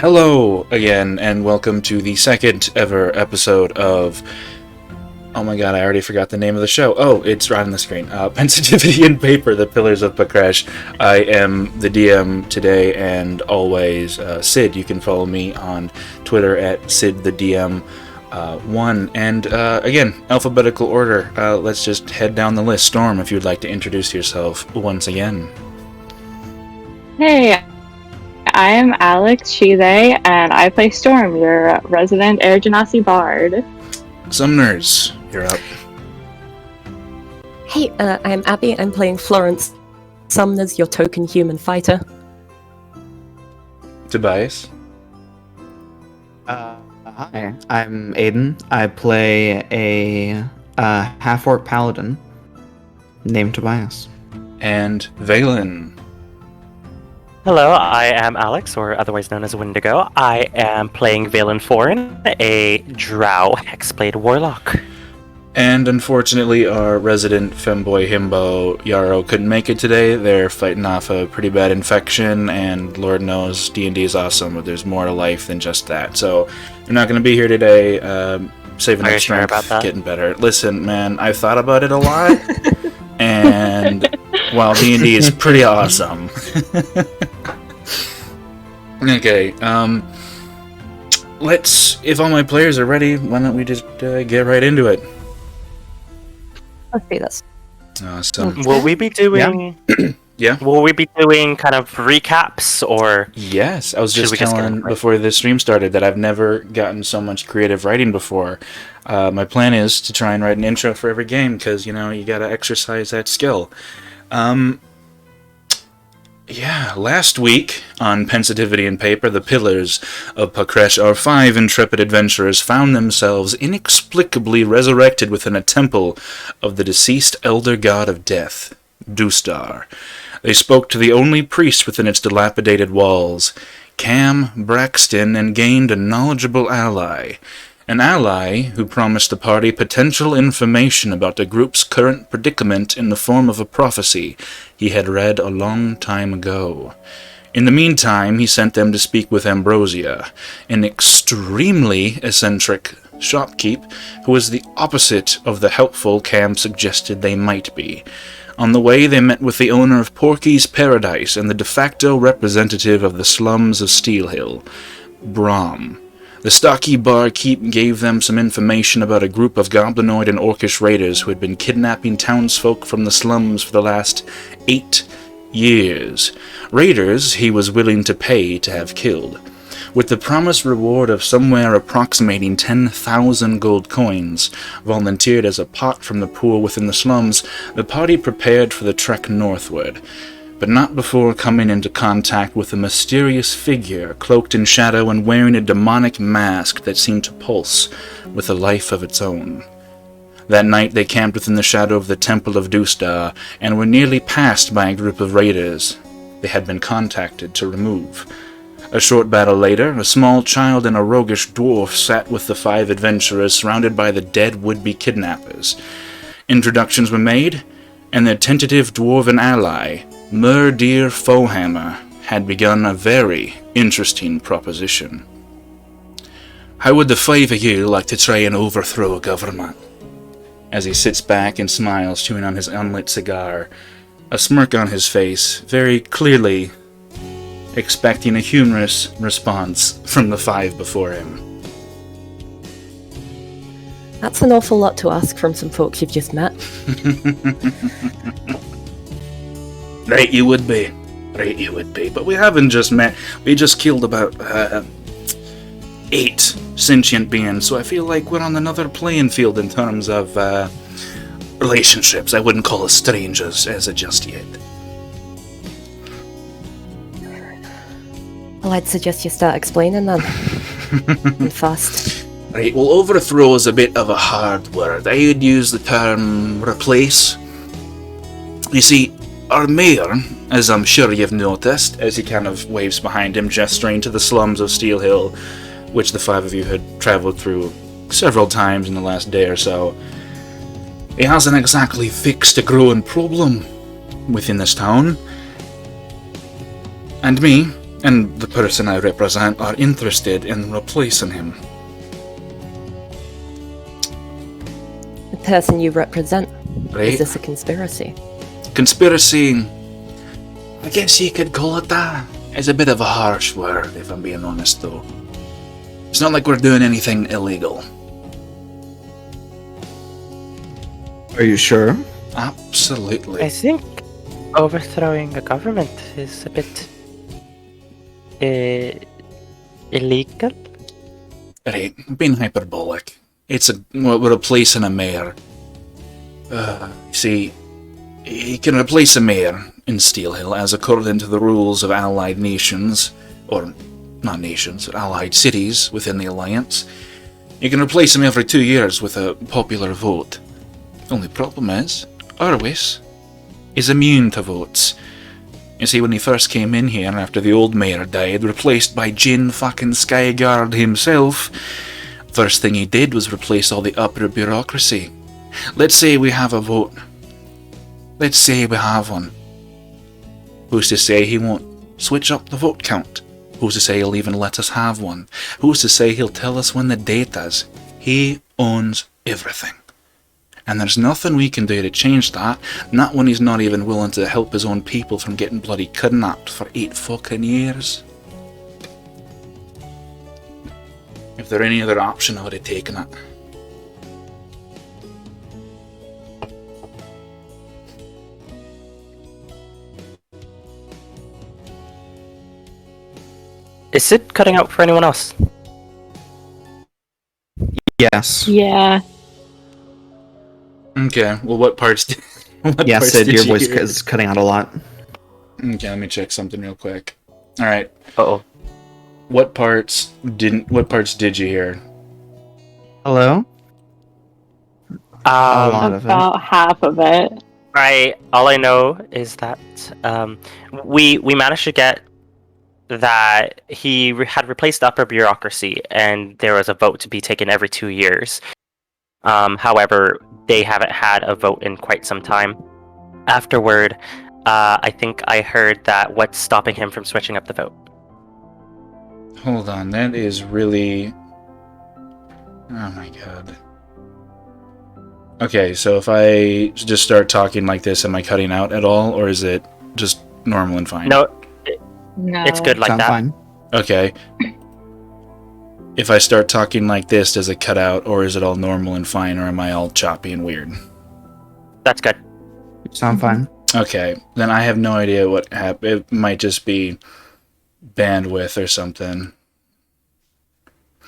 Hello again, and welcome to the second ever episode of... Oh my god, I already forgot the name of the show. Oh, it's right on the screen. Pensitivity and Paper, The Pillars of Pakresh. I am the DM today and always Sid. You can follow me on Twitter at SidTheDM1. And again, alphabetical order. Let's just head down the list. Storm, if you'd like to introduce yourself once again. Hey, I am Alex Shize, and I play Storm, your resident Air Genasi bard. Sumners, you're up. Hey, I'm Abby. I'm playing Florence Sumners, your token human fighter. Tobias. Hi, I'm Aiden. I play a half-orc paladin named Tobias. And Valen. Hello, I am Alex, or otherwise known as Wendigo. I am playing Valen Foreign, a drow hexblade warlock. And unfortunately, our resident femboy himbo, Yarrow, couldn't make it today. They're fighting off a pretty bad infection, and Lord knows D&D is awesome, but there's more to life than just that. So, they're not going to be here today, saving up strength, getting better. Listen, man, I've thought about it a lot, and while D&D is pretty awesome... Okay, if all my players are ready, why don't we just get right into it? Let's do this. Awesome. Will we be doing... Yeah? Will we be doing kind of recaps, or... Yes, I was just telling before the stream started that I've never gotten so much creative writing before. My plan is to try and write an intro for every game, because, you know, you gotta exercise that skill. Yeah, last week, on Pensitivity and Paper, The Pillars of Pakresh, our 5 intrepid adventurers found themselves inexplicably resurrected within a temple of the deceased elder god of death, Dustar. They spoke to the only priest within its dilapidated walls, Cam Braxton, and gained a knowledgeable ally. An ally who promised the party potential information about the group's current predicament in the form of a prophecy he had read a long time ago. In the meantime, he sent them to speak with Ambrosia, an extremely eccentric shopkeep who was the opposite of the helpful Cam suggested they might be. On the way, they met with the owner of Porky's Paradise and the de facto representative of the slums of Steel Hill, Brahm. The stocky barkeep gave them some information about a group of goblinoid and orcish raiders who had been kidnapping townsfolk from the slums for the last 8 years. Raiders he was willing to pay to have killed. With the promised reward of somewhere approximating 10,000 gold coins, volunteered as a pot from the pool within the slums, the party prepared for the trek northward. But not before coming into contact with a mysterious figure cloaked in shadow and wearing a demonic mask that seemed to pulse with a life of its own. That night they camped within the shadow of the Temple of Dustar and were nearly passed by a group of raiders they had been contacted to remove. A short battle later, a small child and a roguish dwarf sat with the 5 adventurers surrounded by the dead would-be kidnappers. Introductions were made, and their tentative dwarven ally, Murdir Fohammer, had begun a very interesting proposition. How would the 5 of you like to try and overthrow a government? As he sits back and smiles, chewing on his unlit cigar, a smirk on his face, very clearly expecting a humorous response from the 5 before him. That's an awful lot to ask from some folks you've just met. Right, you would be. Right, you would be. But we haven't just met. We just killed about 8 sentient beings, so I feel like we're on another playing field in terms of relationships. I wouldn't call us strangers as of just yet. Well, I'd suggest you start explaining then. And fast. Right, well, overthrow is a bit of a hard word. I would use the term replace. You see, our mayor, as I'm sure you've noticed, as he kind of waves behind him, gesturing to the slums of Steel Hill, which the 5 of you had traveled through several times in the last day or so, he hasn't exactly fixed a growing problem within this town. And me, And the person I represent are interested in replacing him. The person you represent. Right? Is this a conspiracy? Conspiracy, I guess you could call it that. It's a bit of a harsh word, if I'm being honest, though. It's not like we're doing anything illegal. Are you sure? Absolutely. I think overthrowing a government is a bit illegal. Right, being hyperbolic. We're replacing a mayor. See, you can replace a mayor in Steelhill as according to the rules of allied nations, or not nations, allied cities within the Alliance. You can replace him every 2 years with a popular vote. Only problem is, Urwis is immune to votes. You see, when he first came in here after the old mayor died, replaced by Jin fucking Skyguard himself, first thing he did was replace all the upper bureaucracy. Let's say we have a vote. Let's say we have one. Who's to say he won't switch up the vote count? Who's to say he'll even let us have one? Who's to say he'll tell us when the date is? He owns everything. And there's nothing we can do to change that, not when he's not even willing to help his own people from getting bloody kidnapped for 8 fucking years. If there any other option, I would have taken it. Is it cutting out for anyone else? Yes. Yeah. Okay, well what parts did, Yes, Sid, your you voice hear? is cutting out a lot. Okay, let me check something real quick. Alright, Uh-oh. what parts did you hear? Hello? A lot of it. About half of it. All I know is that we managed to get that he had replaced upper bureaucracy, and there was a vote to be taken every 2 years. However, they haven't had a vote in quite some time. Afterward, I think I heard that what's stopping him from switching up the vote. Hold on, that is really... Oh my god. Okay, so if I just start talking like this, am I cutting out at all, or is it just normal and fine? No, No. it's good like Sound that. fine? Okay. If I start talking like this, does it cut out, or is it all normal and fine, or am I all choppy and weird? That's good. Sound fine? Okay, then I have no idea what happened. It might just be bandwidth or something.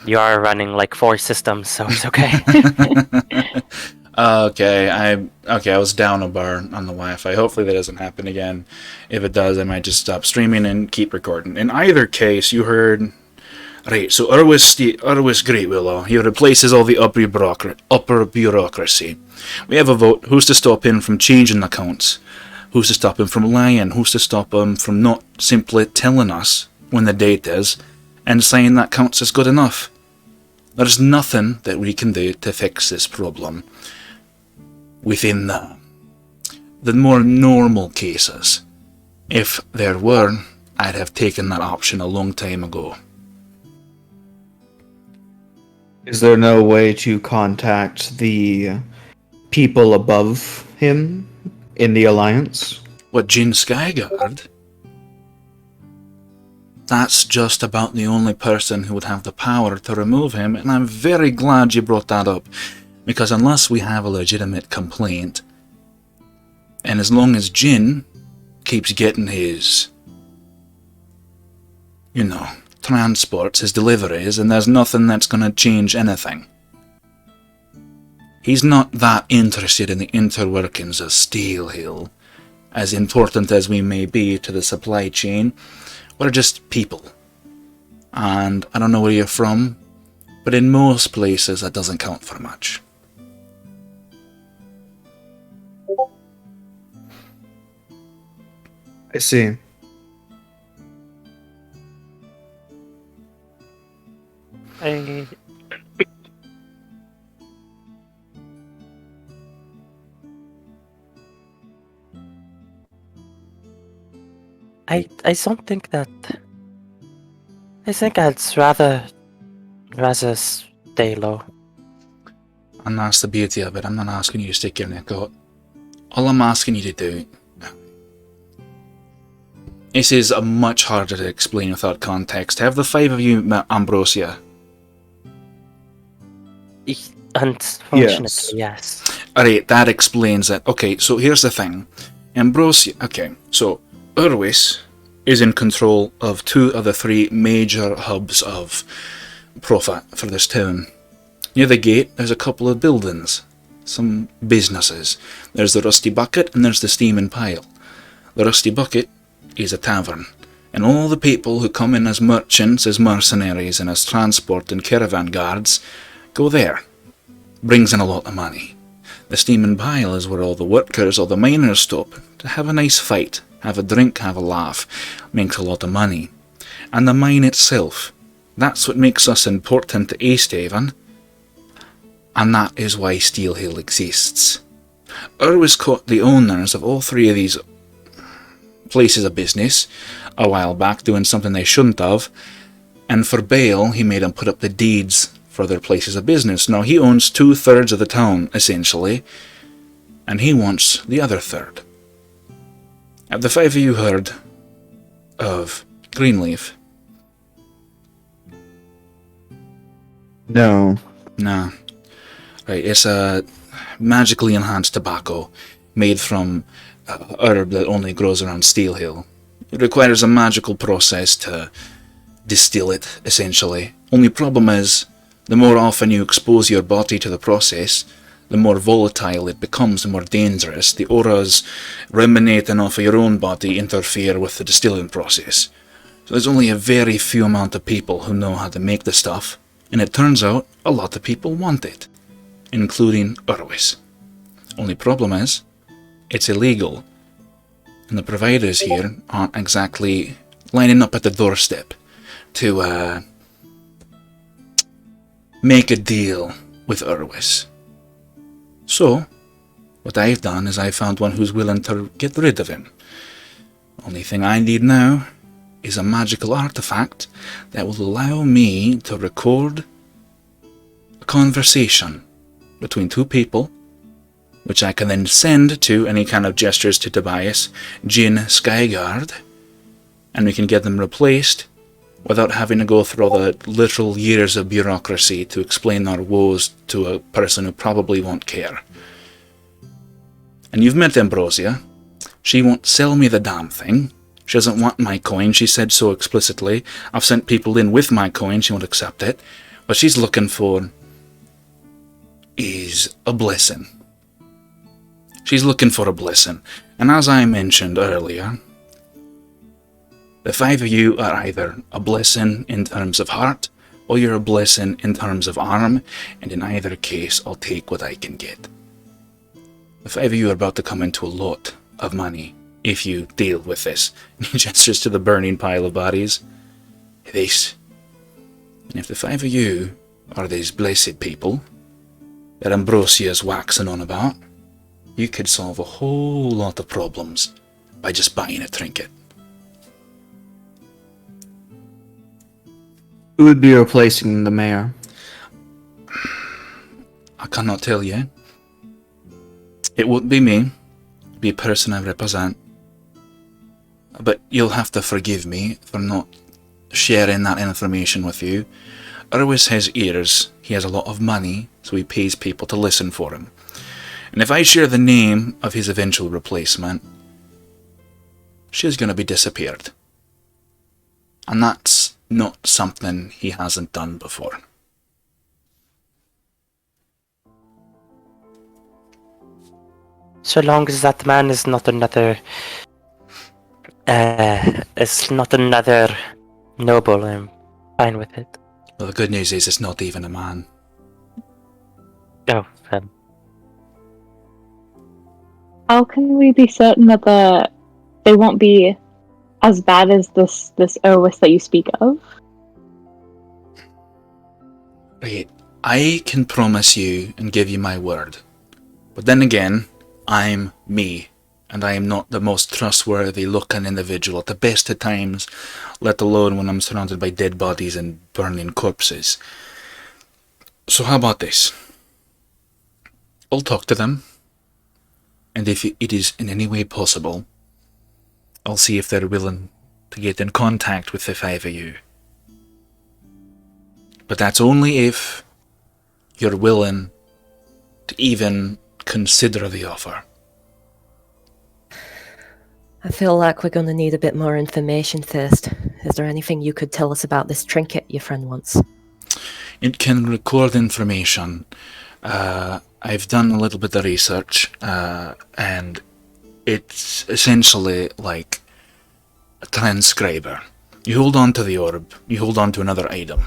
You are running like 4 systems, so it's okay. Okay, I was down a bar on the Wi-Fi. Hopefully that doesn't happen again. If it does, I might just stop streaming and keep recording. In either case, you heard... Right, so Urwis Great Willow, he replaces all the upper bureaucracy. We have a vote. Who's to stop him from changing the counts? Who's to stop him from lying? Who's to stop him from not simply telling us when the date is and saying that counts as good enough? There's nothing that we can do to fix this problem. Within the more normal cases. If there were, I'd have taken that option a long time ago. Is there no way to contact the people above him in the Alliance? What, Jin Skyguard? That's just about the only person who would have the power to remove him, and I'm very glad you brought that up, because unless we have a legitimate complaint, and as long as Jin keeps getting his, transports, his deliveries, and there's nothing that's going to change anything. He's not that interested in the interworkings of Steelhill. As important as we may be to the supply chain, we're just people. And I don't know where you're from, but in most places that doesn't count for much. I see. I don't think that I think I'd rather stay low. And that's the beauty of it. I'm not asking you to stick your neck out. All I'm asking you to do... This is a much harder to explain without context. Have the five of you met Ambrosia? Unfortunately, yes. Alright, that explains it. Okay, so here's the thing. Ambrosia... Okay, so Urwis is in control of two of the three major hubs of profit for this town. Near the gate, there's a couple of buildings. Some businesses. There's the Rusty Bucket and there's the Steaming Pile. The Rusty Bucket is a tavern, and all the people who come in as merchants, as mercenaries, and as transport and caravan guards go there. Brings in a lot of money. The Steaming Pile is where all the workers or the miners stop to have a nice fight, have a drink, have a laugh. Makes a lot of money. And the mine itself, that's what makes us important to Easthaven, and that is why Steel Hill exists. Urwis caught the owners of all three of these places of business a while back doing something they shouldn't have, and for bail he made them put up the deeds for their places of business. Now he owns 2/3 of the town, essentially, and he wants the other third. Have the five of you heard of Greenleaf? No. Nah. Right, it's a magically enhanced tobacco made from a herb that only grows around Steel Hill. It requires a magical process to distill it, essentially. Only problem is, the more often you expose your body to the process, the more volatile it becomes, the more dangerous. The auras emanating off of your own body interfere with the distilling process. So there's only a very few amount of people who know how to make the stuff, and it turns out a lot of people want it, including Urwis. Only problem is, it's illegal, and the providers here aren't exactly lining up at the doorstep to make a deal with Urwis. So, what I've done is I found one who's willing to get rid of him. Only thing I need now is a magical artifact that will allow me to record a conversation between two people, which I can then send to any kind of gestures to Tobias, Jin, Skyguard, and we can get them replaced without having to go through all the literal years of bureaucracy to explain our woes to a person who probably won't care. And you've met Ambrosia. She won't sell me the damn thing. She doesn't want my coin, she said so explicitly. I've sent people in with my coin, she won't accept it. What she's looking for is a blessing. She's looking for a blessing. And as I mentioned earlier, the five of you are either a blessing in terms of heart, or you're a blessing in terms of arm, and in either case, I'll take what I can get. The five of you are about to come into a lot of money if you deal with this. And he gestures to the burning pile of bodies. This. And if the five of you are these blessed people that Ambrosia's waxing on about, you could solve a whole lot of problems by just buying a trinket. Who would be replacing the mayor? I cannot tell you. It won't be me. It'll be a person I represent. But you'll have to forgive me for not sharing that information with you. Urwis has ears. He has a lot of money, so he pays people to listen for him. And if I share the name of his eventual replacement, she's going to be disappeared. And that's not something he hasn't done before. So long as that man is not another noble, I'm fine with it. Well, the good news is it's not even a man. Oh, How can we be certain that they won't be as bad as this Urwis that you speak of? Right, I can promise you and give you my word. But then again, I'm me. and I am not the most trustworthy looking individual at the best of times, let alone when I'm surrounded by dead bodies and burning corpses. So how about this? I'll talk to them, and if it is in any way possible, I'll see if they're willing to get in contact with the five of you. But that's only if you're willing to even consider the offer. I feel like we're going to need a bit more information first. Is there anything you could tell us about this trinket your friend wants? It can record information. I've done a little bit of research, and it's essentially like a transcriber. You hold on to the orb, you hold on to another item,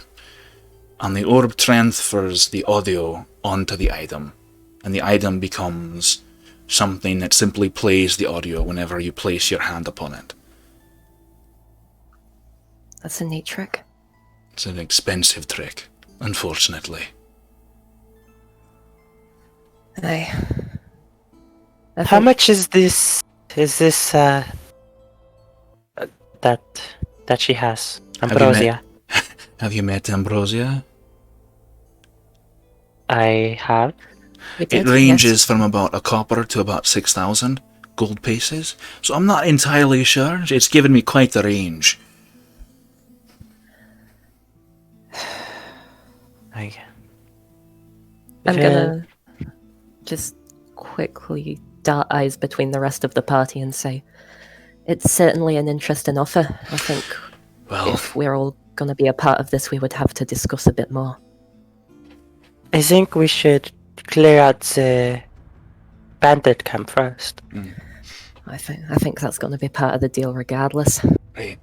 and the orb transfers the audio onto the item, and the item becomes something that simply plays the audio whenever you place your hand upon it. That's a neat trick. It's an expensive trick, unfortunately. How much is this? Is this that she has? Ambrosia. Have you met Ambrosia? I have. It ranges from about a copper to about 6,000 gold pieces, so I'm not entirely sure. It's given me quite the range. I'm gonna just quickly dart eyes between the rest of the party and say, it's certainly an interesting offer. I think if we're all gonna be a part of this, we would have to discuss a bit more. I think we should clear out the bandit camp first. I think that's gonna be part of the deal regardless. Right.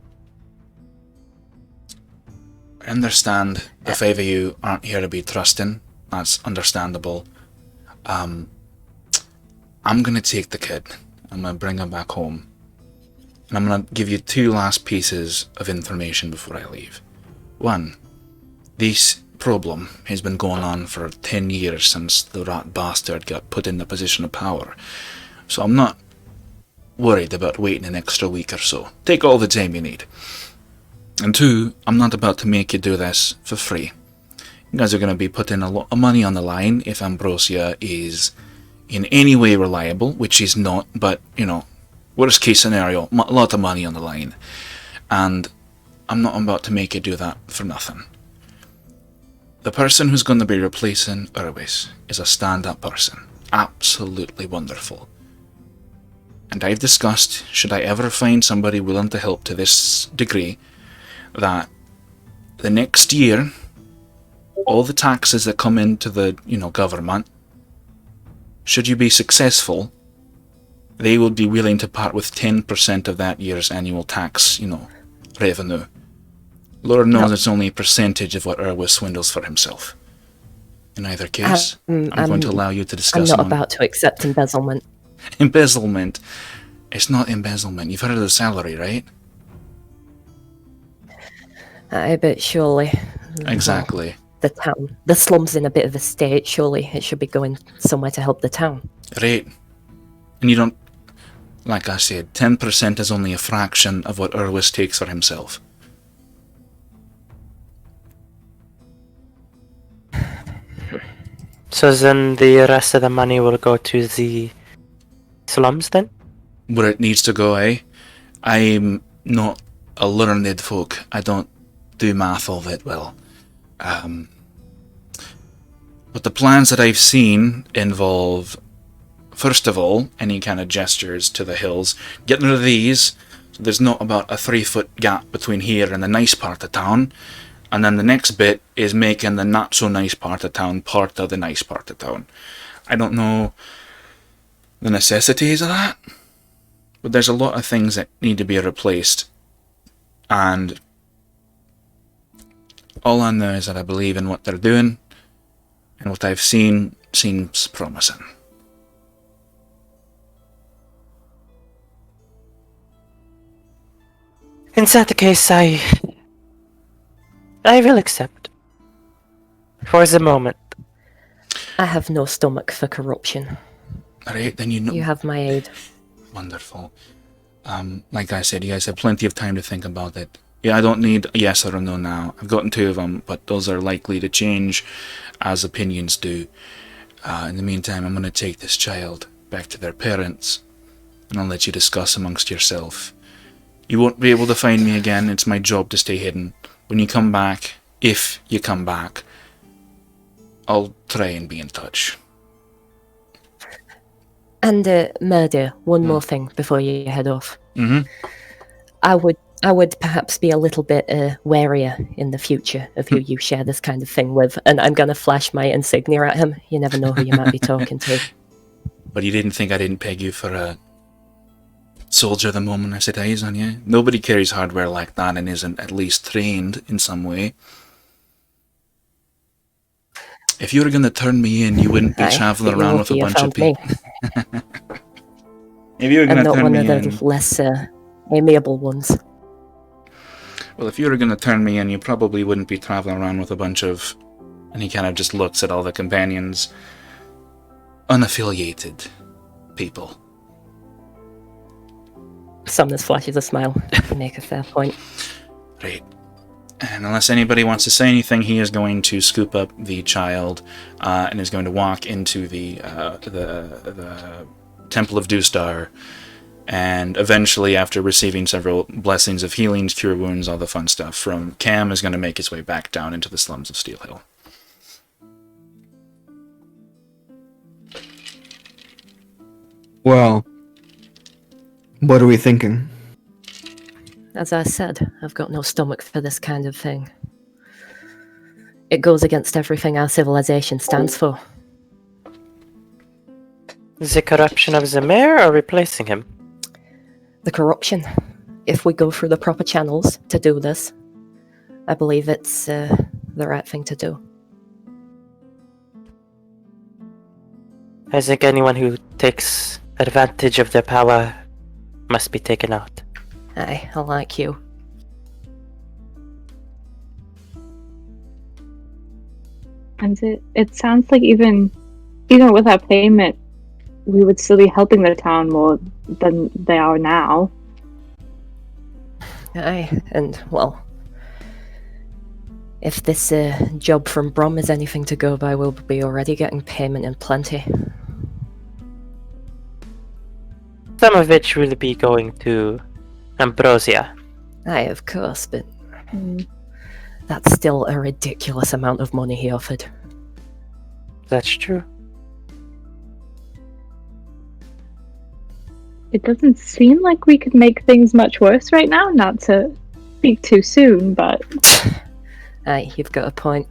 I understand the five of you aren't here to be trusting. That's understandable. I'm gonna take the kid. I'm gonna bring him back home. And I'm gonna give you two last pieces of information before I leave. One, this problem has been going on for 10 years since the rat bastard got put in the position of power. So I'm not worried about waiting an extra week or so. Take all the time you need. And two, I'm not about to make you do this for free. You guys are going to be putting a lot of money on the line if Ambrosia is in any way reliable, which she's not, but, you know, worst case scenario, a lot of money on the line. And I'm not about to make you do that for nothing. The person who's going to be replacing Urwis is a stand-up person. Absolutely wonderful. And I've discussed, should I ever find somebody willing to help to this degree, that the next year, all the taxes that come into the, government, should you be successful, they would be willing to part with 10% of that year's annual tax, revenue. Lord knows it's only a percentage of what Urwis swindles for himself. In either case, I'm going to allow you to discuss. I'm not about to accept embezzlement. Embezzlement? It's not embezzlement. You've heard of the salary, right? I bet surely. Exactly. The town. The slum's in a bit of a state, surely it should be going somewhere to help the town. Right. And you don't... Like I said, 10% is only a fraction of what Urwis takes for himself. So then the rest of the money will go to the slums then? Where it needs to go, eh? I'm not a learned folk. I don't do math all that well. But the plans that I've seen involve, first of all, any kind of gestures to the hills. Getting rid of these, so there's not about a 3-foot gap between here and the nice part of town. And then the next bit is making the not so nice part of town part of the nice part of town. I don't know the necessities of that, but there's a lot of things that need to be replaced. And all I know is that I believe in what they're doing, and what I've seen seems promising. In that case, I will accept. For the moment. I have no stomach for corruption. Alright, then you know... You have my aid. Wonderful. Like I said, you guys have plenty of time to think about it. Yeah, I don't need a yes or a no now. I've gotten 2 of them, but those are likely to change as opinions do. In the meantime, I'm going to take this child back to their parents, and I'll let you discuss amongst yourself. You won't be able to find me again. It's my job to stay hidden. When you come back, if you come back, I'll try and be in touch. And Murder, one more thing before you head off. Mm-hmm. I would perhaps be a little bit warier in the future of who you share this kind of thing with, and I'm going to flash my insignia at him. You never know who you might be talking to. But you didn't think I didn't peg you for a soldier the moment I set eyes on you? Nobody carries hardware like that and isn't at least trained in some way. If you were going to turn me in, you wouldn't be traveling around with a bunch of people. If you were going to turn me in... I'm not one of the less amiable ones. Well, if you were going to turn me in, you probably wouldn't be traveling around with a bunch of... And he kind of just looks at all the companions. Unaffiliated people. Sumnus flashes a smile. You make a fair point. Right. And unless anybody wants to say anything, he is going to scoop up the child and is going to walk into the Temple of Dustar. And eventually, after receiving several blessings of healings, cure wounds, all the fun stuff from Cam, is going to make his way back down into the slums of Steel Hill. Well, what are we thinking? As I said, I've got no stomach for this kind of thing. It goes against everything our civilization stands for. The corruption of the mayor or replacing him? The corruption. If we go through the proper channels to do this, I believe it's the right thing to do. I think anyone who takes advantage of their power must be taken out. Aye, I like you. And it sounds like even with our payment, we would still be helping the town more than they are now. Aye, and well, if this job from Brom is anything to go by, we'll be already getting payment in plenty. Some of which will be going to Ambrosia. Aye, of course, but that's still a ridiculous amount of money he offered. That's true. It doesn't seem like we could make things much worse right now, not to speak too soon, but... Aye, you've got a point.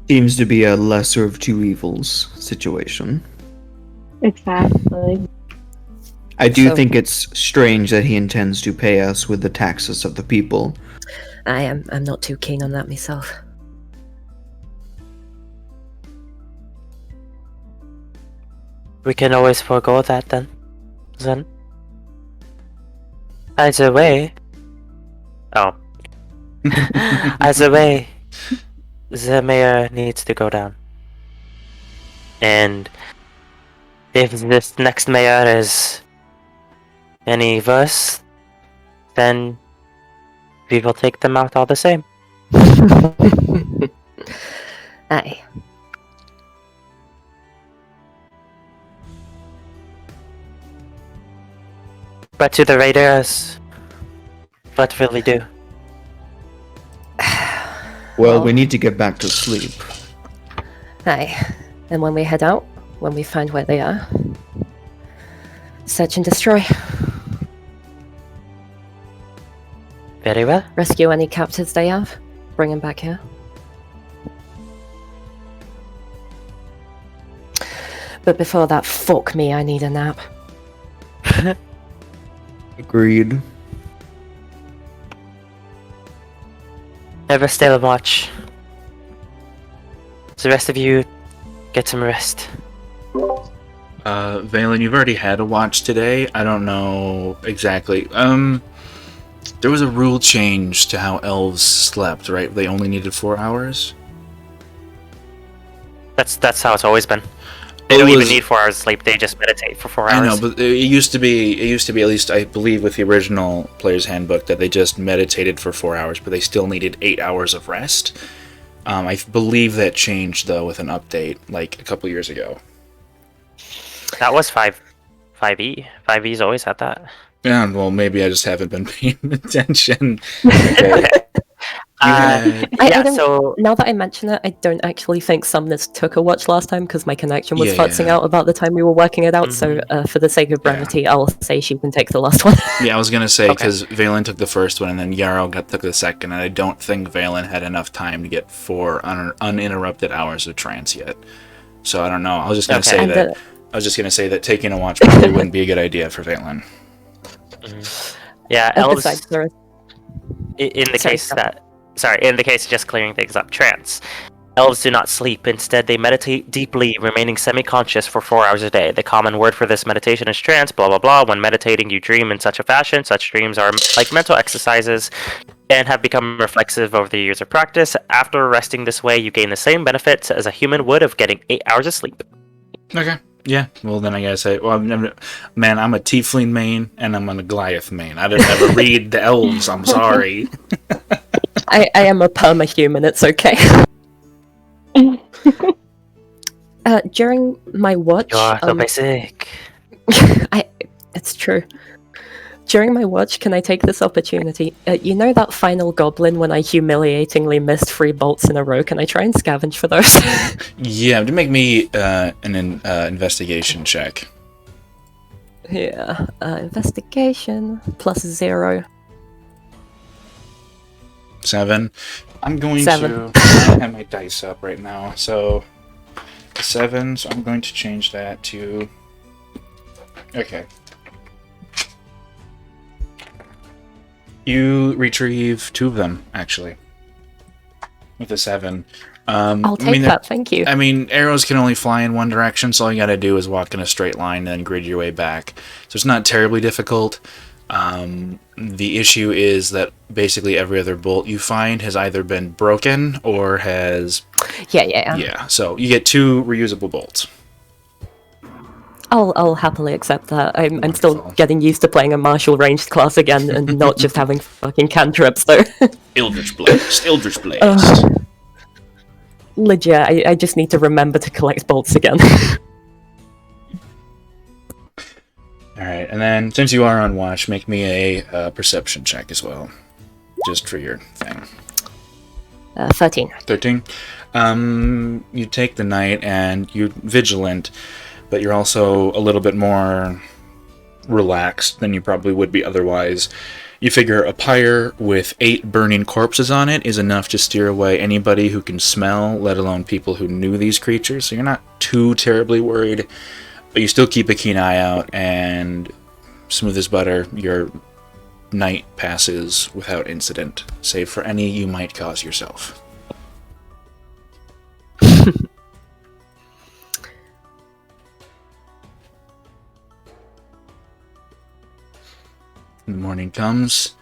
Seems to be a lesser of two evils situation. Exactly. I do think it's strange that he intends to pay us with the taxes of the people. I'm not too keen on that myself. We can always forego that then. Either way... Oh. Either way, the mayor needs to go down. And if this next mayor is any worse, then we will take them out all the same. Aye. But to the raiders, what will we do? Well, we need to get back to sleep. Aye. And when we head out, when we find where they are, search and destroy. Very well. Rescue any captives they have, bring them back here. But before that, fuck me, I need a nap. Agreed. Never stay on watch. So the rest of you, get some rest. Valen, you've already had a watch today. I don't know exactly. There was a rule change to how elves slept, right? They only needed 4 hours? That's how it's always been. They don't even was- need 4 hours of sleep. They just meditate for 4 hours. I know, but it used to be at least I believe with the original Player's Handbook that they just meditated for 4 hours, but they still needed 8 hours of rest. I believe that changed though with an update like a couple years ago. That was 5e. 5e's always had that. Yeah, well, maybe I just haven't been paying attention. Okay. I Yeah, don't- so Now that I mention it, I don't actually think Sumnus took a watch last time because my connection was Yeah, futzing yeah. out about the time we were working it out. So, for the sake of brevity, I'll say she can take the last one. Yeah, I was gonna say Okay. because Valen took the first one and then Yarrow took the second, and I don't think Valen had enough time to get 4 uninterrupted hours of trance yet. So I don't know. I was just gonna Okay. say And that. I was just gonna say that taking a watch probably wouldn't be a good idea for Valen. yeah, elves. Besides, there is- In the Sorry, case go. that, in the case of just clearing things up, trance. Elves do not sleep. Instead, they meditate deeply, remaining semi-conscious for 4 hours a day. The common word for this meditation is trance. Blah blah blah. When meditating, you dream in such a fashion. Such dreams are like mental exercises, and have become reflexive over the years of practice. After resting this way, you gain the same benefits as a human would of getting 8 hours of sleep. Okay. Yeah. Well, then I gotta say, well, man, I'm a Tiefling main and I'm a Goliath main. I didn't ever read the elves. I'm sorry. I am a perma-human, it's okay. During my watch, You're so basic. it's true. During my watch, can I take this opportunity? You know that final goblin when I humiliatingly missed 3 bolts in a row? Can I try and scavenge for those? Yeah, to make me an investigation check. Yeah, investigation +0. 7. I'm going 7. to I have my dice up right now. So 7. So I'm going to change that to. Okay. You retrieve 2 of them actually. With a 7. I'll take that, thank you. I mean, arrows can only fly in one direction, so all you gotta do is walk in a straight line and then grid your way back. So it's not terribly difficult. The issue is that basically every other bolt you find has either been broken or has... Yeah. Yeah, so you get 2 reusable bolts. I'll happily accept that. I'm still Wonderful. getting used to playing a martial ranged class again and not just having fucking cantrips, though. Eldritch Blast. Eldritch Blast. Legit, I just need to remember to collect bolts again. Alright, and then since you are on watch, make me a perception check as well. Just for your thing. 13. 13. You take the night and you're vigilant, but you're also a little bit more relaxed than you probably would be otherwise. You figure a pyre with 8 burning corpses on it is enough to steer away anybody who can smell, let alone people who knew these creatures, so you're not too terribly worried, but you still keep a keen eye out, and smooth as butter, your night passes without incident, save for any you might cause yourself. The morning comes,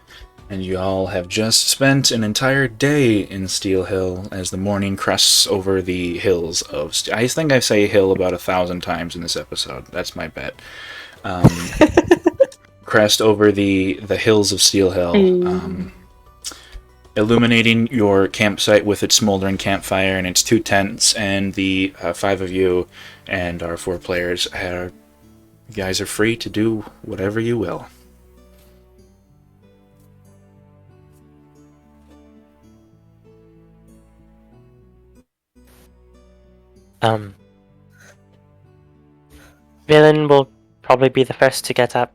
and you all have just spent an entire day in Steel Hill as the morning crests over the hills of... I think I say hill about 1,000 times in this episode. That's my bet. Crest over the hills of Steel Hill, illuminating your campsite with its smoldering campfire and its 2 tents, and the 5 of you and our 4 players are... You guys are free to do whatever you will. Villain will probably be the first to get up,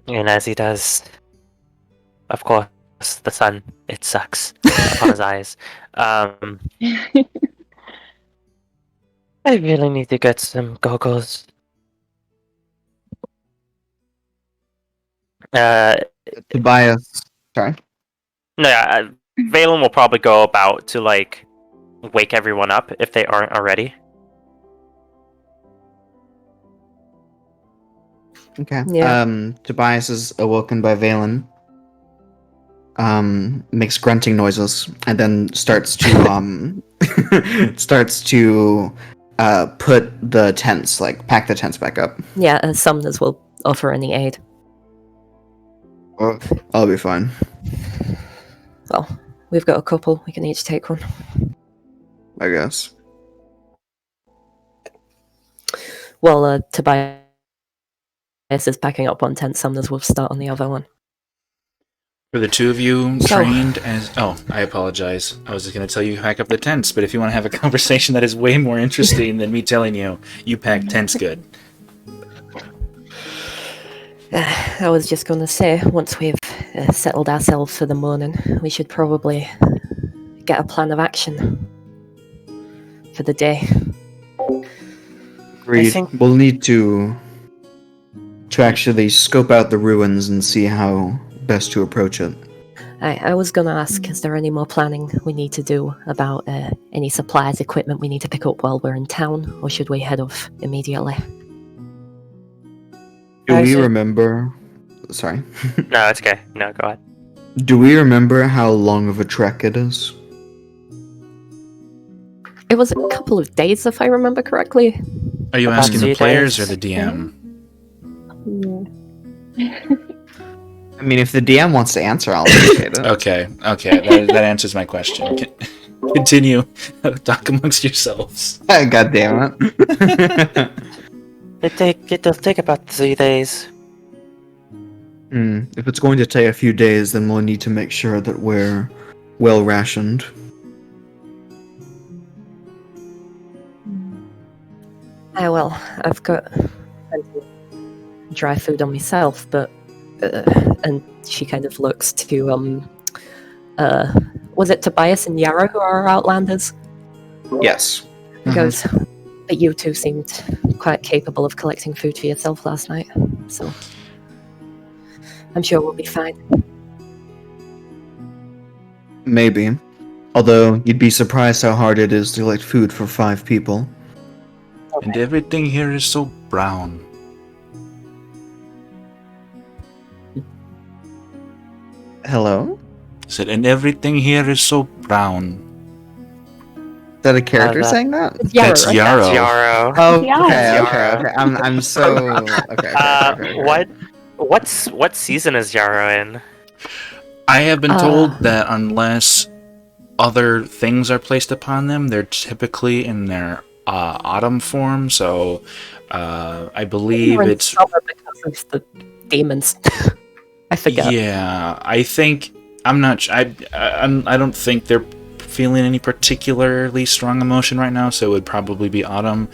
and as he does, of course, the sun, it sucks upon his eyes. I really need to get some goggles. Tobias. Sorry. No, yeah, Valen will probably go about to like wake everyone up if they aren't already. Okay. Yeah. Tobias is awoken by Valen. Makes grunting noises and then starts to put the tents, like pack the tents back up. Yeah, Sumners will offer any aid. Oh, I'll be fine. Well, we've got a couple. We can each take one. I guess. Well, Tobias is packing up one tent. Sumners will start on the other one. For the two of you So- trained as... Oh, I apologize. I was just going to tell you pack up the tents, but if you want to have a conversation that is way more interesting than me telling you, you pack tents good. I was just going to say, once we've settled ourselves for the morning, we should probably get a plan of action for the day. Agreed. think- We'll need to actually scope out the ruins and see how best to approach it. I was going to ask, is there any more planning we need to do about any supplies, equipment we need to pick up while we're in town, or should we head off immediately? Do we Actually- remember? Sorry. No, it's okay. No, go ahead. Do we remember how long of a trek it is? It was a couple of days, if I remember correctly. Are you About asking the 2 players days. or the DM? Yeah. I mean, if the DM wants to answer, I'll appreciate it. Okay, that answers my question. Continue. Talk amongst yourselves. God damn it. It'll take about 3 days. If it's going to take a few days, then we'll need to make sure that we're well rationed. Well, I've got plenty of dry food on myself, but and she kind of looks to was it Tobias and Yara who are our outlanders? Yes. He goes, but you two seemed quite capable of collecting food for yourself last night, so I'm sure we'll be fine. Maybe. Although, you'd be surprised how hard it is to collect food for 5 people. And everything here is so brown. Hello? Said, and everything here is so brown. Is that a character that- saying that? It's Yara, That's right? Yarrow. That's Yarrow. Oh, Yeah. okay. I'm so... Okay. What season is Yarrow in? I have been told that unless other things are placed upon them, they're typically in their autumn form. So I believe We're in it's summer because of the demons. I forget. yeah. I think I'm not. I don't think they're feeling any particularly strong emotion right now. So it would probably be autumn.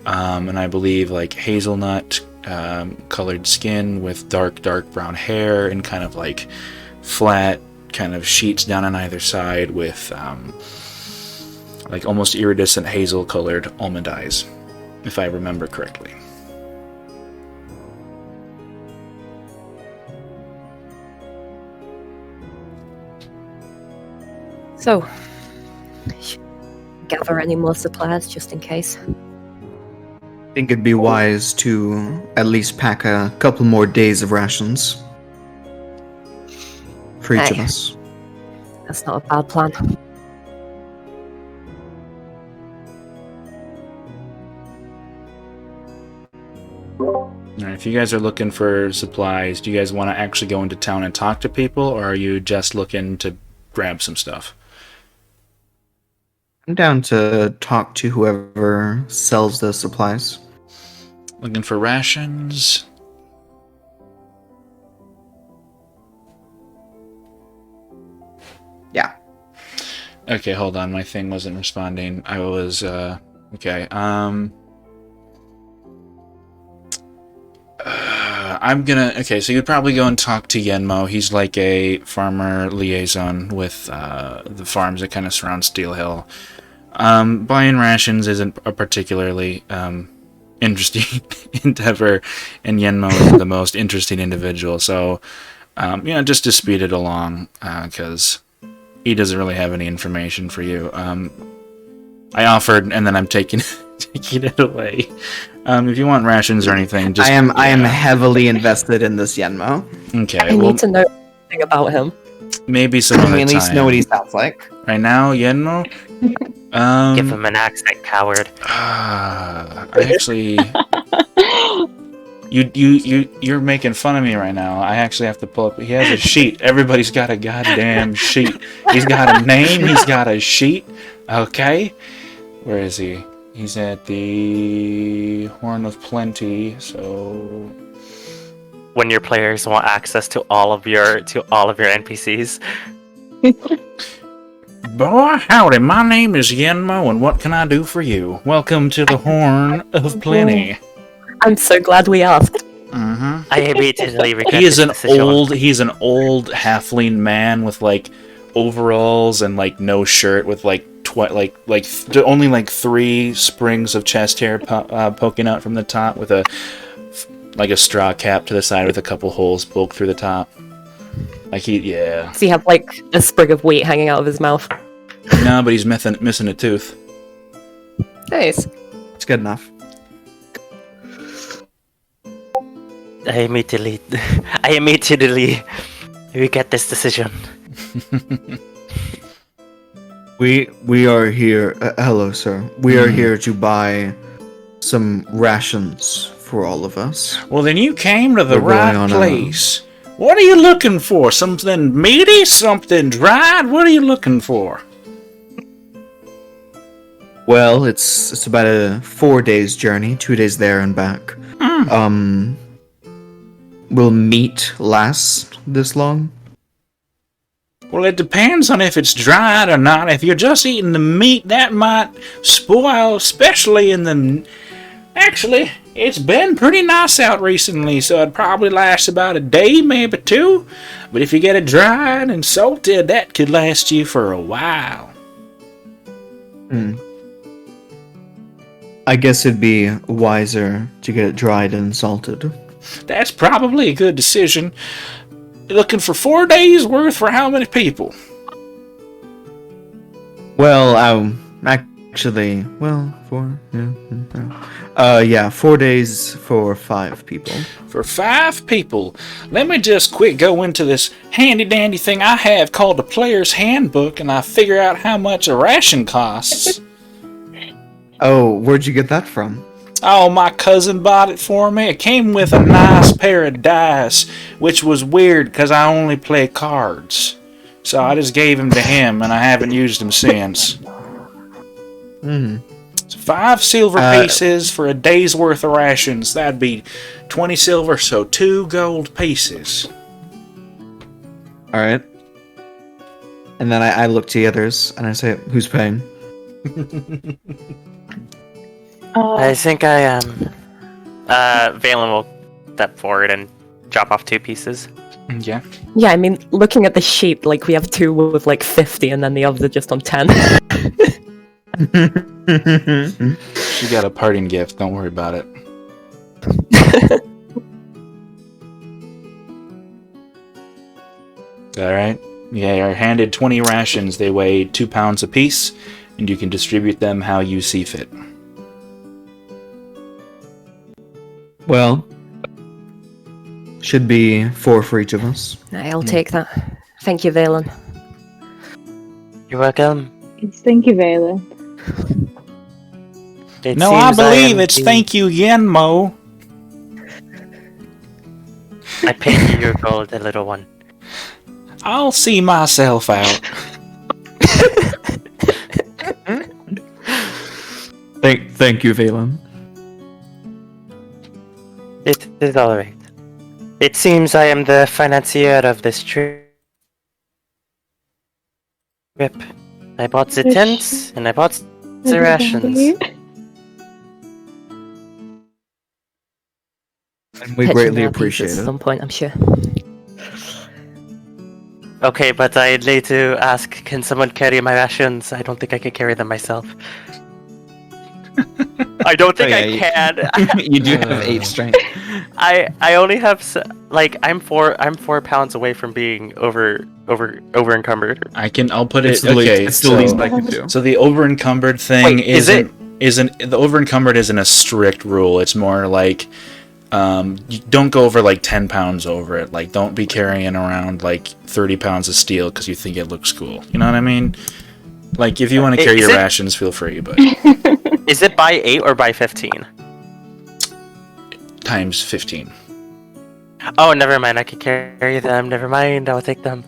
And I believe like hazelnut colored skin with dark brown hair and kind of like flat kind of sheets down on either side with like almost iridescent hazel colored almond eyes, if I remember correctly. So, gather any more supplies just in case. I think it'd be wise to at least pack a couple more days of rations for each of Aye. us. That's not a bad plan. Alright, if you guys are looking for supplies, do you guys want to actually go into town and talk to people, or are you just looking to grab some stuff? I'm down to talk to whoever sells the supplies. Looking for rations? Yeah. Okay, hold on, my thing wasn't responding. I was, okay, okay, so you'd probably go and talk to Yenmo. He's like a farmer liaison with the farms that kind of surround Steel Hill. Buying rations isn't a particularly interesting endeavor, and Yenmo is the most interesting individual, so, just to speed it along, because he doesn't really have any information for you. I offered, and then I'm taking it away. If you want rations or anything, just I am heavily invested in this Yenmo. okay. I Well, need to know everything about him. maybe some Can other we at least time. know what he sounds like? Right now, Yenmo. Give him an accent, coward. I actually, you're making fun of me right now. I actually have to pull up. He has a sheet. Everybody's got a goddamn sheet. He's got a name. He's got a sheet. Okay, where is he? He's at the Horn of Plenty. So When your players want access to all of your NPCs. Boy, howdy, my name is Yenmo, and what can I do for you? Welcome to the Horn of Plenty. I'm so glad we asked. Mm-hmm. I immediately regret He's this an decision. he's an old halfling man with like overalls and like no shirt with like only like 3 springs of chest hair poking out from the top with a straw cap to the side with a couple holes poked through the top. Like yeah. Does he have like a sprig of wheat hanging out of his mouth? No, but he's missing a tooth. Nice. It's good enough. I immediately regret this decision. We are here. Hello, sir. We are here to buy some rations for all of us. Well, then you came to the We're going right on place. What are you looking for? Something meaty? Something dried? What are you looking for? Well, it's about a 4 days journey, 2 days there and back. Will meat last this long? Well, it depends on if it's dried or not. If you're just eating the meat, that might spoil, especially in the... Actually, it's been pretty nice out recently, so it'd probably last about a day, maybe 2. But if you get it dried and salted, that could last you for a while. I guess it'd be wiser to get it dried and salted. That's probably a good decision. Looking for 4 days worth for how many people? Well, actually, 4 days for 5 people. For 5 people. Let me just quick go into this handy dandy thing I have called the Player's Handbook, and I figure out how much a ration costs. Oh, where'd you get that from? Oh, my cousin bought it for me. It came with a nice pair of dice, which was weird because I only play cards. So I just gave them to him, and I haven't used them since. So 5 silver pieces for a day's worth of rations. That'd be 20 silver, so 2 gold pieces. Alright. And then I look to the others, and I say, who's paying? I think I am. Valen will step forward and drop off 2 pieces. Yeah. Yeah, I mean, looking at the sheet, like, we have 2 with, like, 50, and then the others are just on 10. She got a parting gift, don't worry about it. Alright. Yeah, you're handed 20 rations. They weigh 2 pounds apiece, and you can distribute them how you see fit. Well, should be 4 for each of us. I'll take that. Thank you, Valen. You're welcome. Thank you, Valen. It No, I seems believe am it's the- thank you, Yenmo. I paid you your gold, the little one. I'll see myself out. Thank you, Valen. It is alright. It seems I am the financier of this trip. I bought the tents, and I bought the rations. And we Pitching greatly our pieces appreciate at it. some point, I'm sure. Okay, but I'd need to ask, can someone carry my rations? I don't think I can carry them myself. I don't think I can. You do have 8 strength. I only have I'm 4 pounds away from being over encumbered. I'll put it. It's the least, Okay, it's the least I can do. so the over encumbered thing Wait, is isn't the over encumbered isn't a strict rule. It's more like you don't go over like 10 pounds over it. Like, don't be carrying around like 30 pounds of steel because you think it looks cool. You know what I mean? Like, if you want to carry Is your it- rations, feel free, but Is it by 8 or by 15? times 15. Oh, never mind. I can carry them. Never mind. I'll take them.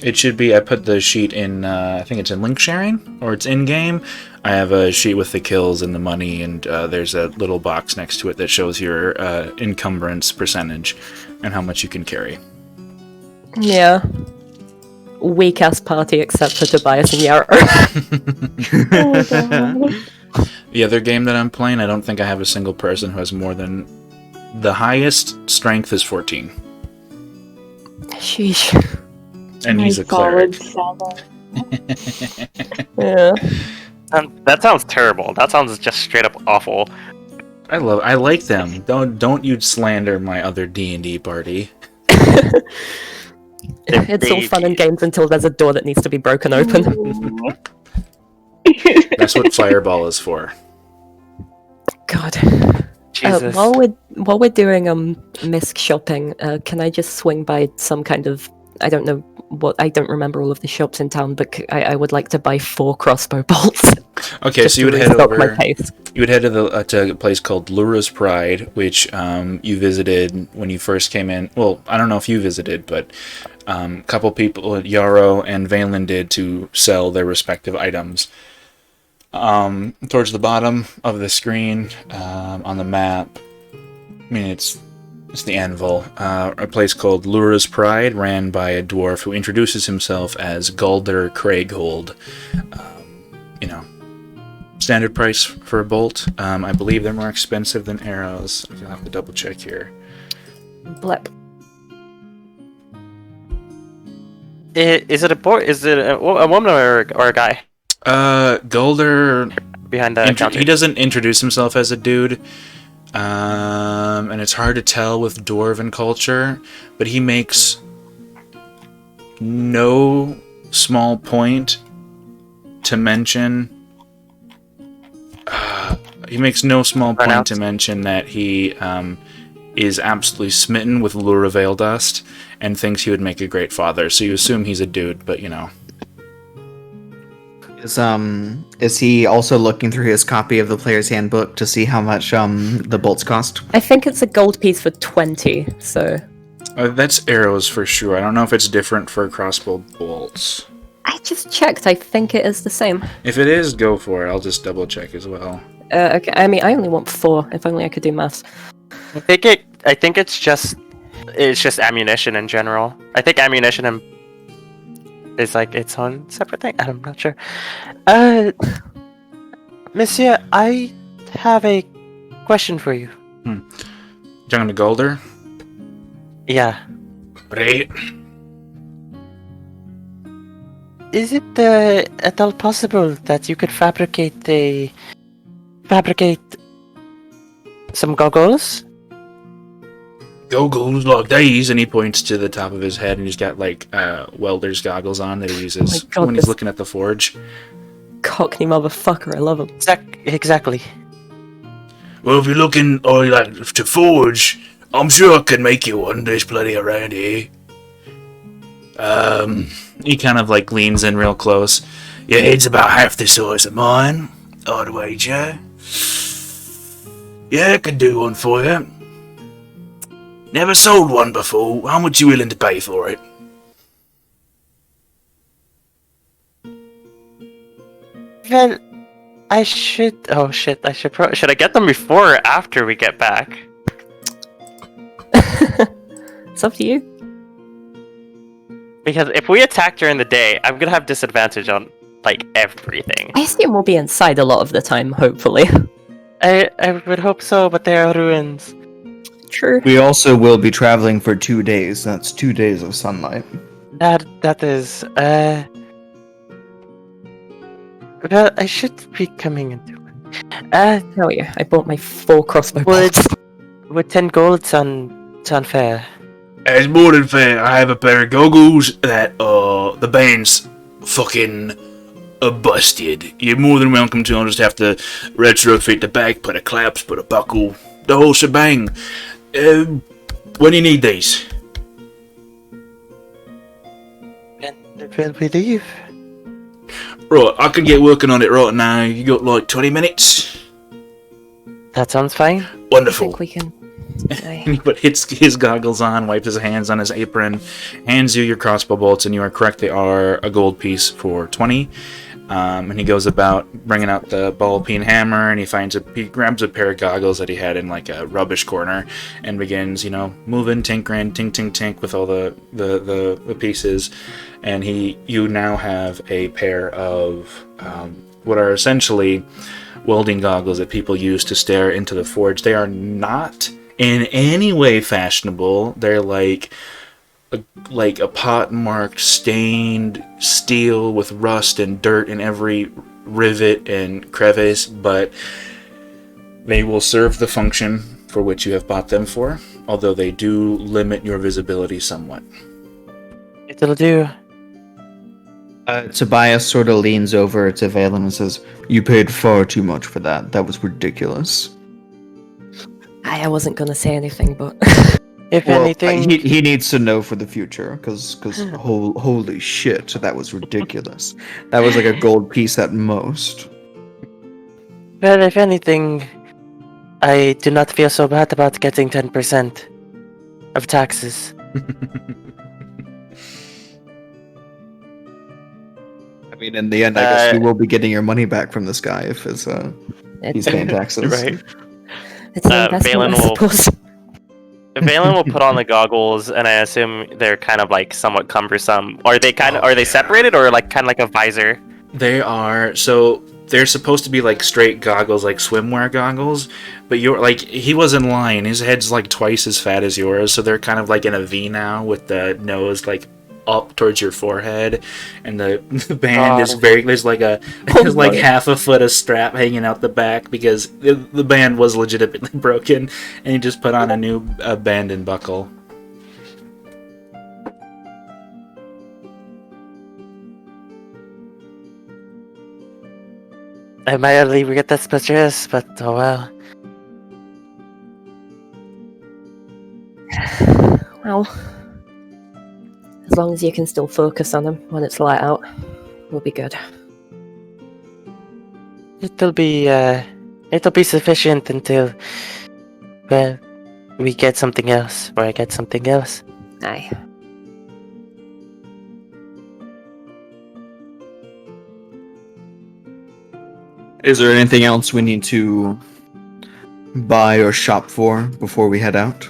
It should be, I put the sheet in, I think it's in link sharing, or it's in-game. I have a sheet with the kills and the money, and there's a little box next to it that shows your encumbrance percentage and how much you can carry. Yeah. Weak ass party except for Tobias and Yarrow. Oh my god. The other game that I'm playing, I don't think I have a single person who has more than... The highest strength is 14. Sheesh. And he's a solid cleric. 7. Yeah. That sounds terrible. That sounds just straight up awful. I like them. Don't you slander my other D&D party. It's all fun and games until there's a door that needs to be broken open. That's what Fireball is for. God. Jesus. While we're doing misc shopping, can I just swing by some kind of, I don't know what, I don't remember all of the shops in town, but I would like to buy 4 crossbow bolts. Okay, just so you would to head restock my over. pace. You would head to a place called Lura's Pride, which you visited when you first came in. Well, I don't know if you visited, but a couple people, Yarrow and Valen, did to sell their respective items. Towards the bottom of the screen, on the map, I mean, it's the anvil, a place called Lura's Pride, ran by a dwarf who introduces himself as Galder Craighold. Standard price for a bolt. I believe they're more expensive than arrows. I'll have to double check here. Blep. Is it a boy? Is it a woman or a guy Galder, behind the counter? he doesn't introduce himself as a dude. And it's hard to tell with dwarven culture, but he makes no small point to mention. That he is absolutely smitten with Lura Veil Dust and thinks he would make a great father. So you assume he's a dude, but you know. Is he also looking through his copy of the player's handbook to see how much the bolts cost? I think it's a gold piece for 20, so... That's arrows for sure. I don't know if it's different for crossbow bolts. I just checked, I think it is the same. If it is, go for it. I'll just double check as well. Okay, I mean, I only want 4, if only I could do maths. I think it's just ammunition in general. I think ammunition is like its own separate thing. I'm not sure. Monsieur, I have a question for you. John Galder? Yeah. Right. Is it at all possible that you could fabricate some goggles? Goggles like these, and he points to the top of his head, and he's got like welder's goggles on that he uses God, when he's this- looking at the forge. Cockney motherfucker, I love him. Exactly. Well, if you're looking or you like to forge, I'm sure I can make you one. There's plenty around here. He kind of like leans in real close. Your head's about half the size of mine, I'd wager. Yeah, I could do one for you. Never sold one before. How much you willing to pay for it? Well, I should. Oh shit! Should I get them before or after we get back? It's up to you. Because if we attack during the day, I'm gonna have disadvantage on like everything. I assume we'll be inside a lot of the time, hopefully. I would hope so, but there are ruins. True. We also will be traveling for 2 days. That's 2 days of sunlight. That is. Well, I should be coming into it. Hell yeah, I bought my 4 crossbow bolts. Would 10 gold sound fair? It's more than fair. I have a pair of goggles that the band's fucking busted. You're more than welcome to. I'll just have to retrofit the back, put a clasp, put a buckle, the whole shebang. When do you need these? will we leave? Right, I can get working on it right now. You got like 20 minutes? That sounds fine. I Wonderful. think we can. Aye. He put his goggles on, wipes his hands on his apron, hands you your crossbow bolts, and you are correct, they are a gold piece for 20. And he goes about bringing out the ball peen hammer, and he grabs a pair of goggles that he had in like a rubbish corner, and begins, moving, tinkering, tink with all the pieces. And you now have a pair of what are essentially welding goggles that people use to stare into the forge. They are not in any way fashionable. They're like a pot-marked, stained steel with rust and dirt in every rivet and crevice, but they will serve the function for which you have bought them for, although they do limit your visibility somewhat. It'll do. Tobias sort of leans over to Valen and says, "You paid far too much for that. That was ridiculous." I wasn't gonna say anything, but If Well, anything, he needs to know for the future, because holy shit, that was ridiculous. That was like a gold piece at most. well, if anything, I do not feel so bad about getting 10% of taxes. I mean, in the end, I guess you will be getting your money back from this guy if he's paying taxes. Right. it's an investment, Valen I suppose. Valen will put on the goggles, and I assume they're kind of like somewhat cumbersome. Are they are they separated, or like kind of like a visor? They are, so they're supposed to be like straight goggles, like swimwear goggles, but he wasn't lying. His head's like twice as fat as yours, so they're kind of like in a V now with the nose like up towards your forehead, and the band is there's like half a foot of strap hanging out the back because the band was legitimately broken, and he just put on a new band and buckle. I might regret that purchase, but oh well. Well, as long as you can still focus on them when it's light out, we'll be good. It'll be sufficient until, well, we get something else, or I get something else. Aye. Is there anything else we need to buy or shop for before we head out?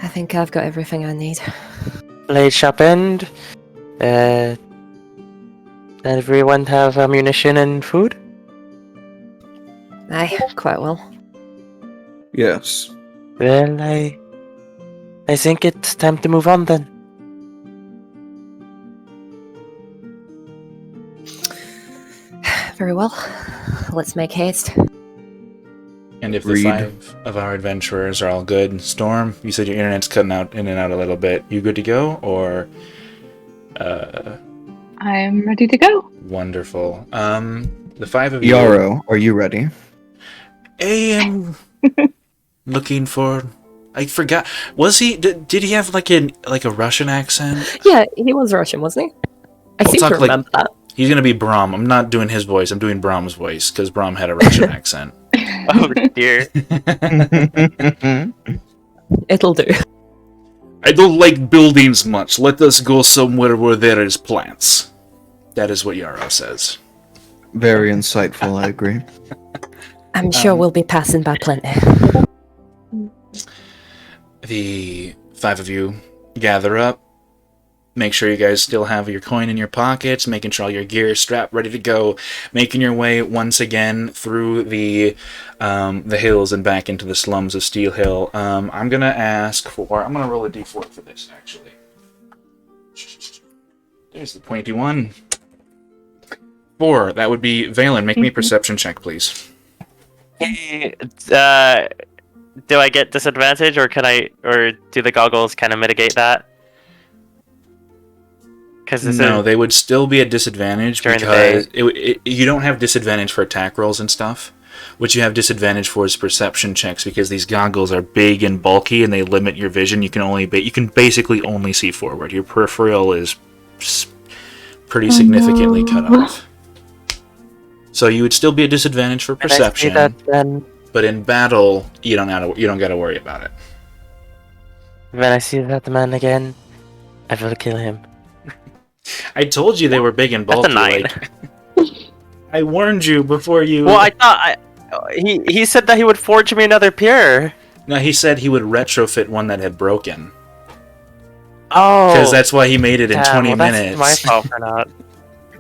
I think I've got everything I need. Blade shop end. Everyone have ammunition and food? Aye, quite well. Yes. Well, I think it's time to move on then. Very well. Let's make haste. And if the Read. 5 of our adventurers are all good, Storm, you said your internet's cutting out in and out a little bit. You good to go, or? I'm ready to go. Wonderful. The 5 of you. Yarrow, are you ready? I am looking for. I forgot. Was he? Did he have like a Russian accent? Yeah, he was Russian, wasn't he? I seem to remember that. He's gonna be Brahm. I'm not doing his voice. I'm doing Brahm's voice because Brahm had a Russian accent. Oh dear. It'll do. I don't like buildings much. Let us go somewhere where there is plants. That is what Yarrow says. Very insightful, I agree. I'm sure we'll be passing by plenty. The 5 of you gather up. Make sure you guys still have your coin in your pockets, making sure all your gear is strapped, ready to go, making your way once again through the hills and back into the slums of Steel Hill. I'm going to roll a d4 for this, actually. There's the pointy one. 4, that would be Valen. Make me a perception check, please. Do I get disadvantage, or do the goggles kind of mitigate that? No, they would still be at disadvantage because you don't have disadvantage for attack rolls and stuff. What you have disadvantage for is perception checks because these goggles are big and bulky and they limit your vision. You can basically only see forward. Your peripheral is pretty significantly cut off. So you would still be a disadvantage for perception, but in battle, you don't gotta worry about it. When I see that man again, I will kill him. I told you they were big and bulky. That's a 9. Like, I warned you before you. Well, I thought he said that he would forge me another pure. No, he said he would retrofit one that had broken. Oh, Because that's why he made it in 20 minutes. That's my fault for not.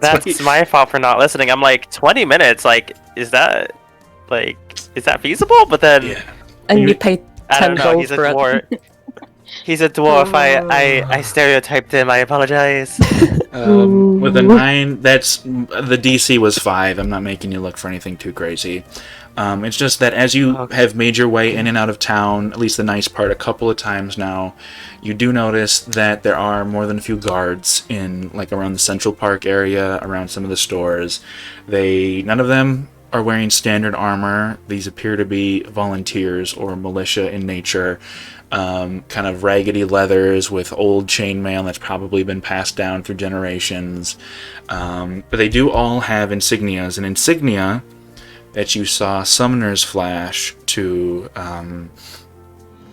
That's my fault for not listening. I'm like 20 minutes. Like, is that feasible? But then, Yeah. And you paid I don't 10 know. gold He's a for it. dwarf. He's a dwarf. I stereotyped him. I apologize. With a 9, that's the DC was 5. I'm not making you look for anything too crazy. It's just that as you have made your way in and out of town, at least the nice part, a couple of times now, you do notice that there are more than a few guards in, like, around the Central Park area, around some of the stores. None of them are wearing standard armor. These appear to be volunteers or militia in nature. Kind of raggedy leathers with old chainmail that's probably been passed down through generations. But they do all have insignias. An insignia that you saw Summoner's Flash to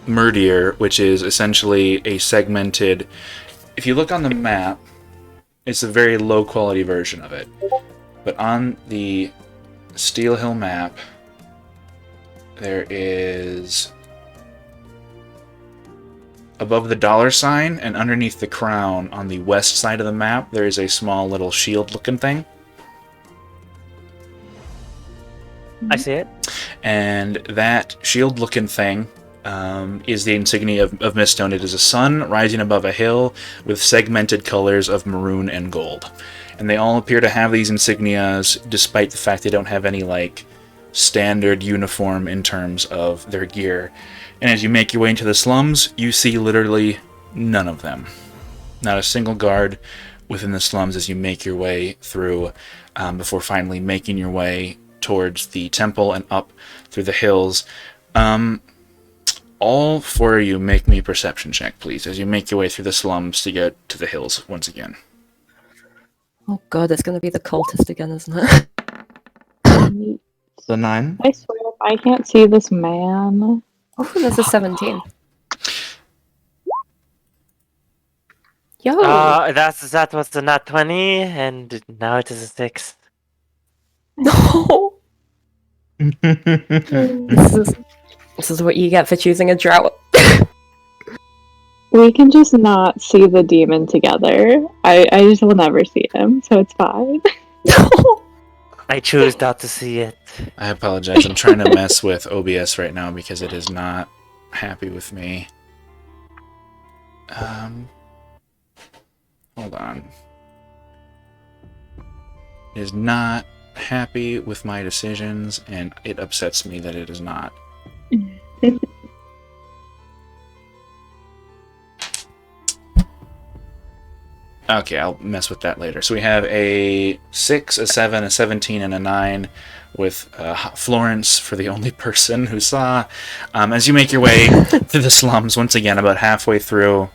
Murdier, which is essentially a segmented... If you look on the map, it's a very low-quality version of it. But on the Steel Hill map, there is... Above the $sign and underneath the crown on the west side of the map, there is a small little shield-looking thing. I see it. And that shield-looking thing is the insignia of Miststone. It is a sun rising above a hill with segmented colors of maroon and gold. And they all appear to have these insignias, despite the fact they don't have any, like, standard uniform in terms of their gear. And as you make your way into the slums, you see literally none of them. Not a single guard within the slums as you make your way through, before finally making your way towards the temple and up through the hills. All four of you make me a perception check, please, as you make your way through the slums to get to the hills once again. Oh god, it's going to be the cultist again, isn't it? The 9. I swear, if I can't see this man. Oh, there's a 17. Yo! That was the nat 20, and now it is a 6. No! This is what you get for choosing a drought. We can just not see the demon together. I just will never see him, so it's fine. I choose not to see it. I apologize. I'm trying to mess with OBS right now because it is not happy with me. Hold on. It is not happy with my decisions, and it upsets me that it is not. Okay, I'll mess with that later. So we have a 6, a 7, a 17, and a 9 with Florence for the only person who saw. As you make your way through the slums, once again, about halfway through,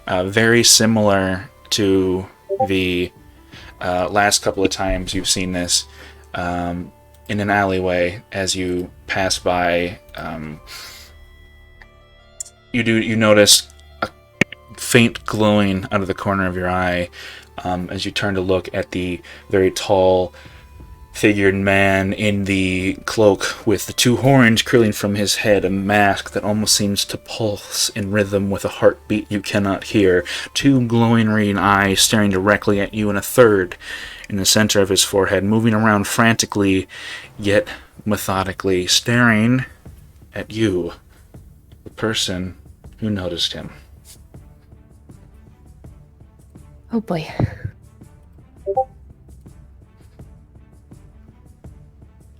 very similar to the last couple of times you've seen this, in an alleyway, as you pass by, you notice a faint glowing out of the corner of your eye as you turn to look at the very tall figured man in the cloak with the two horns curling from his head, a mask that almost seems to pulse in rhythm with a heartbeat you cannot hear, two glowing green eyes staring directly at you, and a third in the center of his forehead, moving around frantically yet methodically, staring at you, the person who noticed him. Oh boy.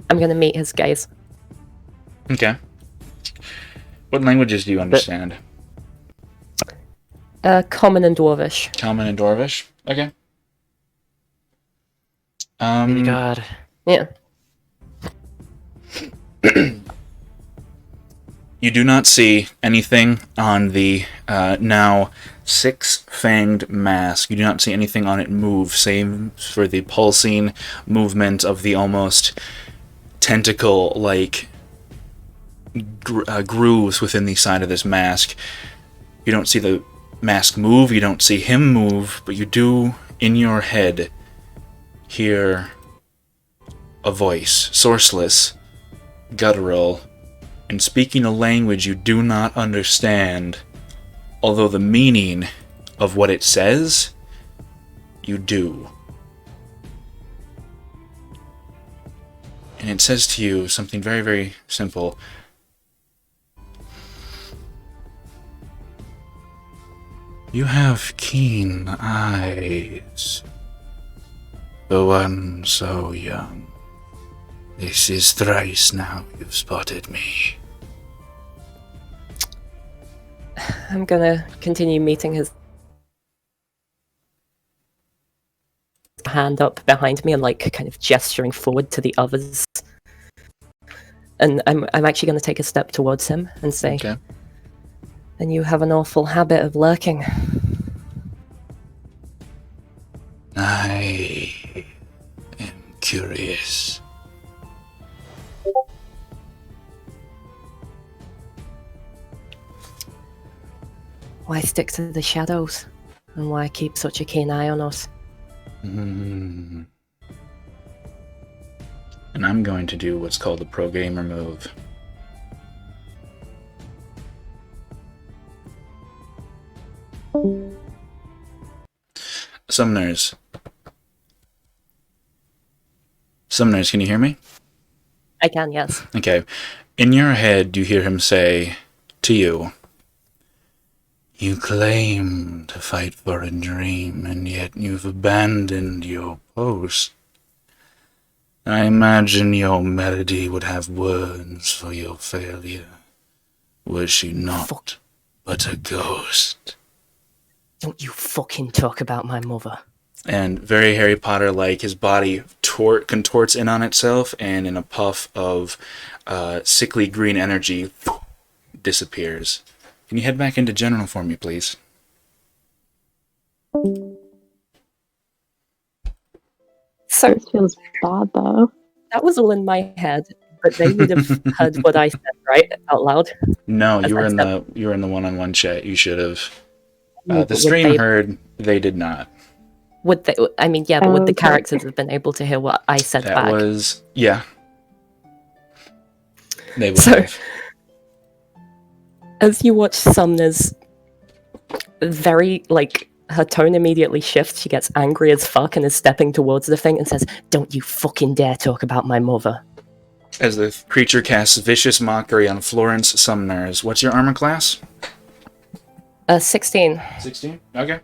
I'm gonna meet his gaze. Okay. What languages do you understand? Common and Dwarvish. Common and Dwarvish? Okay. God. Yeah. You do not see anything on the now six-fanged mask. You do not see anything on it move, save for the pulsing movement of the almost tentacle-like grooves within the side of this mask. You don't see the mask move, you don't see him move, but you do, in your head, hear a voice, sourceless, guttural, and speaking a language you do not understand, although the meaning of what it says, you do. And it says to you something very, very simple. You have keen eyes for one so young. This is thrice now you've spotted me. I'm gonna continue meeting his hand up behind me and like kind of gesturing forward to the others. And I'm actually gonna take a step towards him and say, Okay. "And you have an awful habit of lurking." I am curious. Why stick to the shadows? And why keep such a keen eye on us? And I'm going to do what's called the pro gamer move. Summoners, can you hear me? I can, yes. Okay. In your head, you hear him say to you, "You claim to fight for a dream, and yet you've abandoned your post. I imagine your melody would have words for your failure. Was she not but a ghost?" Don't you fucking talk about my mother. And very Harry Potter-like, his body contorts in on itself, and in a puff of sickly green energy, disappears. Can you head back into general for me, please? So This feels bad though. that was all in my head, but they would have heard what I said, right? Out loud. No, As you were I in said. the one-on-one chat. You should have. But The would stream they- heard. They did not. Would they? I mean, yeah, but would the Okay. characters have been able to hear what I said That back? was yeah. They would So- have. As you watch Sumner's very, like, her tone immediately shifts. She gets angry as fuck and is stepping towards the thing and says, "Don't you fucking dare talk about my mother." As the creature casts vicious mockery on Florence Sumners. What's your armor class? 16. 16? Okay.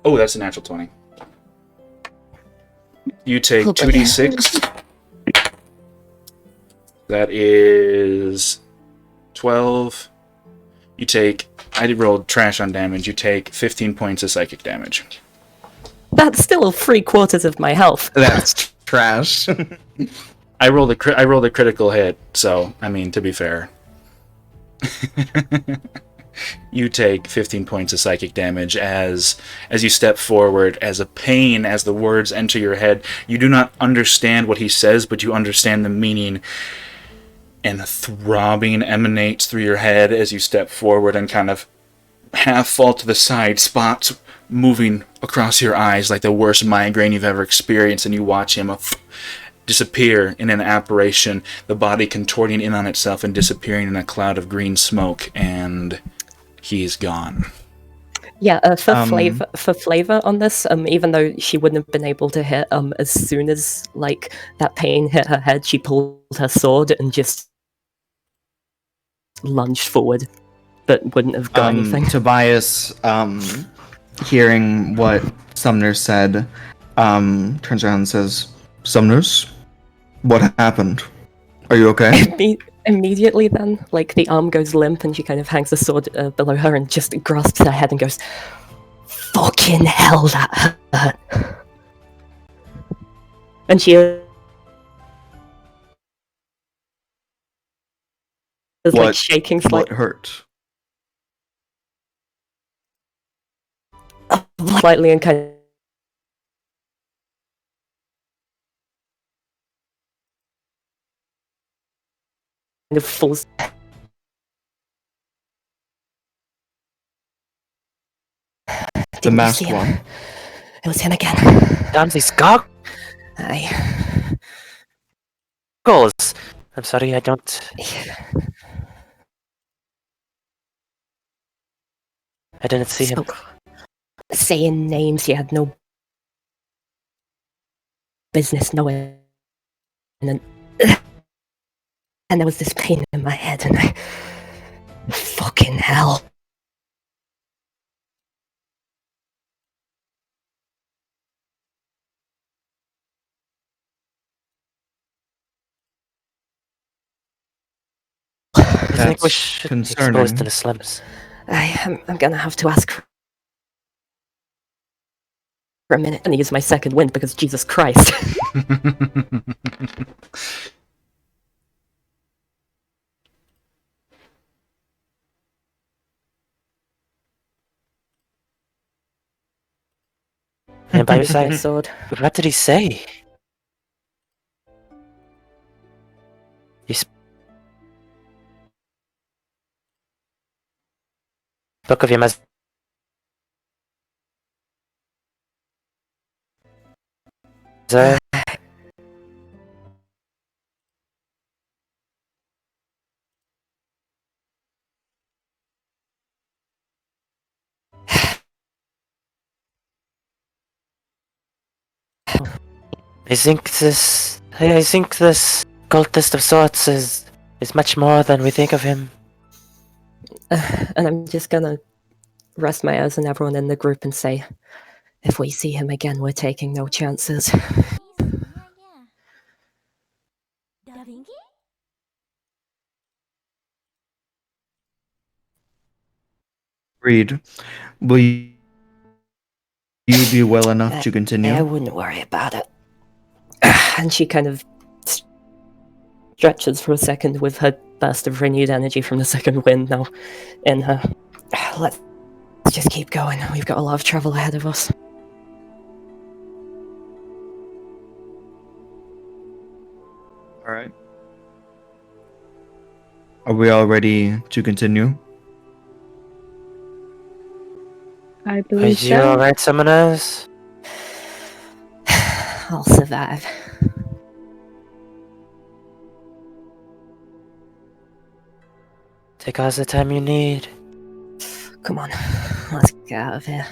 Oh, that's a natural 20. You take Oh, boy. 2d6. That is 12. You take... I rolled trash on damage. You take 15 points of psychic damage. That's still 3/4 of my health. That's trash. I rolled a critical hit, so, I mean, to be fair. You take 15 points of psychic damage as you step forward, as a pain, as the words enter your head. You do not understand what he says, but you understand the meaning, and a throbbing emanates through your head as you step forward and kind of half fall to the side, spots moving across your eyes like the worst migraine you've ever experienced, and you watch him disappear in an apparition, the body contorting in on itself and disappearing in a cloud of green smoke, and he's gone. Yeah, for flavor on this, even though she wouldn't have been able to hit, as soon as like that pain hit her head, she pulled her sword and just lunged forward, but wouldn't have got anything. Tobias, hearing what Sumner said, turns around and says, "Sumners, what happened? Are you okay?" Immediately then, like, the arm goes limp and she kind of hangs the sword below her and just grasps her head and goes, "Fucking hell, that hurt." And she is like shaking What slightly. hurt? slightly and kind of falls. The Didn't you masked see him? one. It was him again. Damn these goggles! Aye. I'm sorry, I don't. I didn't see him. Spoke. Saying names he had no business knowing. And there was this pain in my head, and I. Fucking hell. I think we That's should be exposed concerning. to the slims. I'm gonna have to ask for a minute and use my second wind because Jesus Christ. And by your side, Sword. what did he say? He spoke of him as. I think this cultist of sorts is much more than we think of him. And I'm just gonna rest my eyes on everyone in the group and say, if we see him again, we're taking no chances. Reed, will you be well enough to I continue? wouldn't worry about it. And she kind of stretches for a second with her burst of renewed energy from the second wind now in her. Let's just keep going. We've got a lot of travel ahead of us. All right. Are we all ready to continue? I Are believe you so. alright, summoners? I'll survive. Take all the time you need. Come on, let's get out of here.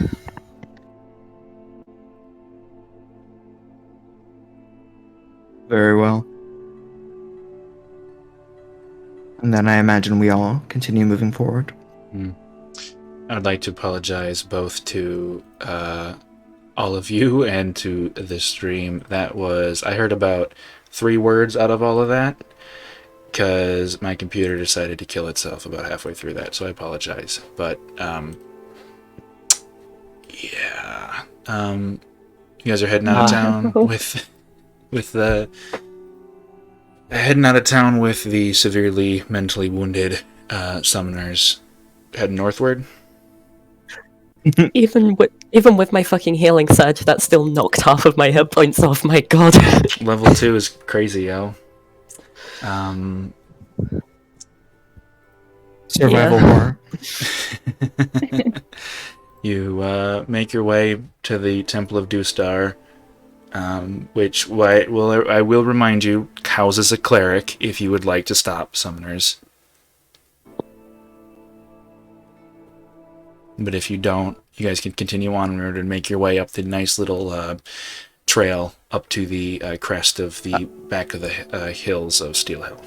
Very well. And then I imagine we all continue moving forward. I would like to apologize both to all of you and to the stream. I heard about 3 words out of all of that because my computer decided to kill itself about halfway through that, so I apologize. But yeah, you guys are heading out of town with the severely mentally wounded summoners heading northward. Even with my fucking healing surge, that still knocked half of my hit points off. My god. Level 2 is crazy, yo. Survival Yeah. horror. You make your way to the Temple of Dustar, which I will remind you houses a cleric if you would like to stop summoners. But if you don't, you guys can continue on in order to make your way up the nice little trail up to the crest of the back of the hills of Steel Hill.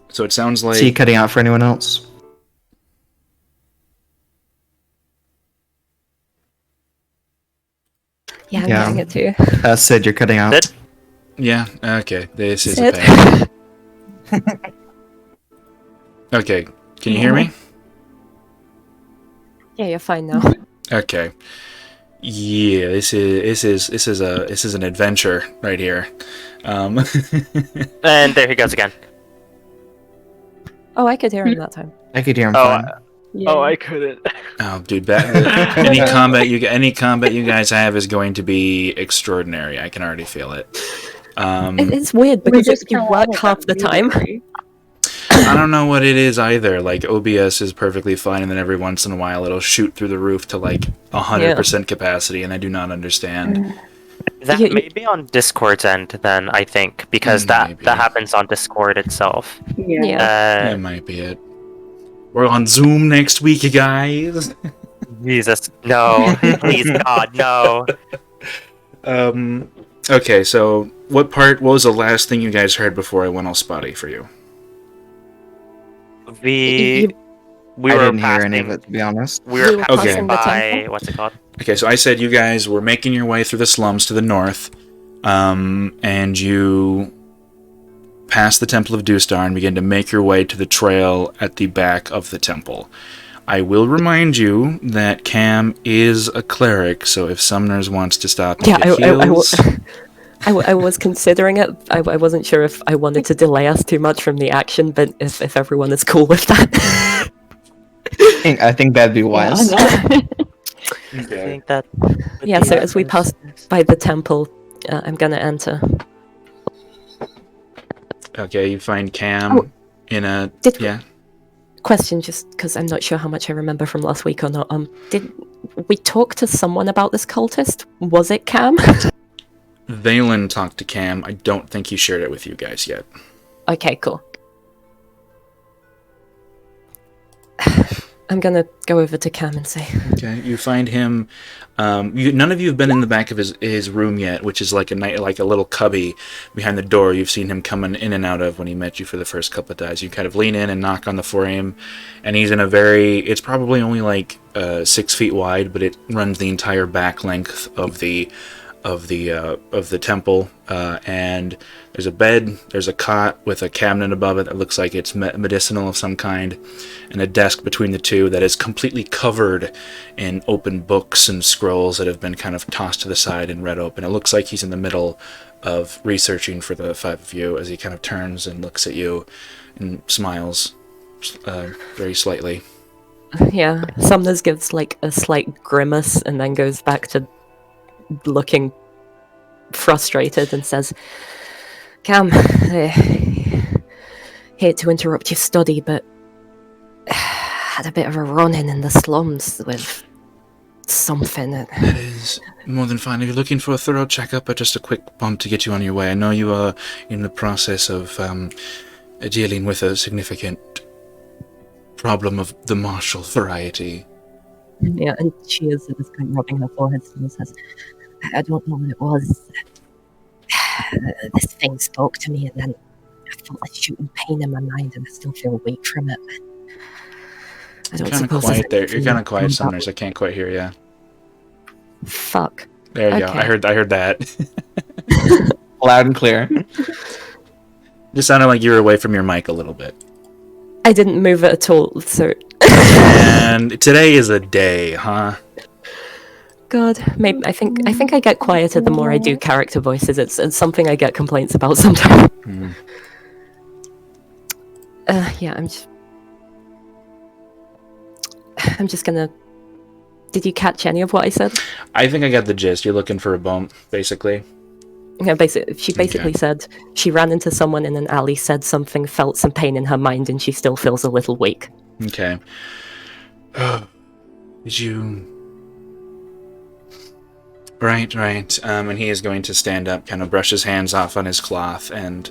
So it sounds like... See cutting out for anyone else? Yeah, I'm Yeah. getting it too. Sid, you're cutting out. Sid? Yeah, okay. This is Sid? a pain. Okay, can you hear me? Yeah, you're fine now. Okay. Yeah, this is an adventure right here. And there he goes again. Oh, I could hear him that time. I could hear him Oh, fine. Yeah. couldn't. Oh, dude, any combat you guys have is going to be extraordinary. I can already feel it. It's weird We because just you fell work out half the time. immediately. I don't know what it is either. Like OBS is perfectly fine, and then every once in a while it'll shoot through the roof to like 100% capacity, and I do not understand. That You- may be on Discord's end then, I think, because that Maybe. happens on Discord itself. Yeah. That might be it. We're on Zoom next week, you guys. Jesus, no. Please, God, no. Okay, so what was the last thing you guys heard before I went all spotty for you? We I were didn't hear any of passing. it, to be honest. We were were passing passing the by. temple? What's it called? Okay, so I said you guys were making your way through the slums to the north, and you passed the Temple of Dustar and began to make your way to the trail at the back of the temple. I will remind you that Cam is a cleric, so if Sumners wants to stop and Yeah, get heals... I was considering it. I wasn't sure if I wanted to delay us too much from the action, but if everyone is cool with that. I think that'd be wise. I think that. would Yeah, be so our as we pass first- by the temple, I'm gonna enter. Okay, you find Cam in a... Did- Yeah? Question, just because I'm not sure how much I remember from last week or not. Did we talk to someone about this cultist? Was it Cam? Valen talked to Cam. I don't think he shared it with you guys yet. Okay, cool. I'm gonna go over to Cam and say, Okay, you find him. None of you have been in the back of his room yet, which is like a little cubby behind the door. You've seen him coming in and out of when he met you for the first couple of times. You kind of lean in and knock on the frame, and he's in a very. It's probably only like 6 feet wide, but it runs the entire back length of the temple, and there's a bed, there's a cot with a cabinet above it that looks like it's medicinal of some kind, and a desk between the two that is completely covered in open books and scrolls that have been kind of tossed to the side and read open. It looks like he's in the middle of researching for the five of you as he kind of turns and looks at you and smiles very slightly. yeah. Sumners gives like a slight grimace and then goes back to looking frustrated and says, Cam, hate to interrupt your study, but had a bit of a run-in the slums with something. That is more than fine. If you're looking for a thorough checkup or just a quick bump to get you on your way, I know you are in the process of dealing with a significant problem of the martial variety. Yeah, and she is at this point rubbing her forehead and says, I don't know what it was. This thing spoke to me and then I felt a shooting pain in my mind and I still feel weak from it. I don't Kind of suppose quiet there. there's You're kind of quiet, anything Summoners. I can't quite hear you. Fuck. There you go. Okay. I heard that. Loud and clear. Just sounded like you were away from your mic a little bit. I didn't move it at all, so And today is a day, huh? God, maybe I think I get quieter the more I do character voices. It's something I get complaints about sometimes. Mm. Yeah, I'm just gonna. Did you catch any of what I said? I think I got the gist. You're looking for a bump, basically. Yeah, she basically said she ran into someone in an alley, said something, felt some pain in her mind, and she still feels a little weak. Okay. Did you... Right. And he is going to stand up, kind of brush his hands off on his cloth, and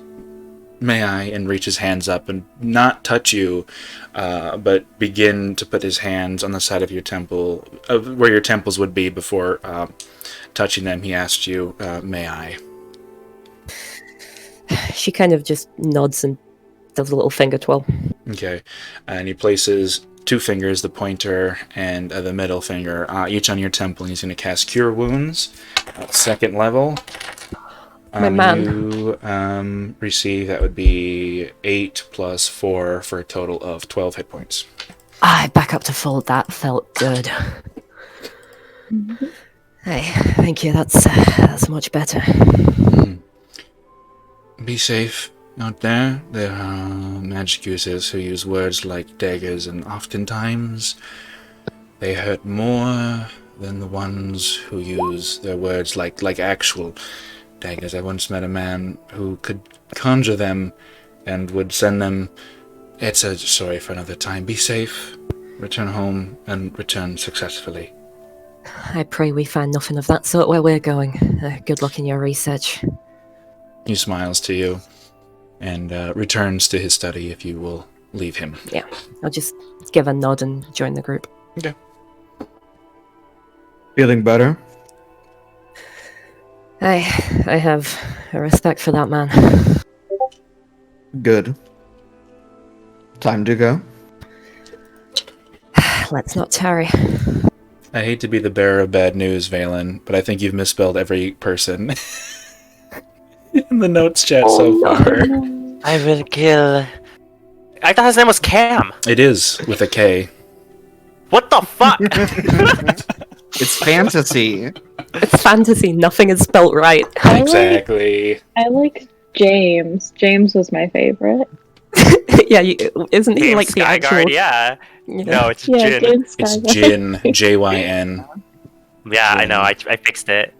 and reach his hands up and not touch you, but begin to put his hands on the side of your temple, where your temples would be before touching them. He asked you, may I? She kind of just nods and does a little finger twirl. Okay. And he places 2 fingers, the pointer and the middle finger, each on your temple, and he's going to cast Cure Wounds at 2nd level. My man. You receive, that would be 8 plus 4 for a total of 12 hit points. Back up to full. That felt good. Hey, thank you. That's much better. Be safe out there. There are magic users who use words like daggers, and oftentimes they hurt more than the ones who use their words like actual daggers. I once met a man who could conjure them and would send them. It's a story for another time. Be safe, return home, and return successfully. I pray we find nothing of that sort where we're going. Good luck in your research. He smiles to you and returns to his study if you will leave him. Yeah, I'll just give a nod and join the group. Okay. Feeling better? I have a respect for that man. Good. Time to go. Let's not tarry. I hate to be the bearer of bad news, Valen, but I think you've misspelled every person in the notes chat so far. I will kill. I thought his name was Cam. It is with a K. What the fuck? It's fantasy. It's fantasy. Nothing is spelt right. Exactly. I like James. James was my favorite. Yeah, isn't he James like the Skyguard, actual? yeah. Yeah. No, it's Yeah, Jin. James. It's Skylar. Jin, Jyn. Yeah, I know. I fixed it.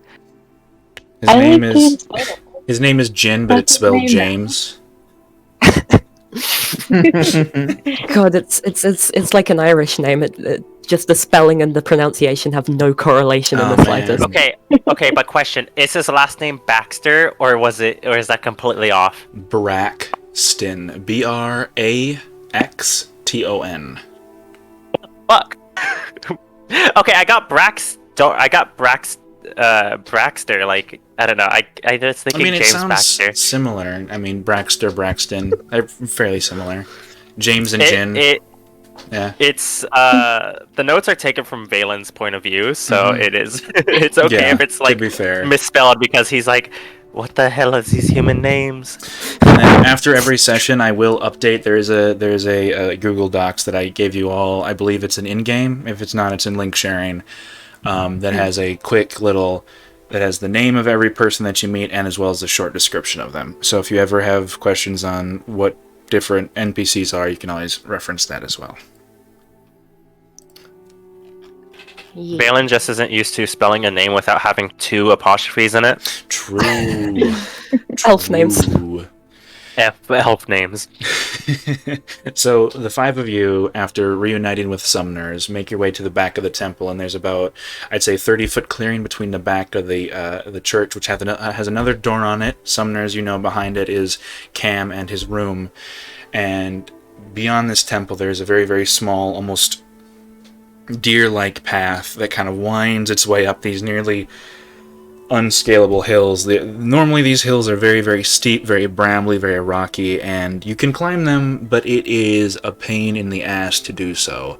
His I name like is James better. his name is Jin, but That's it's his spelled name now. James. God, it's like an Irish name. Just the spelling and the pronunciation have no correlation in Oh, the man. slightest. Okay, but question: is his last name Baxter, or is that completely off? Braxton. Braxton. Fuck. Okay, I got Braxter. Like, I don't know. I was I thinking mean, it James sounds Baxter. similar. I mean, Braxton. They're fairly similar. James and Jin. Yeah. It's the notes are taken from Valen's point of view, so it is. It's okay Yeah, if it's to like be fair. misspelled because he's like, what the hell is these human names? And then after every session, I will update. There's a Google Docs that I gave you all. I believe it's an in-game. If it's not, it's in link sharing. That has a quick little. That has the name of every person that you meet, and as well as a short description of them. So if you ever have questions on what different NPCs are, you can always reference that as well. Yeah. Valen just isn't used to spelling a name without having 2 apostrophes in it. True. Elf names. True. Elf names. So the 5 of you, after reuniting with summoners, make your way to the back of the temple, and there's about, I'd say, 30-foot clearing between the back of the church, which has another door on it. Summoners, behind it is Cam and his room, and beyond this temple, there's a very, very small, almost deer-like path that kind of winds its way up these nearly unscalable hills. Normally these hills are very, very steep, very brambly, very rocky, and you can climb them, but it is a pain in the ass to do so.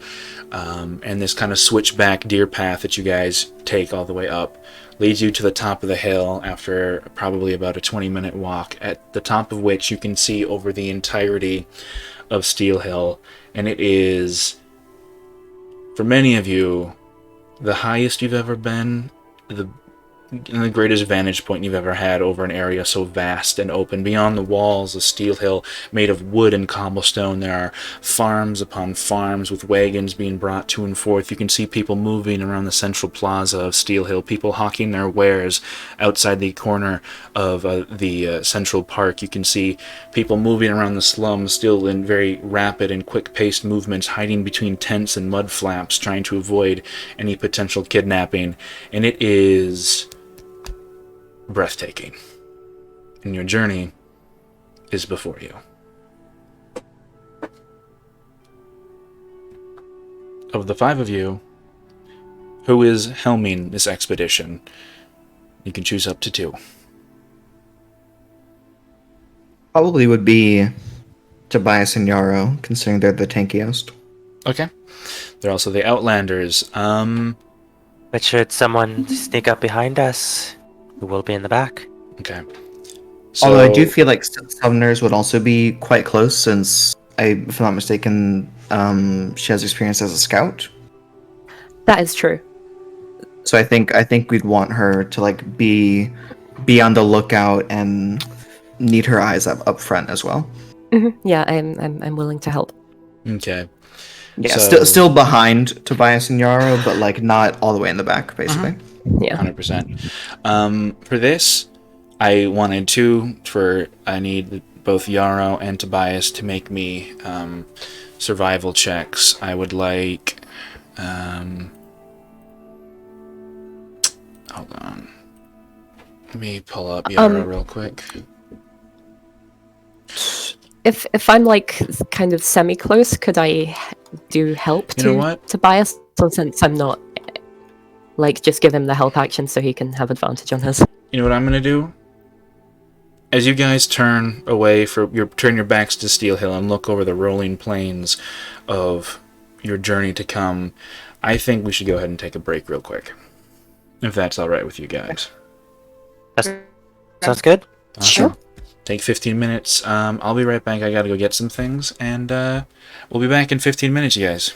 And this kind of switchback deer path that you guys take all the way up leads you to the top of the hill after probably about a 20-minute walk, at the top of which you can see over the entirety of Steel Hill, and it is, for many of you, the highest you've ever been, the greatest vantage point you've ever had over an area so vast and open. Beyond the walls of Steel Hill, made of wood and cobblestone, there are farms upon farms with wagons being brought to and forth. You can see people moving around the central plaza of Steel Hill, people hawking their wares outside the corner of the central park. You can see people moving around the slums, still in very rapid and quick-paced movements, hiding between tents and mud flaps, trying to avoid any potential kidnapping. And it is breathtaking. And your journey is before you. Of the 5 of you, who is helming this expedition? You can choose up to 2. Probably would be Tobias and Yarrow, considering they're the tankiest. Okay. They're also the Outlanders. But should someone sneak up behind us, who will be in the back? Okay. So, Although I do feel like Summoners would also be quite close, since, if I'm not mistaken, she has experience as a scout. That is true. So I think we'd want her to like be on the lookout and need her eyes up front as well. Yeah, I'm willing to help. Okay. Yeah, So- still behind Tobias and Yarrow, but like not all the way in the back, basically. Yeah. 100%. For this, I need both Yarrow and Tobias to make me survival checks. I would like. Hold on. Let me pull up Yarrow real quick. If I'm like kind of semi close, could I do help You know to what? Tobias? So since I'm not, like, just give him the help action so he can have advantage on his. You know what I'm gonna do? As you guys turn your backs to Steel Hill and look over the rolling plains of your journey to come, I think we should go ahead and take a break real quick. If that's alright with you guys. Sounds good. Awesome. Sure. Take 15 minutes. I'll be right back. I gotta go get some things, and we'll be back in 15 minutes, you guys.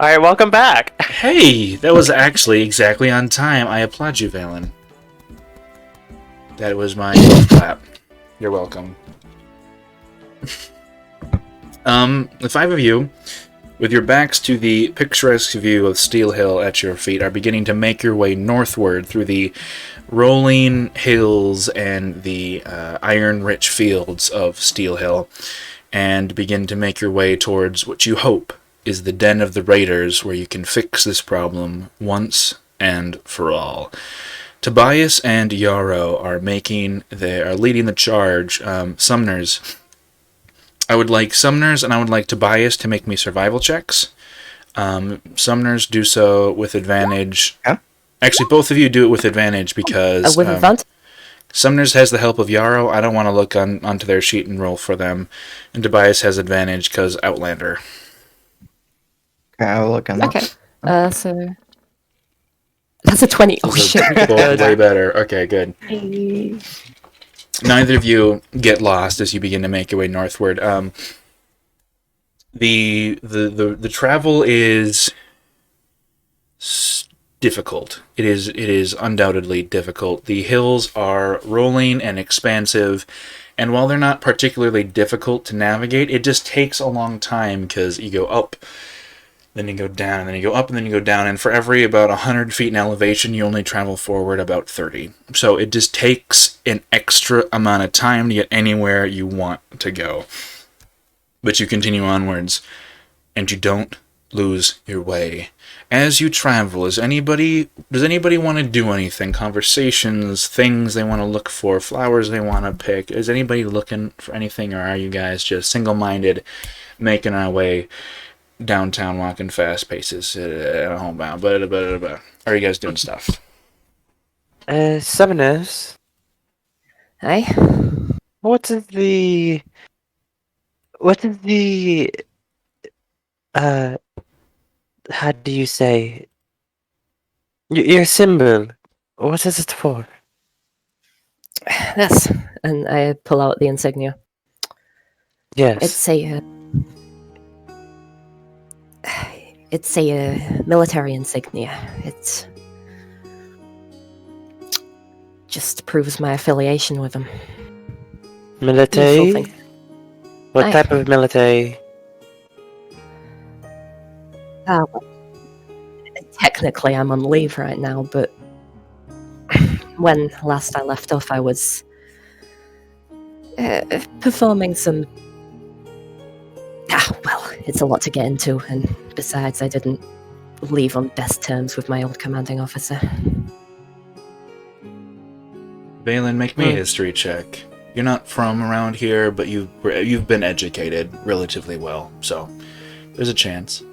All right, welcome back. Hey, that was actually exactly on time. I applaud you, Valen. That was my clap. You're welcome. The five of you, with your backs to the picturesque view of Steel Hill at your feet, are beginning to make your way northward through the rolling hills and the iron-rich fields of Steel Hill, and begin to make your way towards what you hope is the den of the raiders, where you can fix this problem once and for all. Tobias and Yarrow are leading the charge. Summoners. I would like Summoners and I would like Tobias to make me survival checks. Summoners do so with advantage. Yeah. Actually, both of you do it with advantage because With advantage? Summoners has the help of Yarrow. I don't want to look onto their sheet and roll for them. And Tobias has advantage because Outlander. Okay, I'll look on that. Okay. So that's a 20. Oh So shit. we both could go way there. better. Okay, good. Hey. Neither of you get lost as you begin to make your way northward. The travel is difficult. It is undoubtedly difficult. The hills are rolling and expansive, and while they're not particularly difficult to navigate, it just takes a long time because you go up, then you go down, and then you go up, and then you go down, and for every about 100 feet in elevation, you only travel forward about 30. So it just takes an extra amount of time to get anywhere you want to go. But you continue onwards, and you don't lose your way. As you travel, does anybody want to do anything? Conversations, things they want to look for, flowers they want to pick? Is anybody looking for anything, or are you guys just single-minded, making our way downtown, walking fast paces homebound? Are you guys doing stuff? Summoners, Hey? what is the how do you say your symbol? What is it for? This. And I pull out the insignia. Yes. It's a military insignia. It just proves my affiliation with them. Military? Useful thing. What Aye. type of military? Well, technically, I'm on leave right now, but when last I left off, I was performing some. Well, it's a lot to get into, and besides, I didn't leave on best terms with my old commanding officer. Valen, make me a history check. You're not from around here, but you've been educated relatively well, so there's a chance.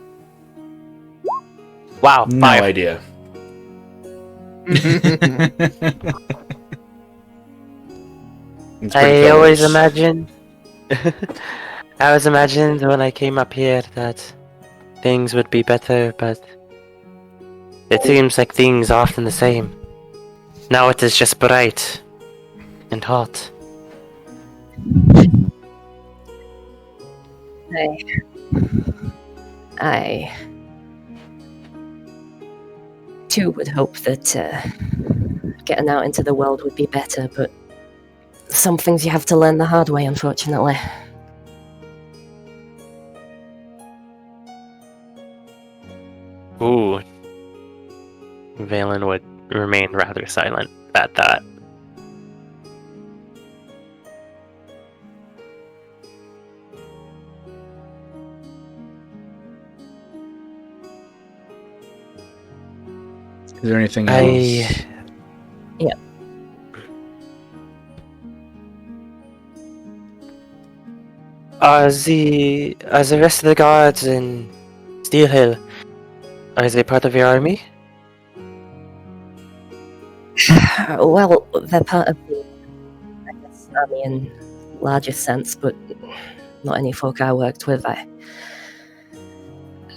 Wow, No 5. idea. It's pretty I always close. imagined. I always imagined when I came up here that things would be better, but it seems like things are often the same. Now it is just bright and hot. I too would hope that getting out into the world would be better, but some things you have to learn the hard way, unfortunately. Ooh. Valen would remain rather silent at that. Is there anything else? Are the rest of the guards in Steel Hill, are they part of your army? Well, they're part of the, I guess, army in larger sense, but not any folk I worked with.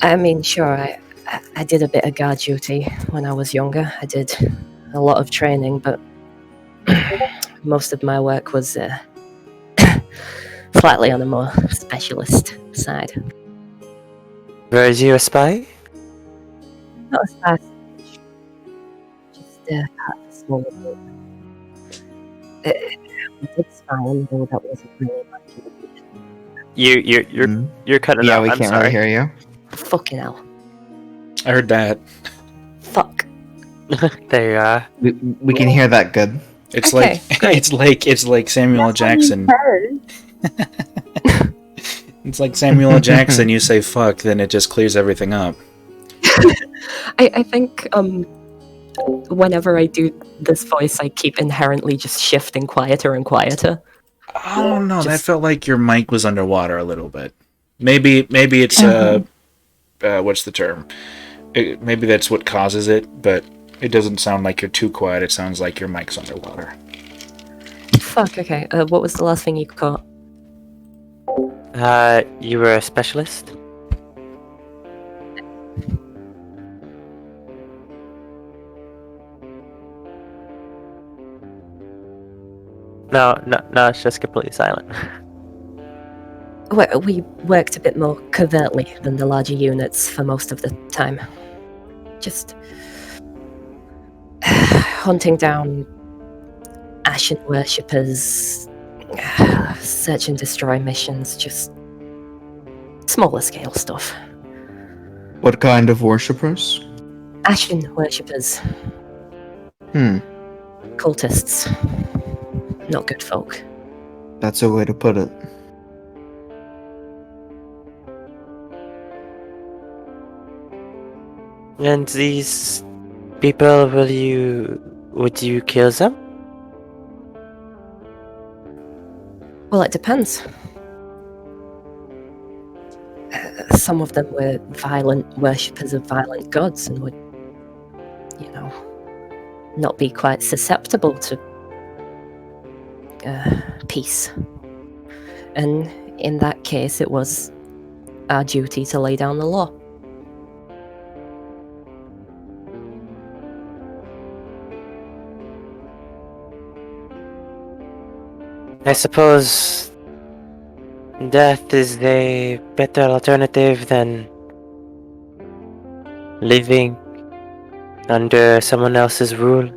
I mean, sure, I did a bit of guard duty when I was younger. I did a lot of training, but most of my work was slightly on the more specialist side. Were you a spy? Not as fast. Just half a small bit. It's fine, though that wasn't really much of a bit. You're cutting Yeah, out. we I'm can't sorry. really hear you. Fucking hell. I heard that. Fuck. There you are. We can hear that good. It's Okay, like great. it's like Samuel L. That's what you Jackson. heard. It's like Samuel L. Jackson. You say fuck, then it just clears everything up. I think whenever I do this voice, I keep inherently just shifting quieter and quieter. I don't know. That Just- felt like your mic was underwater a little bit. Maybe it's what's the term? Maybe that's what causes it, but it doesn't sound like you're too quiet. It sounds like your mic's underwater. Fuck, okay. What was the last thing you caught? You were a specialist? No, it's just completely silent. We worked a bit more covertly than the larger units for most of the time. Just hunting down Ashen worshippers, search and destroy missions, just smaller scale stuff. What kind of worshippers? Ashen worshippers, cultists, not good folk. That's a way to put it. And these people, would you kill them? Well, it depends. Some of them were violent worshippers of violent gods and would, not be quite susceptible to peace. And in that case, it was our duty to lay down the law. I suppose death is a better alternative than living under someone else's rule.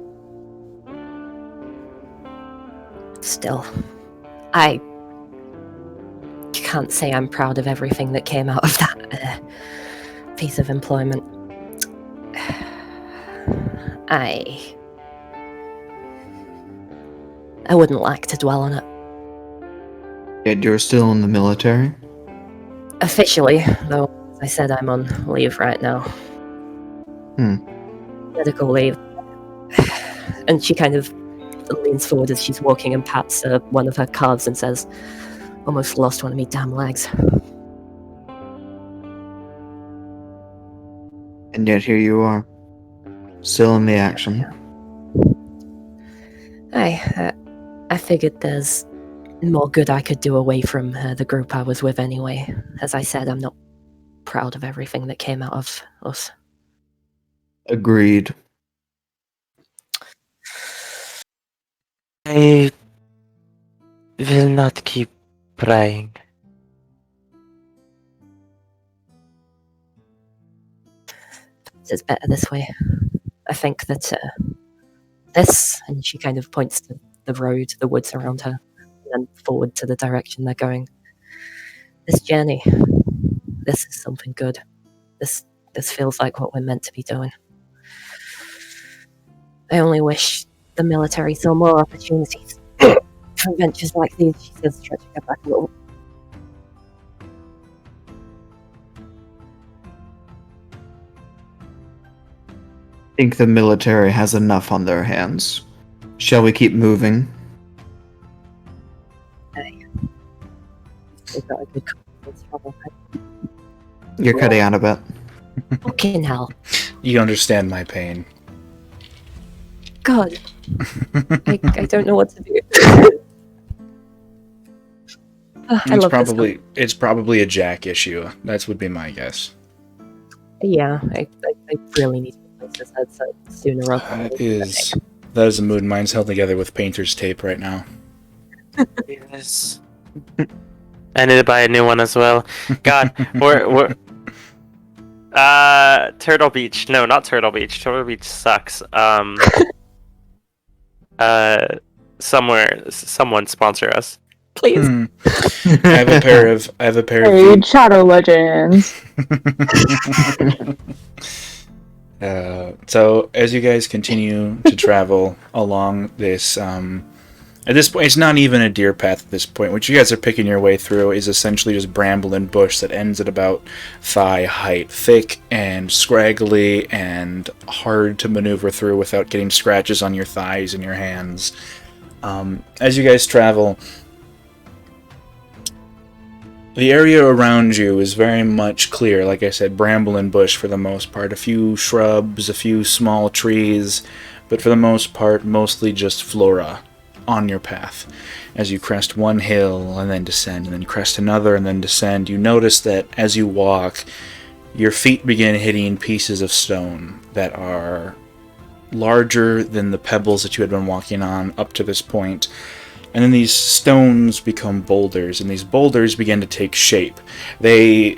Still, I can't say I'm proud of everything that came out of that piece of employment. I wouldn't like to dwell on it. Yet you're still in the military? Officially, though, as I said, I'm on leave right now. Medical leave. And she kind of leans forward as she's walking and pats one of her calves and says, "Almost lost one of me damn legs." And yet here you are, still in the action. I figured there's more good I could do away from the group I was with anyway. As I said, I'm not proud of everything that came out of us. Agreed. I will not keep prying. It's better this way. I think that this, and she kind of points to the road, the woods around her, and then forward to the direction they're going. This journey, this is something good. This feels like what we're meant to be doing. I only wish the military saw more opportunities for ventures like these, she says, stretching her back a little. I think the military has enough on their hands. Shall we keep moving? We've got a good confidence trouble. You're cutting out a bit. Fucking hell. You understand my pain. God. I don't know what to do. I love It's probably a Jack issue. That would be my guess. this. Yeah, I really need to replace this headset sooner rather than later. That is a mood. Mine's held together with painter's tape right now. Yes. I need to buy a new one as well. God, we're Turtle Beach. No, not Turtle Beach. Turtle Beach sucks. Someone sponsor us. Please. I have a pair of Hey, Shadow Legends. So as you guys continue to travel along this, at this point, it's not even a deer path at this point. What you guys are picking your way through is essentially just bramble and bush that ends at about thigh height, thick and scraggly and hard to maneuver through without getting scratches on your thighs and your hands. As you guys travel, the area around you is very much clear. Like I said, bramble and bush for the most part. A few shrubs, a few small trees, but for the most part, mostly just flora on your path. As you crest one hill and then descend, and then crest another and then descend, you notice that as you walk, your feet begin hitting pieces of stone that are larger than the pebbles that you had been walking on up to this point. And then these stones become boulders, and these boulders begin to take shape. They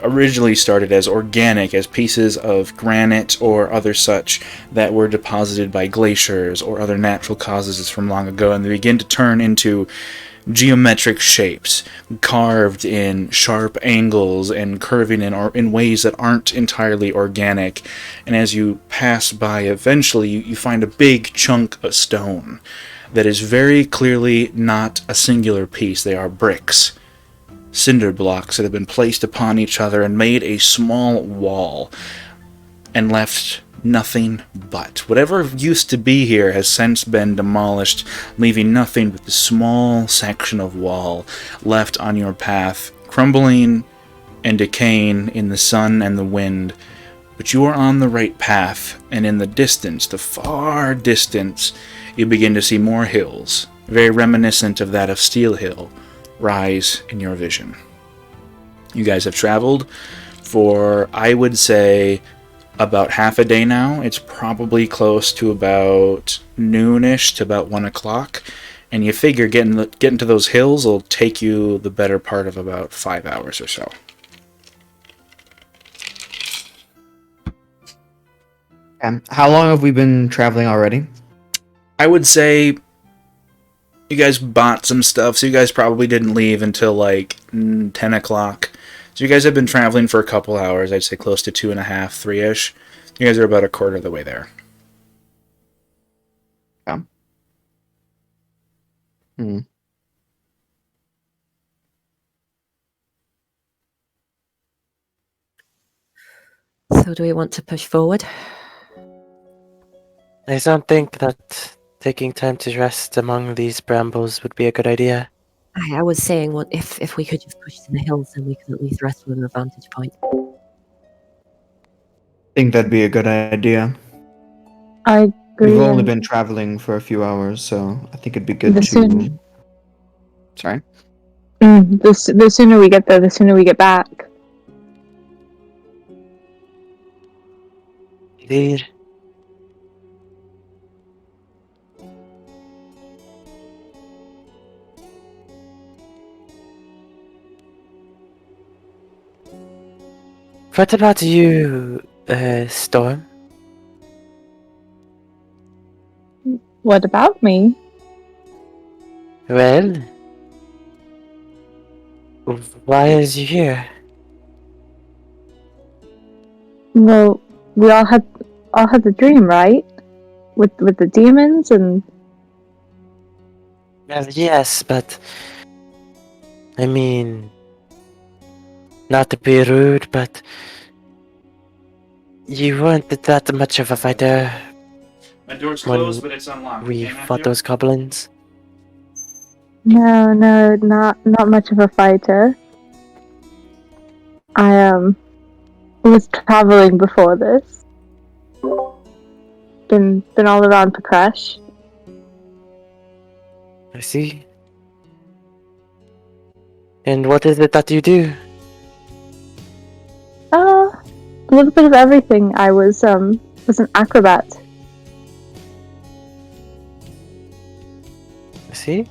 originally started as organic, as pieces of granite or other such that were deposited by glaciers or other natural causes from long ago, and they begin to turn into geometric shapes, carved in sharp angles and curving in ways that aren't entirely organic. And as you pass by, eventually you find a big chunk of stone that is very clearly not a singular piece. They are bricks, cinder blocks that have been placed upon each other and made a small wall and left nothing but. Whatever used to be here has since been demolished, leaving nothing but the small section of wall left on your path, crumbling and decaying in the sun and the wind. But you are on the right path, and in the distance, the far distance, you begin to see more hills, very reminiscent of that of Steel Hill, rise in your vision. You guys have traveled for, I would say, about half a day now. It's probably close to about noonish to about 1 o'clock, and you figure getting to those hills will take you the better part of about 5 hours or so. How long have we been traveling already? I would say you guys bought some stuff, so you guys probably didn't leave until like 10 o'clock. So you guys have been traveling for a couple hours, I'd say close to 2.5, 3-ish. You guys are about a quarter of the way there. Yeah. So do we want to push forward? I don't think that taking time to rest among these brambles would be a good idea. I was saying, what if we could just push to the hills, then we could at least rest with an vantage point. Think that'd be a good idea. I agree. We've only and been traveling for a few hours, so I think it'd be good The to. soon- Sorry. the sooner we get there, the sooner we get back. Indeed. What about you, Storm? What about me? Well, why is you here? Well, we all had the dream, right? With the demons and Well, yes, but I mean, not to be rude, but you weren't that much of a fighter. My door's When closed, but it's unlocked. we Okay, fought Matthew? those goblins. no, not much of a fighter. I was traveling before this. Been all around Pakresh. I see. And what is it that you do? A little bit of everything. I was an acrobat. I see.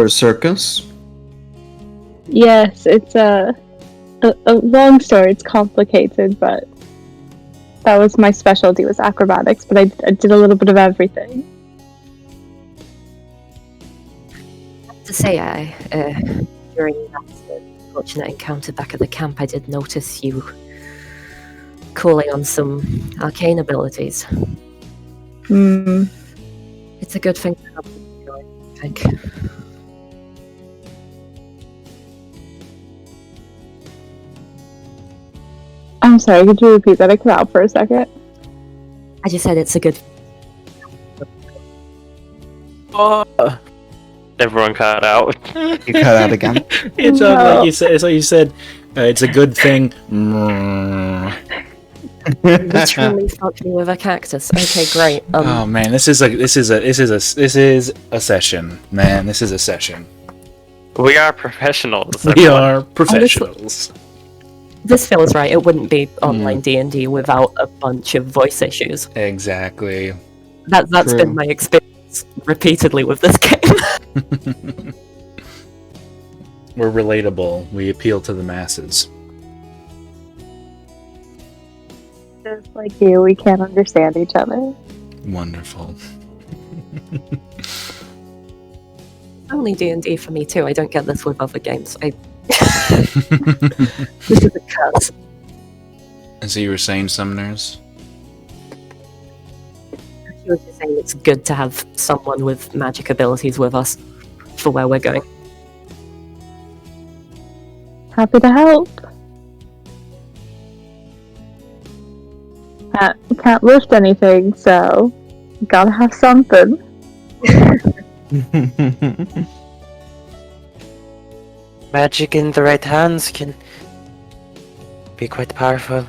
for a circus? Yes, it's a long story. It's complicated, but that was my specialty, was acrobatics. But I did a little bit of everything. To say, during that unfortunate encounter back at the camp, I did notice you calling on some arcane abilities. Hmm. It's a good thing to have, I think. I'm sorry, could you repeat that? I cut out for a second. I just said it's a good. Everyone cut out. You cut out again. It's No. like you said. It's like you said. It's a good thing. Literally fucked me with a cactus. Okay, great. Oh man, this is a session, man. This is a session. We are professionals. We everyone. are professionals. This feels right. It wouldn't be online D&D without a bunch of voice issues. Exactly. That's True. been my experience repeatedly with this game. We're relatable. We appeal to the masses. Just like you, we can't understand each other. Wonderful. Only D&D for me too. I don't get this with other games. This is a curse. And so you were saying, Summoners? She was just saying it's good to have someone with magic abilities with us for where we're going. Happy to help. Can't lift anything, so gotta have something. Magic in the right hands can be quite powerful.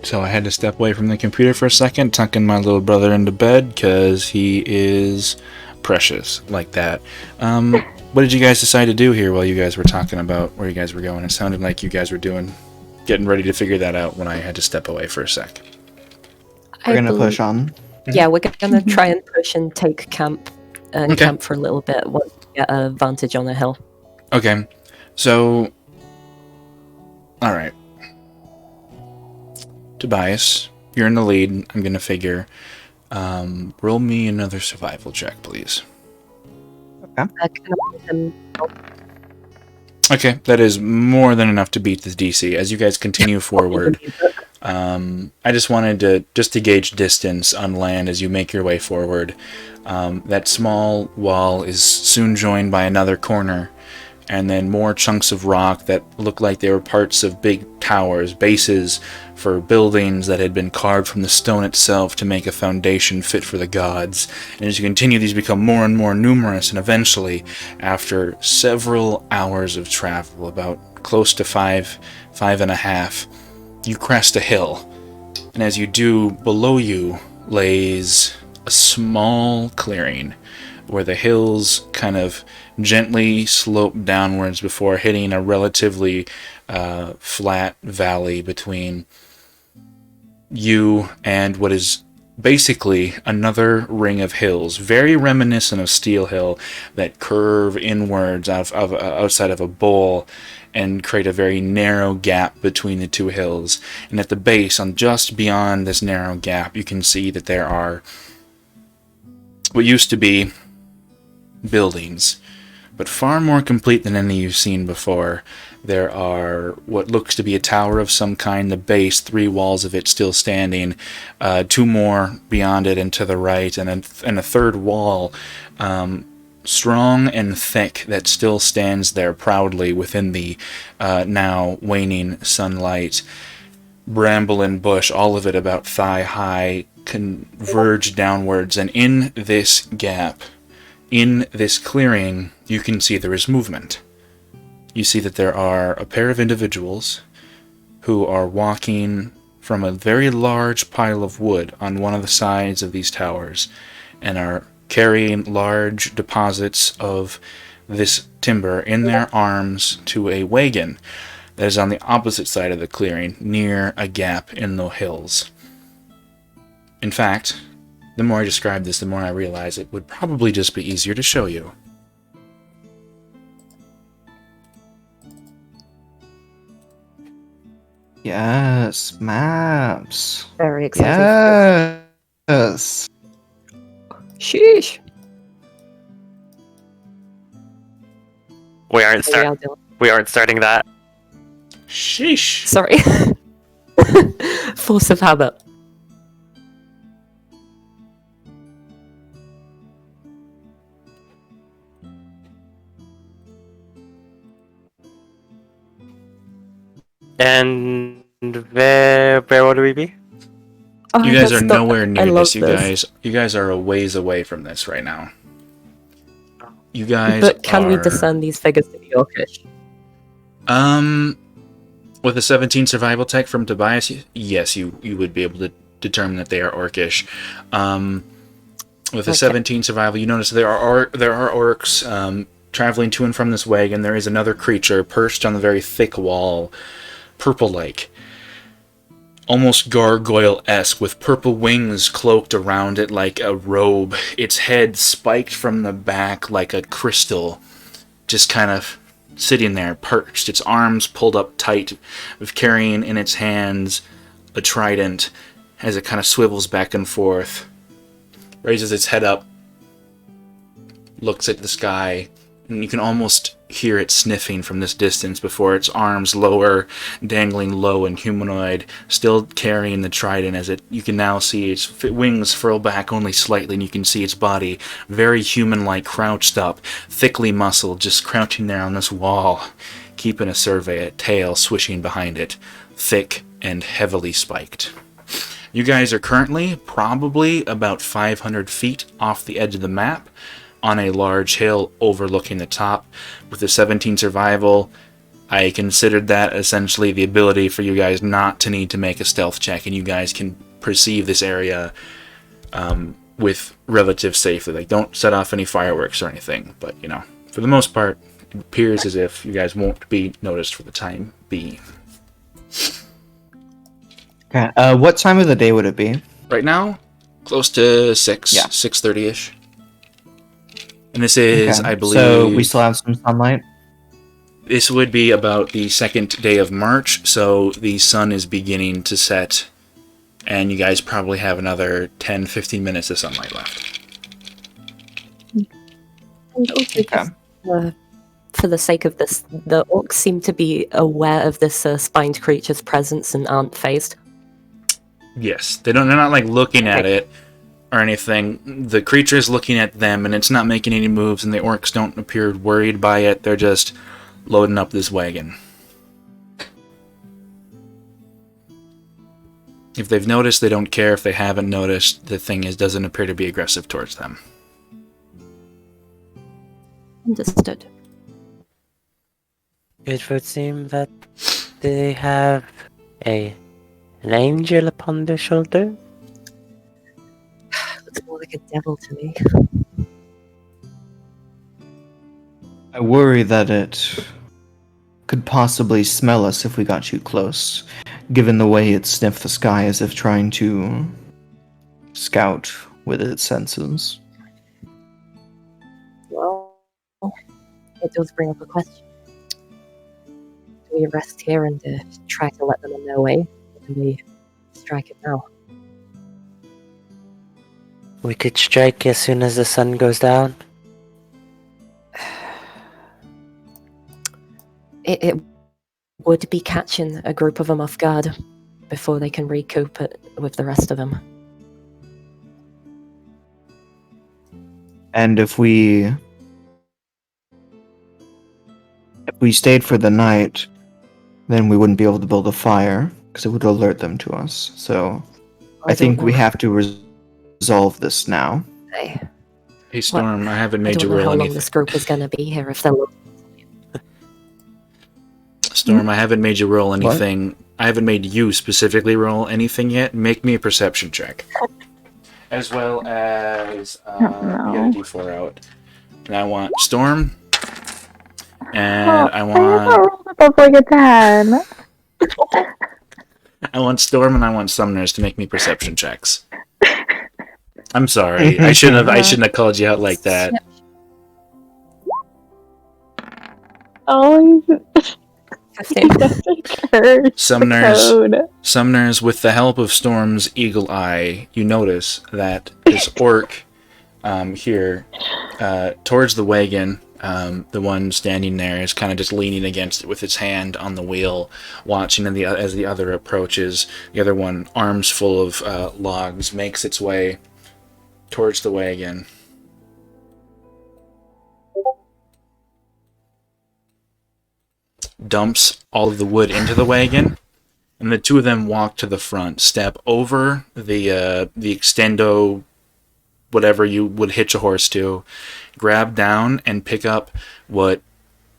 So I had to step away from the computer for a second, tucking my little brother into bed, because he is precious like that. What did you guys decide to do here while you guys were talking about where you guys were going? It sounded like you guys were getting ready to figure that out when I had to step away for a sec. We're gonna push on. Yeah, we're gonna try and push and take camp and camp for a little bit once we get a vantage on the hill. Okay, so... Alright. Tobias, you're in the lead, I'm gonna figure. Roll me another survival check, please. Okay, that is more than enough to beat this DC. As you guys continue forward, I just wanted to gauge distance on land as you make your way forward. That small wall is soon joined by another corner, and then more chunks of rock that look like they were parts of big towers, bases for buildings that had been carved from the stone itself to make a foundation fit for the gods. And as you continue, these become more and more numerous, and eventually, after several hours of travel, about close to five and a half, you crest a hill. And as you do, below you lays a small clearing where the hills kind of gently slope downwards before hitting a relatively flat valley between you and what is basically another ring of hills, very reminiscent of Steel Hill, that curve inwards outside of a bowl and create a very narrow gap between the two hills. And at the base, on just beyond this narrow gap, you can see that there are what used to be buildings, but far more complete than any you've seen before. There are what looks to be a tower of some kind, the base, 3 walls of it still standing, 2 more beyond it and to the right, and a third wall, strong and thick, that still stands there proudly within the now waning sunlight. Bramble and bush, all of it about thigh high, converge downwards, and in this gap, in this clearing, you can see there is movement. You see that there are a pair of individuals who are walking from a very large pile of wood on one of the sides of these towers, and are carrying large deposits of this timber in their arms to a wagon that is on the opposite side of the clearing, near a gap in the hills. In fact, the more I describe this, the more I realize it would probably just be easier to show you. Yes, maps. Very excited. Yes. Sheesh. We aren't Here we are, Dylan. We aren't starting that. Sheesh! Sorry. Force of habit. And where would we be? Oh, You guys are that's nowhere I near love this. You guys are a ways away from this right now. You guys But can we are- discern these figures to be orcish? With a 17 survival tech from Tobias, yes, you would be able to determine that they are orcish. With a 17 survival, you notice there are orcs traveling to and from this wagon. There is another creature perched on the very thick wall, purple-like, almost gargoyle-esque, with purple wings cloaked around it like a robe. Its head spiked from the back like a crystal, just kind of sitting there, perched, its arms pulled up tight, with carrying in its hands a trident as it kind of swivels back and forth, raises its head up, looks at the sky, and you can almost hear it sniffing from this distance before its arms lower, dangling low and humanoid, still carrying the trident as you can now see its wings furl back only slightly, and you can see its body, very human-like, crouched up, thickly muscled, just crouching there on this wall, keeping a survey, a tail swishing behind it, thick and heavily spiked. You guys are currently probably about 500 feet off the edge of the map, on a large hill overlooking the top. With a 17 survival, I considered that essentially the ability for you guys not to need to make a stealth check, and you guys can perceive this area with relative safety. Like, don't set off any fireworks or anything, but, you know, for the most part, it appears as if you guys won't be noticed for the time being. Okay. What time of the day would it be? Right now, close to 6:30ish. And this is, Okay. I believe... So we still have some sunlight? This would be about the second day of March, so the sun is beginning to set, and you guys probably have another 10-15 minutes of sunlight left. And also, just, for the sake of this, the orcs seem to be aware of this spined creature's presence and aren't phased. Yes, they're not like looking at it or anything. The creature is looking at them, and it's not making any moves, and the orcs don't appear worried by it. They're just loading up this wagon. If they've noticed, they don't care. If they haven't noticed, the thing doesn't appear to be aggressive towards them. Understood. It would seem that they have an angel upon their shoulder. Looks more like a devil to me. I worry that it could possibly smell us if we got too close, given the way it sniffed the sky as if trying to scout with its senses. Well, it does bring up a question. Do we rest here and try to let them on their way? Or do we strike it now? We could strike as soon as the sun goes down. It would be catching a group of them off guard before they can recoup it with the rest of them. And if we stayed for the night, then we wouldn't be able to build a fire because it would alert them to us. So I think we have to resolve this now. Hey Storm, I haven't I made don't you know roll how long anything. this group is going to be here if they're... Storm, I haven't made you roll anything. I haven't made you specifically roll anything yet. Make me a perception check. As well as get a d4 out. And I want Storm. And I I never want rolled a up like a 10. I want Storm and I want Summoners to make me perception checks. I'm sorry. I shouldn't have called you out like that. Oh, 15. he doesn't curse Summoners, the code. Summoners, with the help of Storm's eagle eye, you notice that this orc here, towards the wagon, the one standing there is kind of just leaning against it with his hand on the wheel, watching as the other approaches. The other one, arms full of logs, makes its way towards the wagon. Dumps all of the wood into the wagon, and the two of them walk to the front, step over the extendo, whatever you would hitch a horse to, grab down and pick up what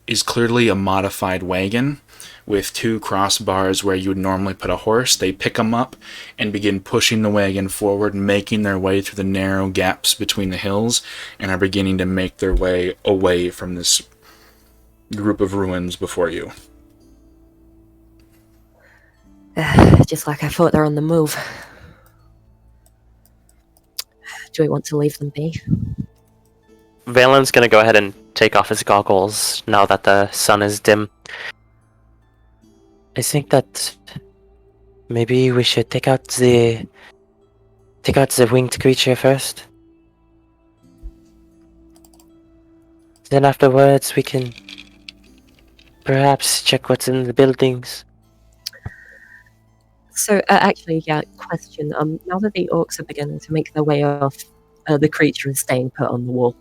is clearly a modified wagon with two crossbars where you would normally put a horse. They pick them up and begin pushing the wagon forward, making their way through the narrow gaps between the hills, and are beginning to make their way away from this group of ruins before you. Just like I thought, they're on the move. Do we want to leave them be? Valen's gonna go ahead and take off his goggles now that the sun is dim. I think that maybe we should take out the winged creature first. Then afterwards we can perhaps check what's in the buildings. So, actually, yeah, question. Now that the orcs are beginning to make their way off, the creature is staying put on the wall.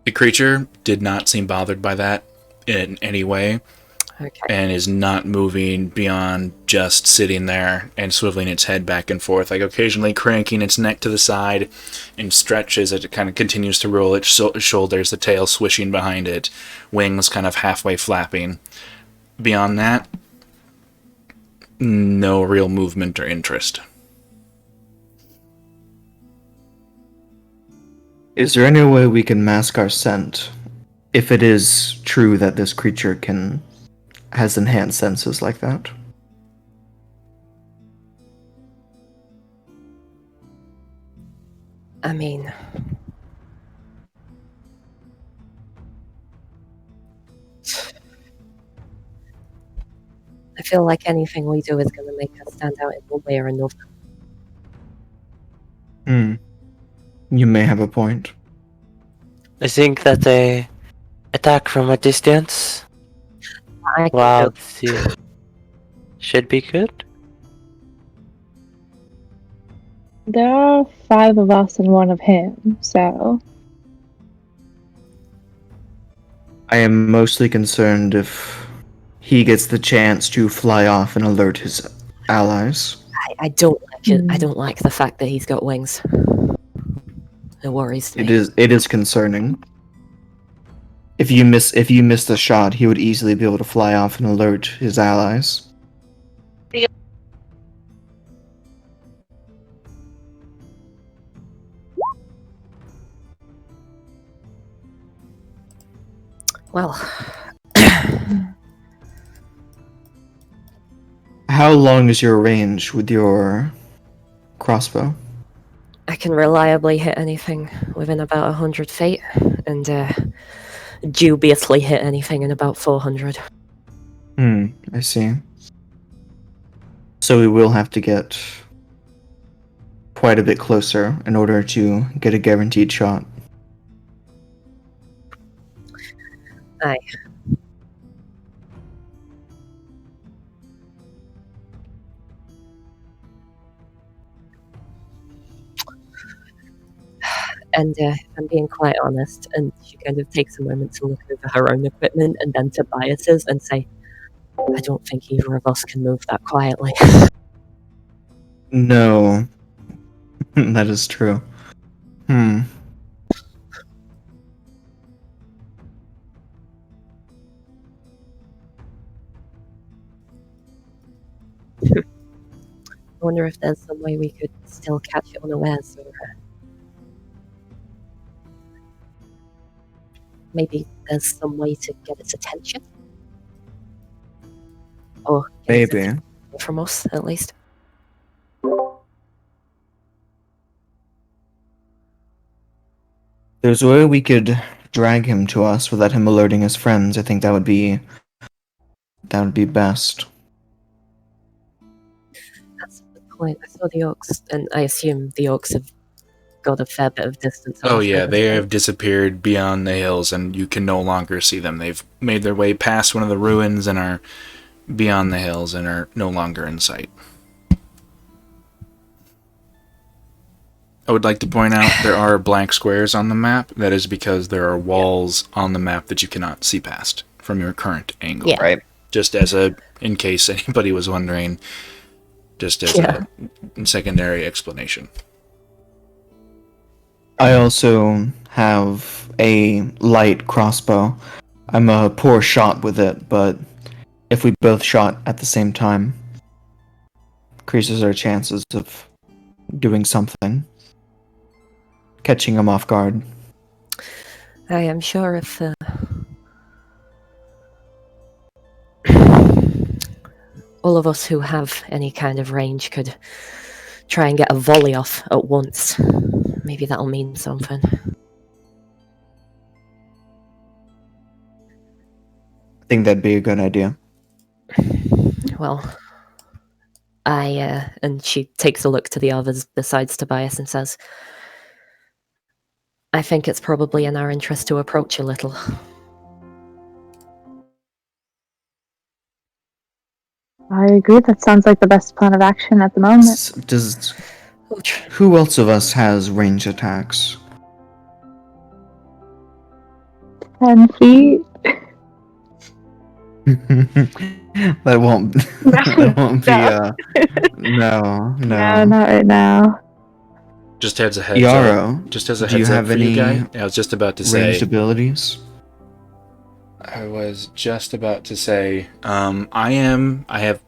The creature did not seem bothered by that in any way, Okay. and is not moving beyond just sitting there and swiveling its head back and forth, like occasionally cranking its neck to the side and stretches as it kind of continues to roll its shoulders, the tail swishing behind it, wings kind of halfway flapping. Beyond that, no real movement or interest. Is there any way we can mask our scent? If it is true that this creature has enhanced senses like that. I mean, I feel like anything we do is going to make us stand out in one way or another. You may have a point. I think that they attack from a distance. I can Wow, go. should be good. There are 5 of us and 1 of him, so I am mostly concerned if he gets the chance to fly off and alert his allies. I don't like it. I don't like the fact that he's got wings. It worries me. It is concerning. If you miss the shot, he would easily be able to fly off and alert his allies. Well, How long is your range with your crossbow? I can reliably hit anything within about 100 feet, and dubiously hit anything in about 400. I see. So we will have to get quite a bit closer in order to get a guaranteed shot. Aye. And if I'm being quite honest, and she kind of takes a moment to look over her own equipment and then to Bias's and say, I don't think either of us can move that quietly. No. That is true. I wonder if there's some way we could still catch it unawares, or maybe there's some way to get its attention. Or Maybe. from us, at least. There's a way we could drag him to us without him alerting his friends. I think that would be best. That's the point. I saw the orcs, and I assume the orcs have got a fair bit of distance. Oh off, yeah, haven't they have disappeared beyond the hills, and you can no longer see them. They've made their way past one of the ruins and are beyond the hills and are no longer in sight. I would like to point out there are blank squares on the map. That is because there are walls on the map that you cannot see past from your current angle. Yeah. Right. Just as in case anybody was wondering, just as a secondary explanation. I also have a light crossbow. I'm a poor shot with it, but if we both shot at the same time, increases our chances of doing something. Catching him off guard. I am sure if all of us who have any kind of range could try and get a volley off at once, maybe that'll mean something. I think that'd be a good idea. Well, and she takes a look to the others besides Tobias and says, I think it's probably in our interest to approach a little. I agree. That sounds like the best plan of action at the moment. Who else of us has range attacks? 10 feet. That won't. That won't be. No. No, not right now. Just heads a heads Yarrow, up. Just as a do you heads up have for you any guys. I was just about to say. Ranged abilities? I was just about to say. I have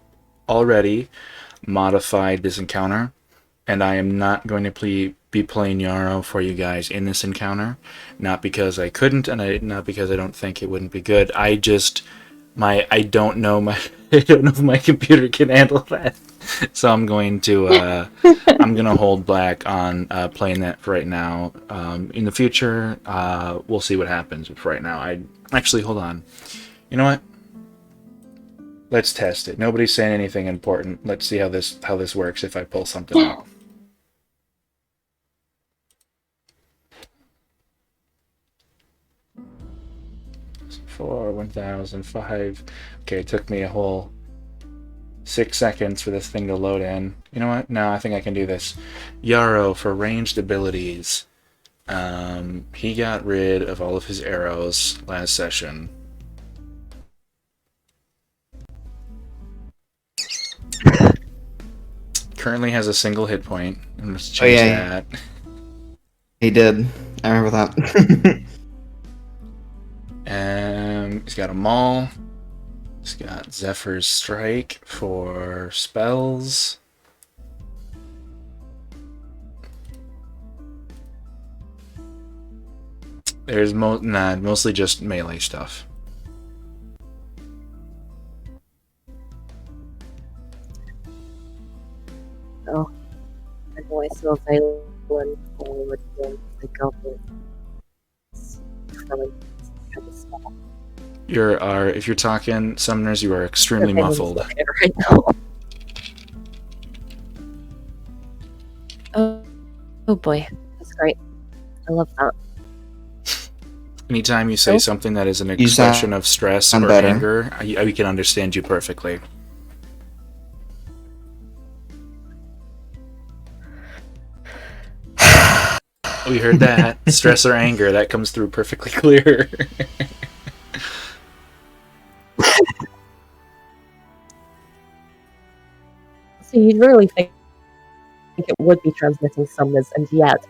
already modified this encounter, and I am not going to be playing Yarrow for you guys in this encounter. Not because I couldn't, and not because I don't think it wouldn't be good. I don't know if my computer can handle that. So I'm going to hold back on playing that for right now. In the future, we'll see what happens. But for right now, hold on. You know what? Let's test it. Nobody's saying anything important. Let's see how this works if I pull something up. For 1005. Okay, it took me a whole 6 seconds for this thing to load in. You know what? No, I think I can do this. Yarrow for ranged abilities. He got rid of all of his arrows last session. Currently has a single hit point. I'm going to change that. He did. I remember that. He's got a maul. He's got Zephyr's Strike for spells. There's mostly just melee stuff. Oh, I know I saw Valen forward the goblin. If you're talking summoners, you are extremely muffled. Right now. Oh boy, that's great. I love that. Anytime you say something that is an expression of stress or anger, we can understand you perfectly. We heard that. Stress or anger, that comes through perfectly clear. So you'd really think it would be transmitting summoners, and yet...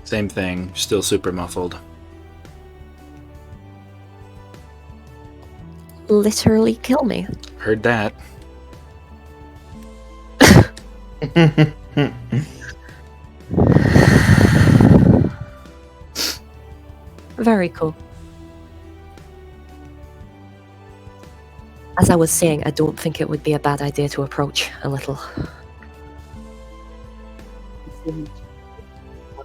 Same thing, still super muffled. literally kill me. Heard that. Very cool. As I was saying, I don't think it would be a bad idea to approach a little.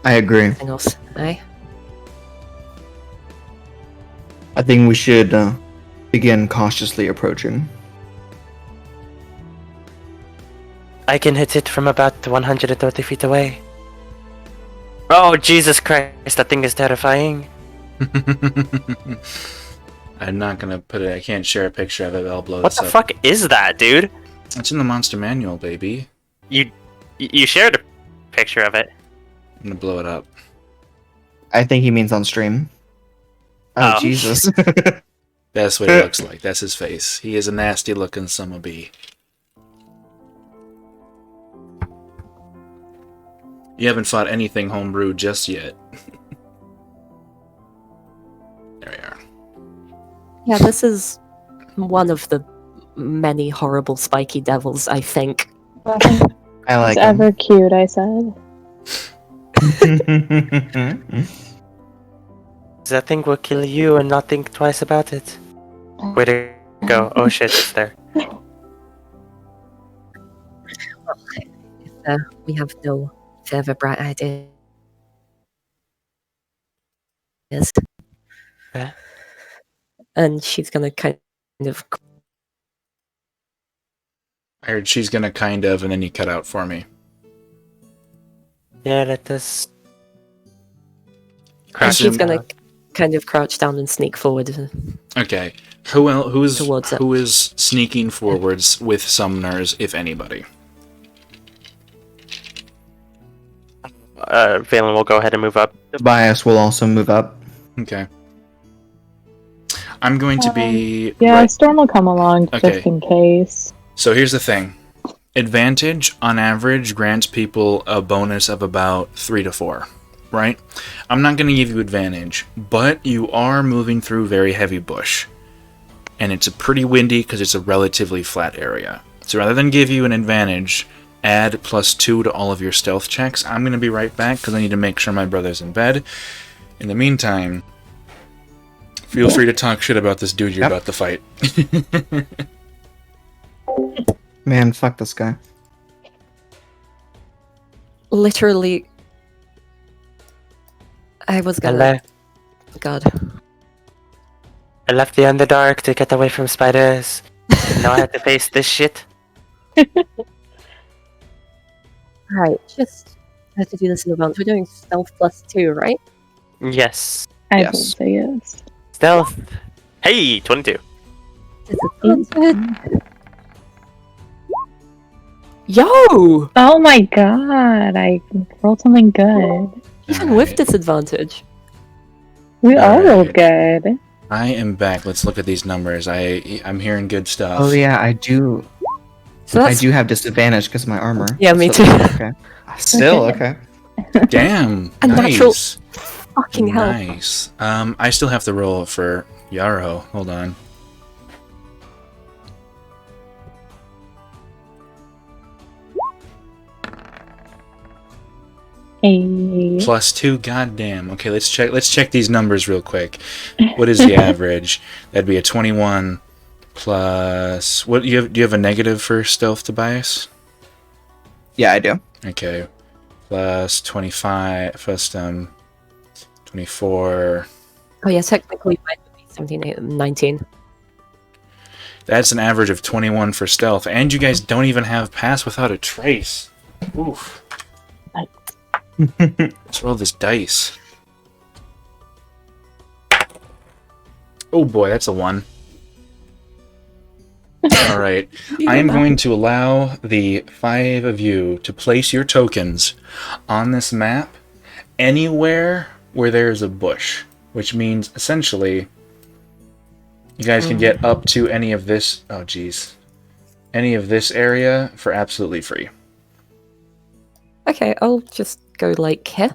I agree. Anything else, eh? I think we should begin cautiously approaching. I can hit it from about 130 feet away. Oh, Jesus Christ, that thing is terrifying. I'm not gonna put it. I can't share a picture of it. But I'll blow What this the up. fuck is that, dude? It's in the monster manual, baby. You shared a picture of it. I'm gonna blow it up. I think he means on stream. Oh, Oh. Jesus. That's what he looks like. That's his face. He is a nasty looking summer bee. You haven't fought anything homebrew just yet. There we are. Yeah, this is one of the many horrible spiky devils, I think. I like It's ever cute, I said. him. That thing will kill you and not think twice about it. Way to go. Oh shit, it's there. We have no further bright ideas. Yeah. And she's gonna kind of. I heard she's gonna kind of, and then you cut out for me. Yeah, let us. And Crouch she's down. gonna kind of crouch down and sneak forward. Okay. Who Towards is sneaking forwards with summoners, if anybody? Valen will go ahead and move up. Tobias will also move up. Okay. I'm going to be Yeah, right. Storm will come along Okay. just in case. So here's the thing. Advantage, on average, grants people a bonus of about 3 to 4, right? I'm not going to give you advantage, but you are moving through very heavy bush. And it's a pretty windy because it's a relatively flat area. So rather than give you an advantage, add +2 to all of your stealth checks. I'm going to be right back because I need to make sure my brother's in bed. In the meantime, feel free to talk shit about this dude you're Yep. about to fight. Man, fuck this guy. Literally, I was I, gonna. le- God. I left the Underdark to get away from spiders. Now I have to face this shit. Right, just have to do this in advance. We're doing stealth +2, right? Yes. I Yes. think so, yes. Stealth. Hey, 22. Disadvantage. Yo! Oh my god, I rolled something good. Even with Alright. disadvantage. We all rolled Alright. good. I am back. Let's look at these numbers. I'm hearing good stuff. Oh yeah, I do. So I that's do have disadvantage because of my armor. Yeah, me So- too. Okay. Still okay. Damn. A natural- nice. fucking hell. Nice. I still have to roll for Yarrow. Hold on. Hey. +2. Goddamn. Okay, let's check these numbers real quick. What is the average? That'd be a 21 plus. What do you have a negative for stealth, Tobias? Yeah, I do. Okay. Plus 25 plus 24. Oh yeah, technically mine would be 17, 19. That's an average of 21 for stealth, and you guys don't even have pass without a trace. Oof. Let's roll this dice. Oh boy, that's a 1. Alright. I am going to allow the 5 of you to place your tokens on this map anywhere where there's a bush, which means essentially you guys can get up to any of this. Oh, geez. Any of this area for absolutely free. Okay, I'll just go like here.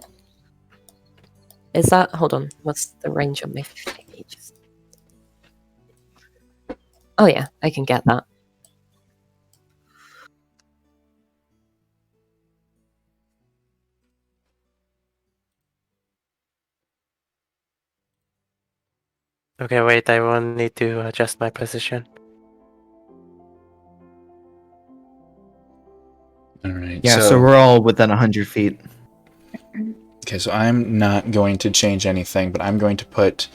Is that... Hold on, what's the range on my pages? Oh yeah, I can get that. Okay, wait, I will need to adjust my position. All right. Yeah, so we're all within 100 feet. Okay, so I'm not going to change anything, but I'm going to put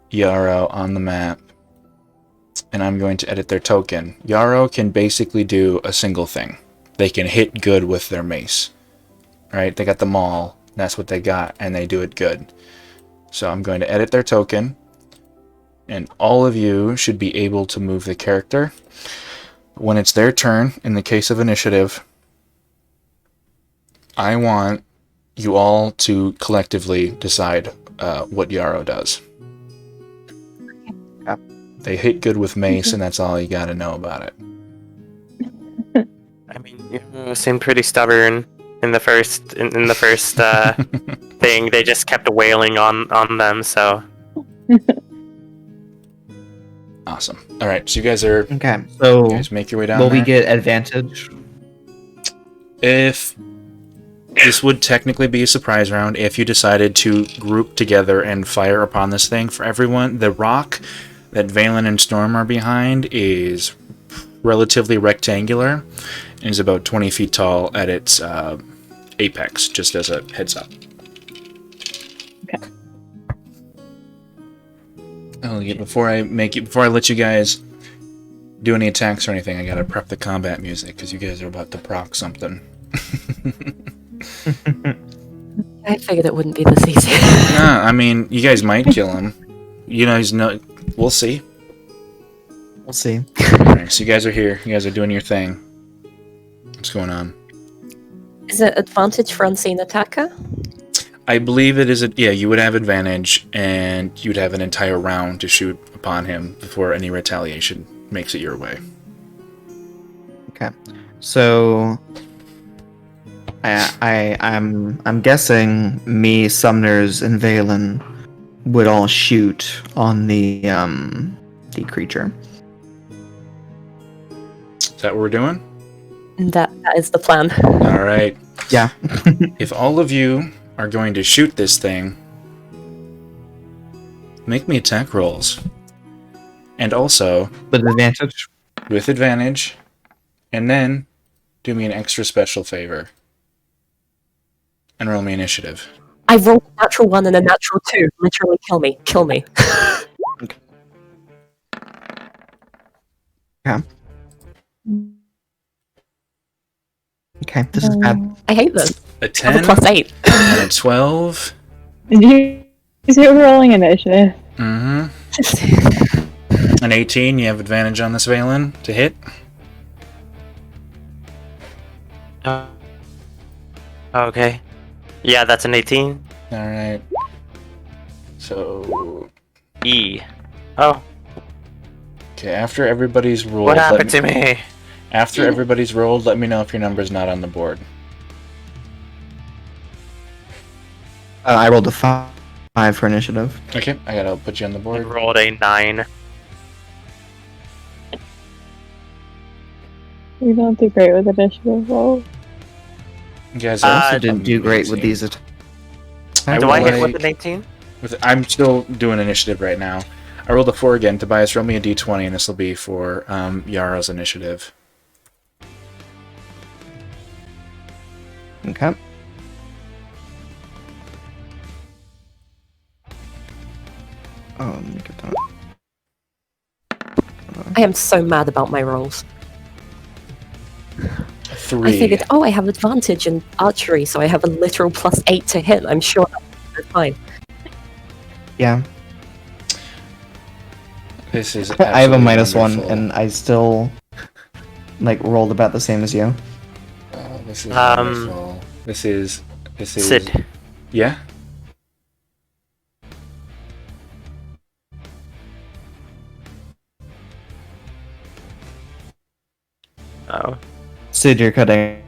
Yarrow on the map, and I'm going to edit their token. Yarrow can basically do a single thing. They can hit good with their mace. Right? They got the maul. That's what they got, and they do it good. So I'm going to edit their token, and all of you should be able to move the character. When it's their turn, in the case of initiative, I want you all to collectively decide what Yarrow does. Yep. They hit good with mace, and that's all you got to know about it. I mean, you seem pretty stubborn in the first thing. They just kept wailing on them. So Awesome. All right, so you guys are. Okay, so You guys make your way down. will we there. get advantage? If this would technically be a surprise round, if you decided to group together and fire upon this thing for everyone, the rock that Valen and Storm are behind is relatively rectangular and is about 20 feet tall at its apex, just as a heads up. Okay. Before I let you guys do any attacks or anything, I gotta prep the combat music because you guys are about to proc something. I figured it wouldn't be this easy. Nah, I mean, you guys might kill him. You know, we'll see. We'll see. Alright, so you guys are here. You guys are doing your thing. What's going on? Is it advantage for unseen attacker? I believe it is you would have advantage, and you'd have an entire round to shoot upon him before any retaliation makes it your way. Okay, so I'm guessing me, Sumners, and Valen would all shoot on the creature. Is that what we're doing? That is the plan. Alright. Yeah. If all of you are going to shoot this thing, make me attack rolls. And also, With advantage. with advantage, and then do me an extra special favor. And roll me initiative. I rolled a natural 1 and a natural 2. Literally kill me. Kill me. Yeah. Okay, this is bad. I hate this. A I have 10 a plus 8. and a 12. Did you see rolling initiative? Mm-hmm. An 18, you have advantage on this Valen to hit. okay, yeah, that's an 18. Alright. So, E. Oh, okay, after everybody's rolled, what happened to me? After everybody's rolled, let me know if your number's not on the board. I rolled a 5 for initiative. Okay, I gotta put you on the I board. rolled a 9. We don't do great with initiative rolls. You guys I are also didn't do great with amazing. these attacks. Do I hit like- with an 18? I'm still doing initiative right now. I rolled a 4 again. Tobias, roll me a d20, and this will be for Yara's initiative. Okay. Oh, let me get that. I am so mad about my rolls. 3. I figured, I have advantage in archery, so I have a literal plus 8 to hit. I'm sure that's fine. Yeah. This is I have a absolutely -1, wonderful. and I still rolled about the same as you. Oh, this is wonderful. This is Sid. Yeah. Oh. Sid, you're cutting.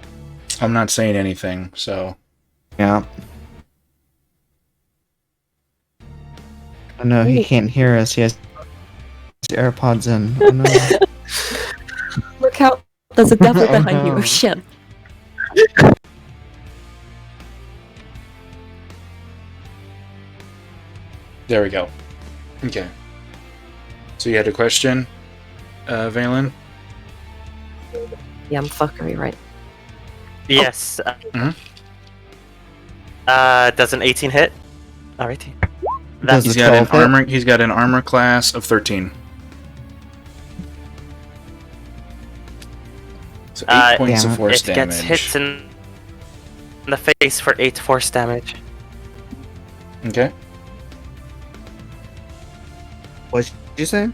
I'm not saying anything, so Yeah. Oh no, he can't hear us. He has AirPods in. Oh no. Look out! There's a devil Oh, behind you. no. Oh shit! There we go. Okay. So you had a question, Valen? Yeah, I'm fuckery, right? Yes. Mhm. Does an 18 hit? Alright. Does He's the got an 12 hit? armor. He's got an armor class of 13. So 8 points damn of it. force It damage. gets hits in the face for 8 force damage. Okay. What did you say?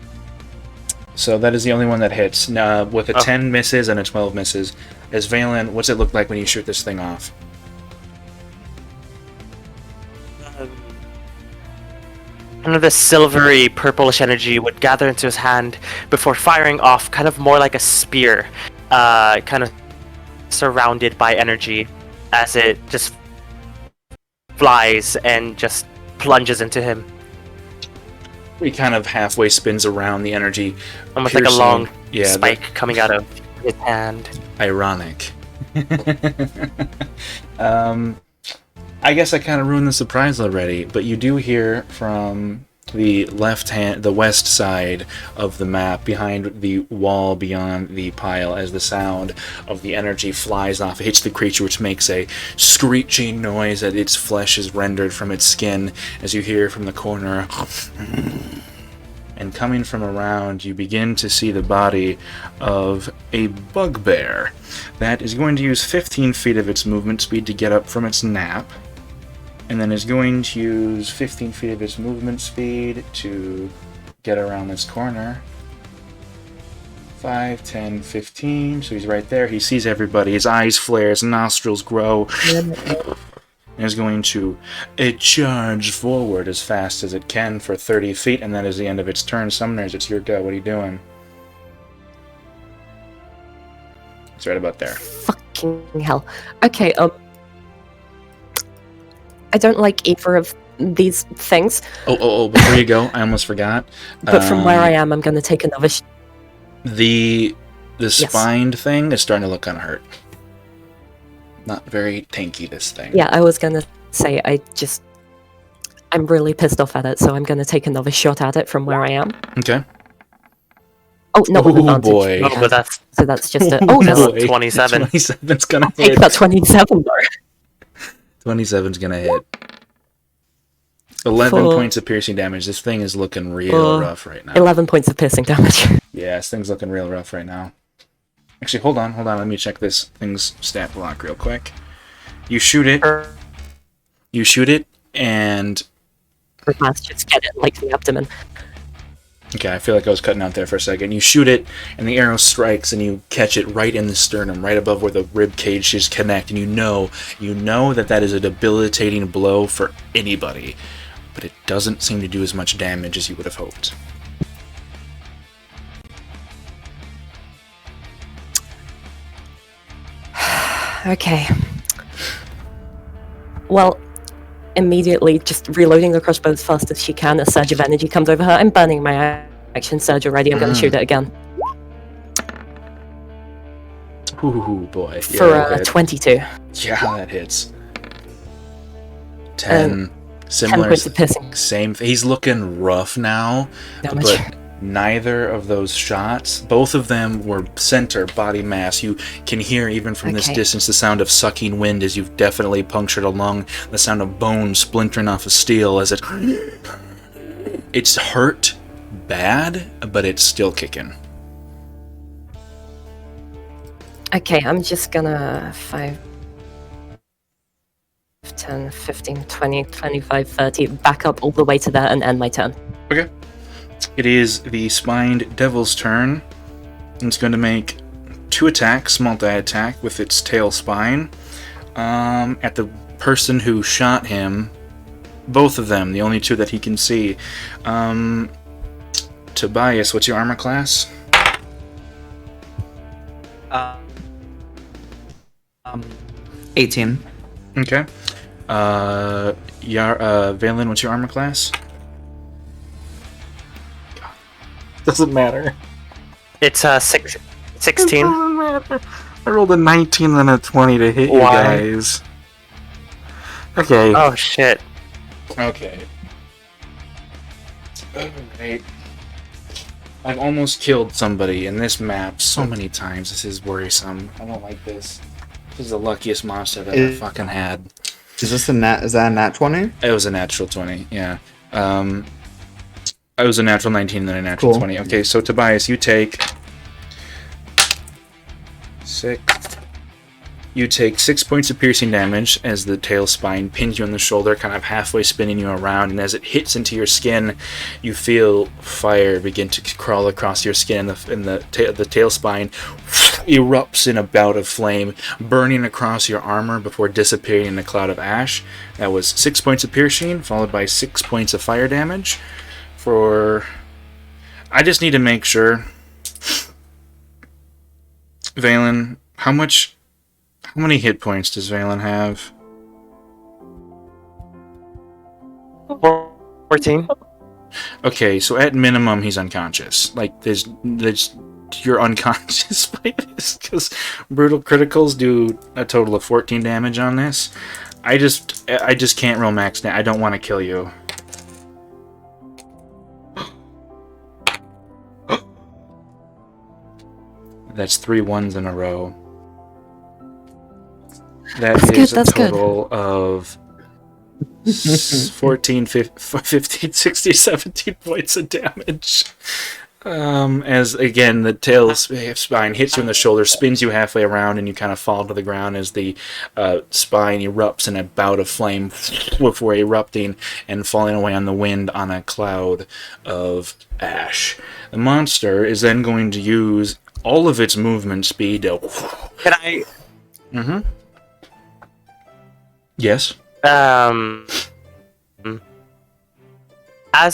So that is the only one that hits. Now, with a Oh. 10 misses and a 12 misses. As Valen, what's it look like when you shoot this thing off? Kind of the silvery purplish energy would gather into his hand before firing off, kind of more like a spear, kind of surrounded by energy as it just flies and just plunges into him. He kind of halfway spins around, the energy Almost like a piercing- long yeah, spike coming out of his hand. Ironic. I guess I kind of ruined the surprise already, but you do hear from the the west side of the map, behind the wall beyond the pile, as the sound of the energy flies off. It hits the creature, which makes a screeching noise that its flesh is rendered from its skin, as you hear from the corner. And coming from around, you begin to see the body of a bugbear that is going to use 15 feet of its movement speed to get up from its nap, and then is going to use 15 feet of its movement speed to get around this corner. 5, 10, 15, so he's right there. He sees everybody, his eyes flare, his nostrils grow, and is going to charge forward as fast as it can for 30 feet, and that is the end of its turn. Summoners, it's your go. What are you doing? It's right about there. Fucking hell. Okay, I don't like either of these things, Oh, before you go, I almost forgot. but from where I am, I'm gonna take another The spined thing is starting to look kind of hurt. Not very tanky, this thing. Yeah, I was gonna say, I'm really pissed off at it, so I'm gonna take another shot at it from where I am. Okay. Oh, not with Oh, advantage. boy. Oh, but that's So that's just a... Oh, no! boy. 27. 27's gonna Take hit. that 27, though. 27's gonna hit. 11 points of piercing damage. This thing is looking real rough right now. 11 points of piercing damage. Yeah, this thing's looking real rough right now. Actually, hold on. Let me check this thing's stat block real quick. You shoot it, and... Let's just get it like the abdomen. Okay, I feel like I was cutting out there for a second. You shoot it, and the arrow strikes, and you catch it right in the sternum, right above where the rib cages connect, and you know that is a debilitating blow for anybody, but it doesn't seem to do as much damage as you would have hoped. Okay. Well, immediately just reloading the crossbow as fast as she can, a surge of energy comes over her. I'm burning my action surge already. I'm going to shoot it again. Ooh, boy. For that hit. 22. Yeah, that hits. 10. 10 Similar. points of piercing Same. He's looking rough now, damage. but neither of those shots, both of them were center body mass. You can hear, even from this Okay. distance, the sound of sucking wind as you've definitely punctured a lung, the sound of bone splintering off of steel as it's hurt bad, but it's still kicking. Okay, I'm just gonna 5, 10, 15, 20, 25, 30, back up all the way to there and end my turn. Okay. It is the spined devil's turn. It's going to make 2 attacks, multi-attack, with its tail spine. At the person who shot him. Both of them, the only 2 that he can see. Tobias, what's your armor class? 18. Okay. Valen, what's your armor class? Doesn't matter. It's 16. Doesn't matter. I rolled a 19 and a 20 to hit you Why? guys. Okay. Oh shit. Okay. Alright. I've almost killed somebody in this map so many times. This is worrisome. I don't like this. This is the luckiest monster I've ever fucking had. Is this a nat? Is that a nat 20? It was a natural 20, yeah. I was a natural 19 and then a natural 20. Okay, so Tobias, you take 6. You take 6 points of piercing damage as the tail spine pins you on the shoulder, kind of halfway spinning you around, and as it hits into your skin, you feel fire begin to crawl across your skin, and the tail spine erupts in a bout of flame, burning across your armor before disappearing in a cloud of ash. That was 6 points of piercing, followed by 6 points of fire damage. I just need to make sure, Valen, how many hit points does Valen have? 14. Okay, so at minimum he's unconscious. Like there's you're unconscious by this because brutal criticals do a total of 14 damage on this. I just can't roll max damage. I don't want to kill you. That's 3 1s in a row. That's a total of 14, 15, 16, 17 points of damage. As again, the tail spine hits you in the shoulder, spins you halfway around, and you kind of fall to the ground as the spine erupts in a bout of flame before erupting and falling away on the wind on a cloud of ash. The monster is then going to use all of its movement speed to... Can I... Mm-hmm. Yes? As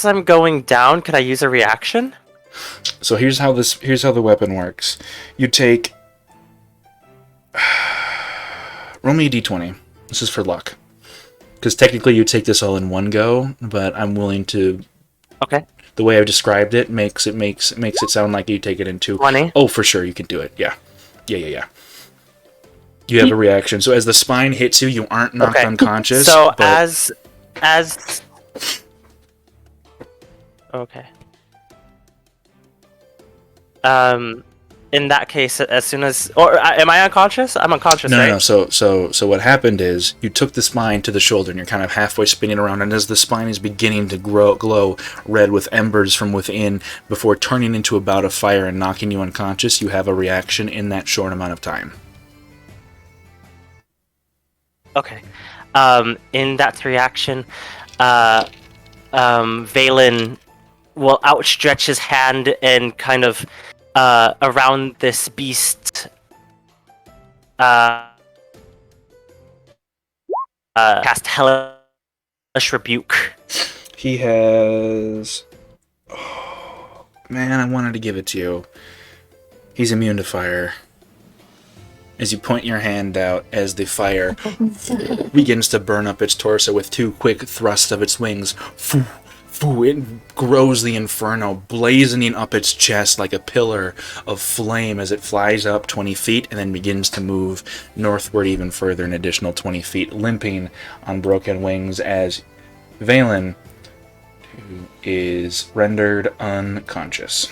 I'm going down, can I use a reaction? So here's how the weapon works. You take... Roll me a d20. This is for luck. Because technically you take this all in one go, but I'm willing to... Okay. The way I've described it makes it sound like you take it in 2. 20. Oh, for sure, you can do it. Yeah. You have a reaction. So as the spine hits you, you aren't knocked unconscious. So but... as okay. In that case, as soon as am I unconscious? I'm unconscious, right? No. So what happened is you took the spine to the shoulder, and you're kind of halfway spinning around. And as the spine is beginning to glow red with embers from within, before turning into a bout of fire and knocking you unconscious, you have a reaction in that short amount of time. Okay. In that reaction, Valen will outstretch his hand and kind of around this beast. Cast Hellish Rebuke. He has... Oh, man, I wanted to give it to you. He's immune to fire. As you point your hand out, as the fire begins to burn up its torso with 2 quick thrusts of its wings, it grows the inferno, blazoning up its chest like a pillar of flame as it flies up 20 feet and then begins to move northward even further an additional 20 feet, limping on broken wings as Valen is rendered unconscious.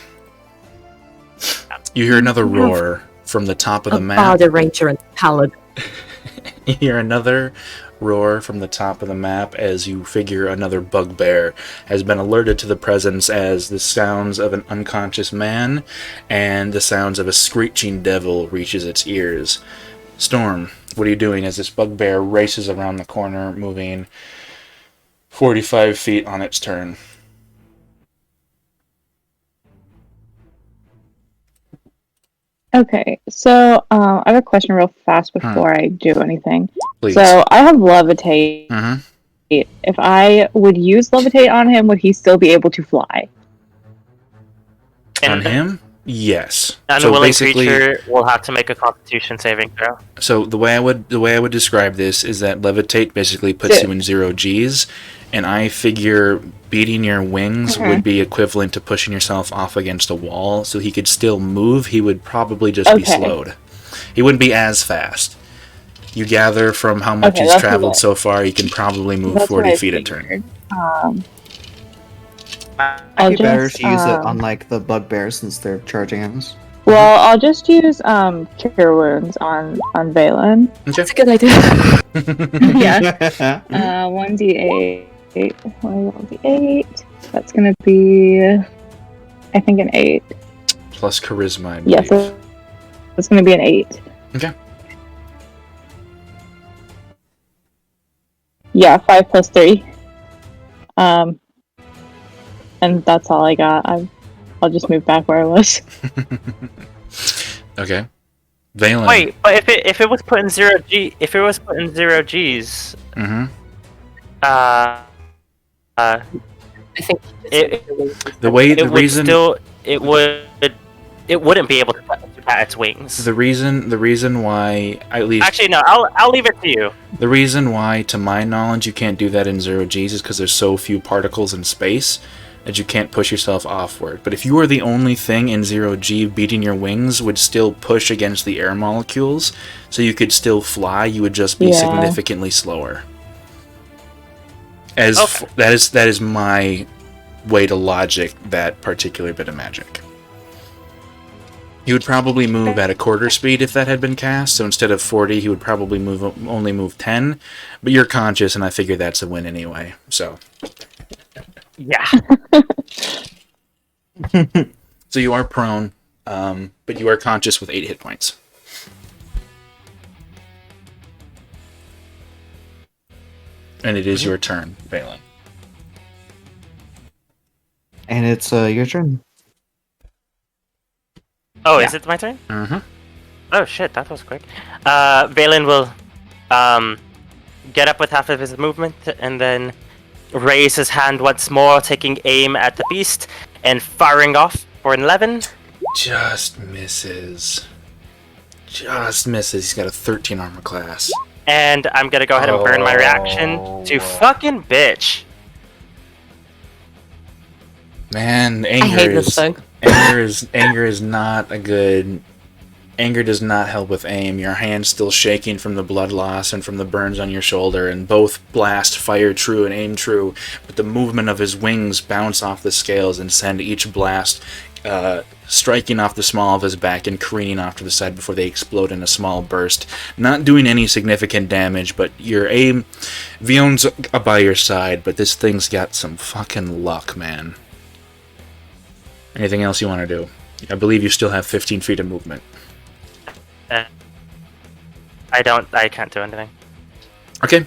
You hear another roar from the top of the map. The Ranger and Paladin. You hear another roar from the top of the map as you figure another bugbear has been alerted to the presence as the sounds of an unconscious man and the sounds of a screeching devil reaches its ears. Storm, what are you doing as this bugbear races around the corner, moving 45 feet on its turn? Okay, so I have a question real fast before I do anything. Please. So I have levitate. Mm-hmm. If I would use levitate on him, would he still be able to fly? On him? Yes. An unwilling creature will have to make a Constitution saving throw. So the way I would describe this is that levitate basically puts you in 0 Gs, and I figure beating your wings would be equivalent to pushing yourself off against a wall, so he could still move. He would probably just be slowed. He wouldn't be as fast. You gather from how much he's traveled so far, he can probably move 40 feet a turn. I'd be better to use it on like the bugbear since they're charging us. Well, I'll just use cure wounds on Valen. That's a good idea. Yeah. 1d8. 1d8. That's gonna be, I think, an 8. Plus charisma, I believe. Yes, so it's gonna be an 8. Okay. Yeah, 5 plus 3. And that's all I got. I'll just move back where I was. Okay. Valen. Wait, but if it was put in 0G, if it was put in 0Gs, I think it wouldn't be able to pat its wings. The reason why, at least... Actually, no, I'll leave it to you. The reason why, to my knowledge, you can't do that in 0Gs is because there's so few particles in space that you can't push yourself offward. But if you were the only thing in 0G, beating your wings would still push against the air molecules, so you could still fly, you would just be significantly slower. That is my way to logic that particular bit of magic. He would probably move at a quarter speed if that had been cast, so instead of 40, he would probably only move 10, but you're conscious, and I figure that's a win anyway, so... Yeah. So you are prone, but you are conscious with 8 hit points. And it is your turn, Valen. And it's your turn. Oh, is it my turn? Mm-hmm. Oh shit, that was quick. Valen will get up with half of his movement and then raise his hand once more, taking aim at the beast and firing off for an 11. Just misses. He's got a 13 armor class. And I'm gonna go ahead and burn my reaction to fucking bitch. Man, I hate this thing. Anger is not a good... Anger does not help with aim. Your hand's still shaking from the blood loss and from the burns on your shoulder, and both blast fire true and aim true, but the movement of his wings bounce off the scales and send each blast striking off the small of his back and careening off to the side before they explode in a small burst. Not doing any significant damage, but your aim... Vion's by your side, but this thing's got some fucking luck, man. Anything else you want to do? I believe you still have 15 feet of movement. I can't do anything. Okay.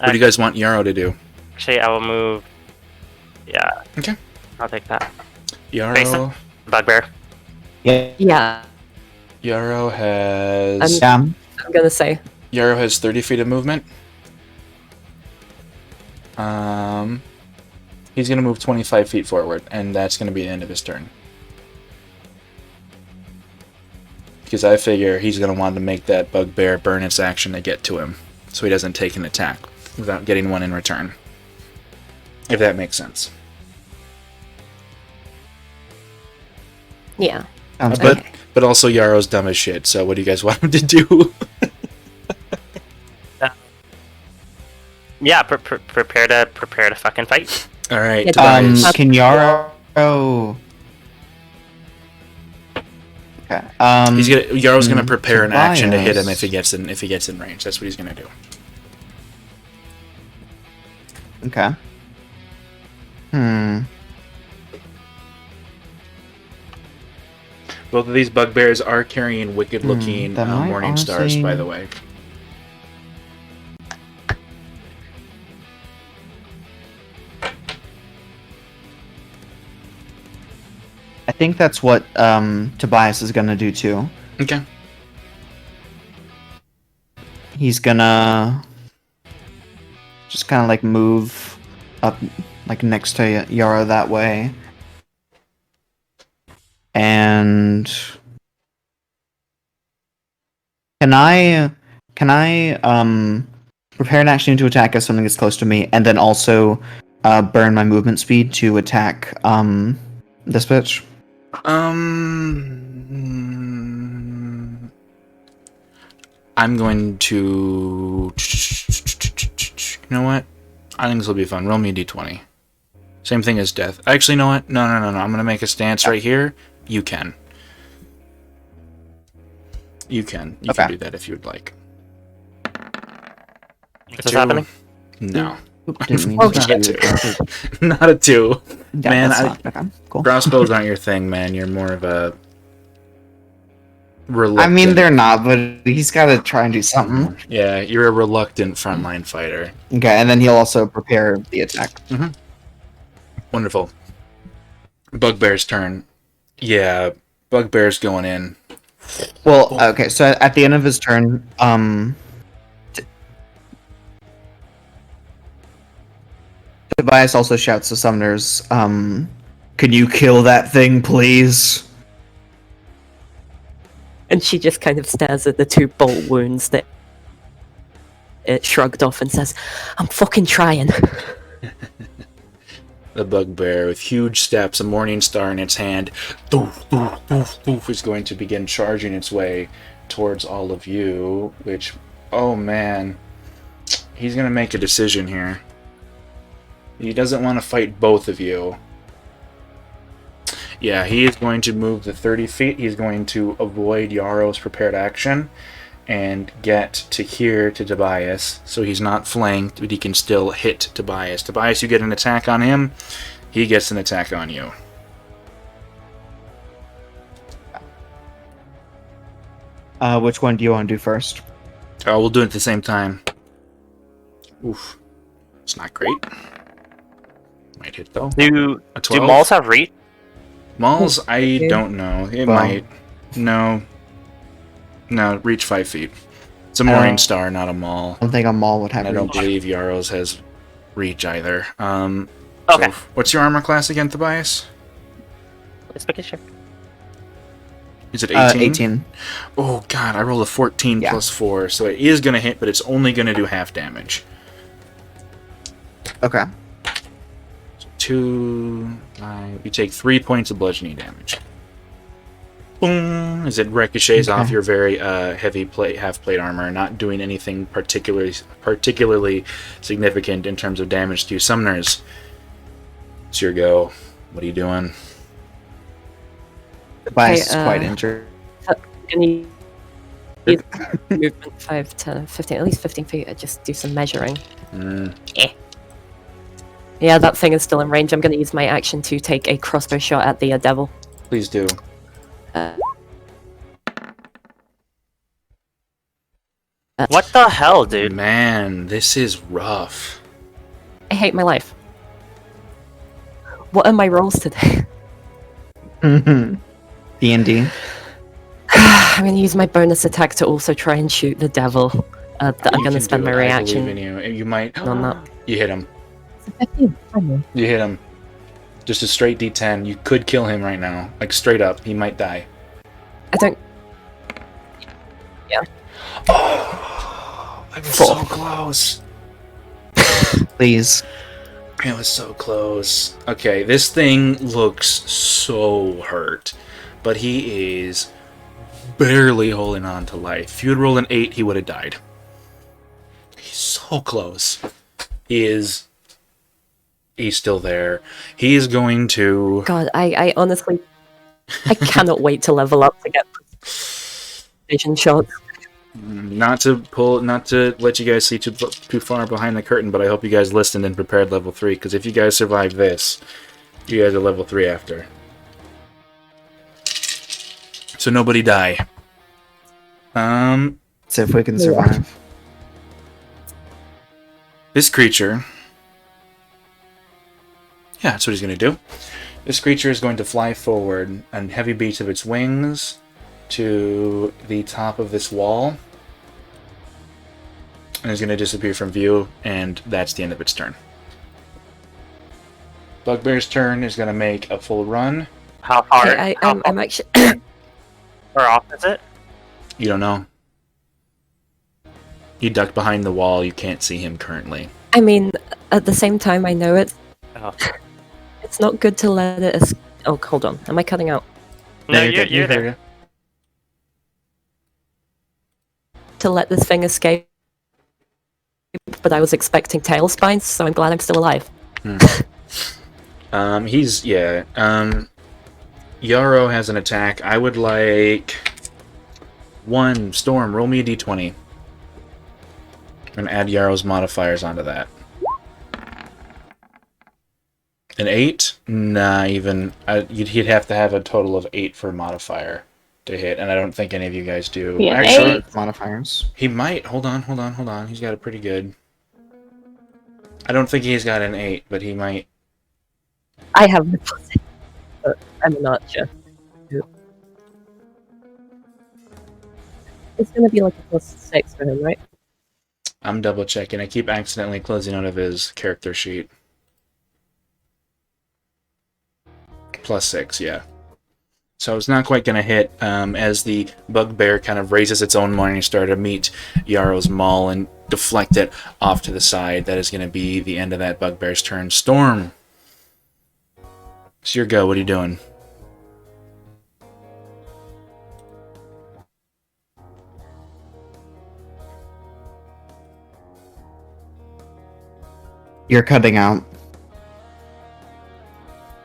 What do you guys want Yarrow to do? Actually, I will move. Yeah. Okay. I'll take that. Yarrow. Bugbear. Yeah. Yarrow has... I'm gonna say. Yarrow has 30 feet of movement. He's gonna move 25 feet forward, and that's gonna be the end of his turn. Because I figure he's going to want to make that bugbear burn its action to get to him, so he doesn't take an attack without getting one in return. If that makes sense. Yeah. But also Yarrow's dumb as shit, so what do you guys want him to do? Yeah, prepare to fucking fight. Alright, can Yarrow... Okay. Yarrow's gonna prepare an action to hit him if he gets in range. That's what he's gonna do. Okay. Both of these bugbears are carrying wicked-looking morning stars, by the way. I think that's what Tobias is gonna do too. Okay. He's gonna just kind of like move up, like next to Yara that way, and can I prepare an action to attack if something gets close to me, and then also burn my movement speed to attack this bitch. I'm going to. You know what? I think this will be fun. Roll me a d20. Same thing as death. Actually, you know what? No. I'm going to make a stance right here. You can. You can do that if you would like. Is this happening? No. Didn't mean Oh, to shit. do it. Not a 2. Yeah, Man, that's fine. Okay, cool. Crossbows aren't your thing, man. You're more of a reluctant. I mean, they're not, but he's got to try and do something. Yeah, you're a reluctant frontline fighter. Okay, and then he'll also prepare the attack. Wonderful. Bugbear's turn. Yeah, Bugbear's going in. Well, okay, so at the end of his turn, Tobias also shouts to summoners, can you kill that thing, please? And she just kind of stares at the 2 bolt wounds that it shrugged off and says, I'm fucking trying. The Bugbear, with huge steps, a morning star in its hand, is going to begin charging its way towards all of you, which, oh man, he's going to make a decision here. He doesn't want to fight both of you. Yeah, he is going to move the 30 feet. He's going to avoid Yaro's prepared action and get to here to Tobias. So he's not flanked, but he can still hit Tobias. Tobias, you get an attack on him. He gets an attack on you. Which one do you want to do first? Oh, we'll do it at the same time. Oof. It's not great. Might hit though. Do A 12? mauls have reach? Mauls, I don't know. It Well- might. No, reach 5 feet. It's a morning star, not a maul. I don't think a maul would have And I don't reach. believe Yaro's has reach either. Okay. So what's your armor class again, Tobias? Let's make it sure. Is it 18? 18. Oh god, I rolled a 14 Yeah. plus 4, so it is going to hit, but it's only going to do half damage. Okay. 2, 5, you take 3 points of bludgeoning damage. Boom! As it ricochets off your very heavy half-plate armor, not doing anything particularly significant in terms of damage to summoners. It's your go. What are you doing? Tobias is Okay, quite injured. Can you use movement 5 to 15, at least 15 feet, and just do some measuring? Yeah, that thing is still in range. I'm going to use my action to take a crossbow shot at the devil. Please do. What the hell, dude? Man, this is rough. I hate my life. What are my rolls today? D&D. I'm going to use my bonus attack to also try and shoot the devil. I'm You going to can spend do my it. I believe in reaction you. You might. on that. You hit him. You hit him. Just a straight D10. You could kill him right now. Like, straight up. He might die. I don't... I was so close. Please. It was so close. Okay, this thing looks so hurt. But he is barely holding on to life. If you had rolled an 8, he would have died. He's so close. He's still there. He is going to... God, I honestly... I cannot wait to level up to get vision shots. Not to let you guys see too far behind the curtain, but I hope you guys listened and prepared level 3, because if you guys survive this, you guys are level 3 after. So nobody die. See if we can survive. This creature... Yeah, that's what he's going to do. This creature is going to fly forward on heavy beats of its wings to the top of this wall. And is going to disappear from view, and that's the end of its turn. Bugbear's turn is going to make a full run. How far? Okay, I'm actually... Far off is it? You don't know. He ducked behind the wall. You can't see him currently. I mean, at the same time, I know it's Oh. it's not good to let it. Oh, hold on. Am I cutting out? No, good. you're there. To let this thing escape, but I was expecting tail spines, so I'm glad I'm still alive. Yarrow has an attack. I would like 1 Storm. Roll me a d20. And add Yarrow's modifiers onto that. An 8? Nah, even he'd have to have a total of 8 for modifier to hit, and I don't think any of you guys do. Yeah, Actually, 8. Modifiers. he might. Hold on. He's got it pretty good. I don't think he's got an 8, but he might. I have the plus, but I'm not sure. It's gonna be like a +6 for him, right? I'm double checking. I keep accidentally closing out of his character sheet. +6, yeah. So it's not quite going to hit as the bugbear kind of raises its own Morning Star to meet Yarrow's maul and deflect it off to the side. That is going to be the end of that bugbear's turn. Storm! It's your go. What are you doing? You're cutting out.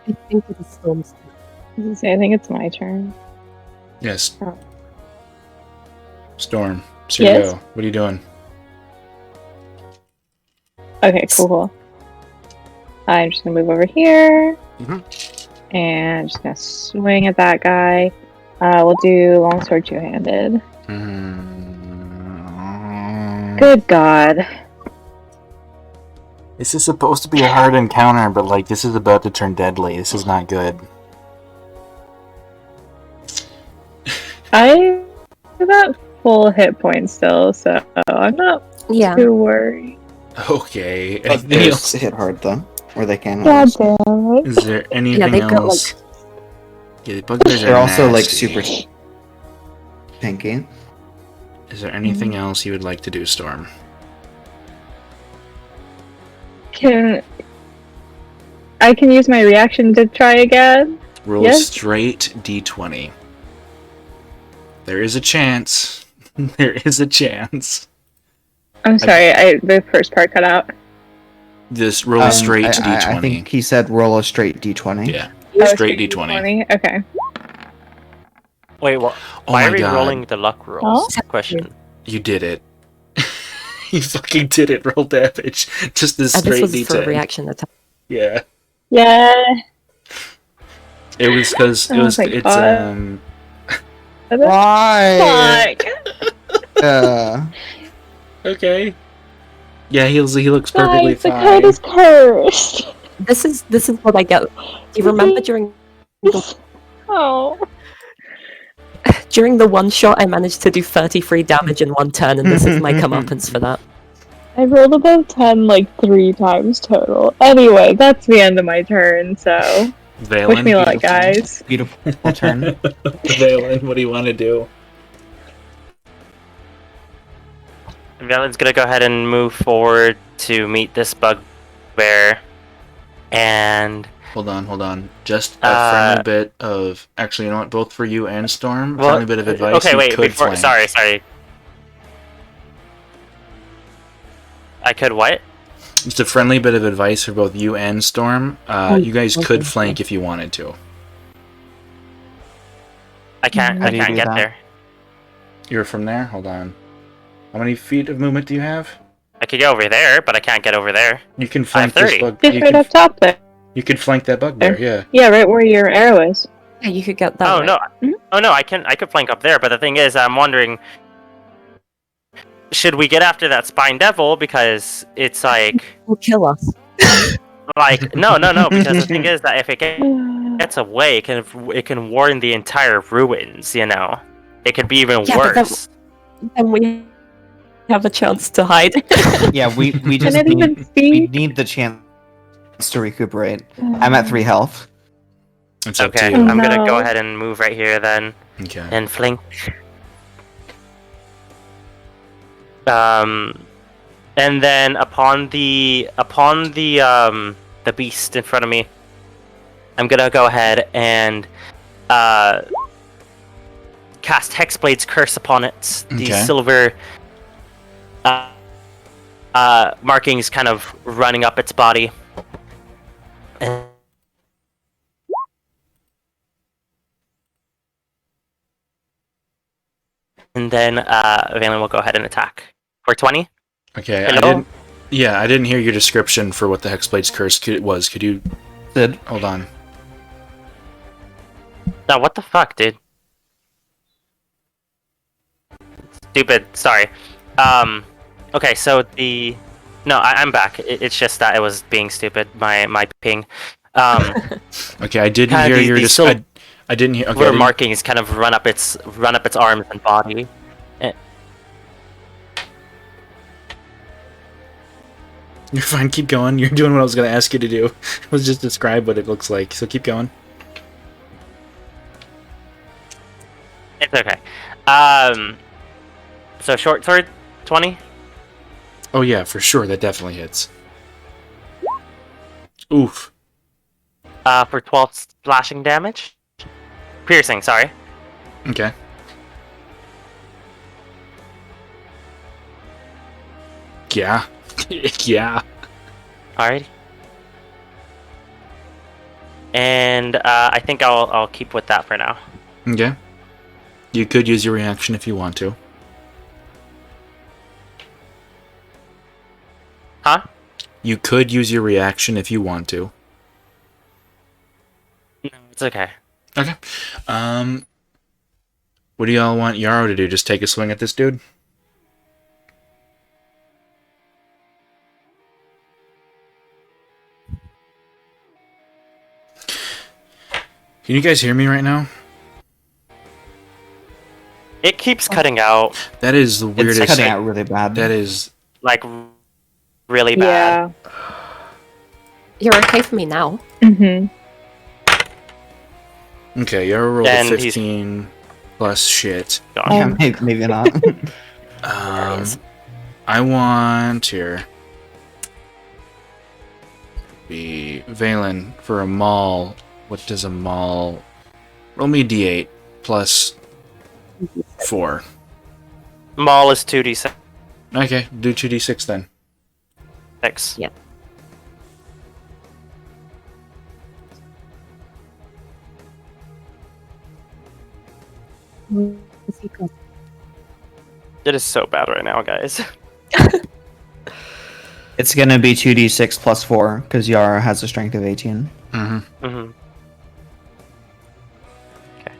I think it is Storm's turn. I think it's my turn. Yes. Oh. Storm. It's your Yes? go. What are you doing? Okay, cool. I'm just gonna move over here. And just gonna swing at that guy. We'll do longsword two-handed. Good God. This is supposed to be a hard encounter, but like this is about to turn deadly. This is not good. I'm at full hit points still, so I'm not too worried. Okay. They also hit hard though, or they can. God damn it. Is there anything they've got, else? Yeah, bugbears They're are also like nasty. super tanky. Is there anything else you would like to do, Storm? I can use my reaction to try again? Roll a straight d20. There is a chance. There is a chance. I'm sorry, the first part cut out. Just roll a straight d20. I think he said roll a straight d20. Yeah, Oh, straight d20. Okay. Wait, what? Oh Why my are we God. rolling the luck rolls? Question. You did it. You fucking did it. Roll damage. Just this straight this was for a d10. reaction attack. Yeah. Yeah. It was because Oh my it's God. Why? Fuck. Okay. Yeah, he looks perfectly Guys, the fine. code is cursed. This is what I get. Do you remember during Oh. the one shot I managed to do 33 damage in one turn, and this is my comeuppance for that. I rolled above 10 like 3 times total. Anyway, that's the end of my turn, so Valen, wish me luck, guys. Beautiful turn. Valen, what do you want to do? Valen's gonna go ahead and move forward to meet this bugbear, and Hold on. Just a friendly bit of... Actually, you know what? Both for you and Storm, well, friendly bit of advice. Okay, you wait. could Before, flank. sorry. I could what? Just a friendly bit of advice for both you and Storm. You guys could flank if you wanted to. I can't How do you do get that? there. You're from there? Hold on. How many feet of movement do you have? I could go over there, but I can't get over there. You can flank I have this 30. bug. Just right up top there. You could flank that bugbear, yeah. Yeah, right where your arrow is. Yeah, you could get that. Oh right. no! Oh no! I could flank up there, but the thing is, I'm wondering, should we get after that spine devil because it's like, Will kill us. no, because the thing is that if it gets away, it can warn the entire ruins. You know, it could be even Yeah, but worse. And we have a chance to hide. Yeah, we just Can it even we speak? need the chance to recuperate. I'm at 3 health. It's up Okay, to you. I'm gonna No. go ahead and move right here then Okay. and flank. And then upon the beast in front of me, I'm gonna go ahead and cast Hexblade's Curse upon it. The Okay. silver markings kind of running up its body. And then Valen will go ahead and attack for 20. Okay, Hello? I didn't hear your description for what the Hexblade's Curse was. Could you... Sid. Hold on. No, what the fuck, dude? Stupid. Sorry. Okay, so the... No, I'm back. It's just that it was being stupid. My ping. Okay, I didn't Kinda hear these- your... these silver I didn't hear... Okay, markings kind of run up its arms and body. You're fine, keep going. You're doing what I was going to ask you to do. It was just describe what it looks like, so keep going. It's okay. So short sword, 20. Oh yeah, for sure, that definitely hits. Oof. For 12 slashing damage. Piercing, sorry. Okay. Yeah. Yeah. Alrighty. And I think I'll keep with that for now. Okay. You could use your reaction if you want to. Huh? You could use your reaction if you want to. No, it's okay. Okay. What do y'all want Yarrow to do? Just take a swing at this dude? Can you guys hear me right now? It keeps cutting out, That is the weirdest. It's cutting out really bad. That is... like, really bad. Yeah. You're okay for me now. Mm-hmm. Okay, Yarrow rolled Then a he's- 15 plus shit. Yeah, maybe not. I want here be Valen for a maul. What does a maul? Roll me d8 plus 4. Maul is 2d6. Okay, do 2d6 then. Yeah. It is so bad right now, guys. It's gonna be 2d6 plus 4, because Yara has a strength of 18. Mm-hmm. Mm-hmm. Okay.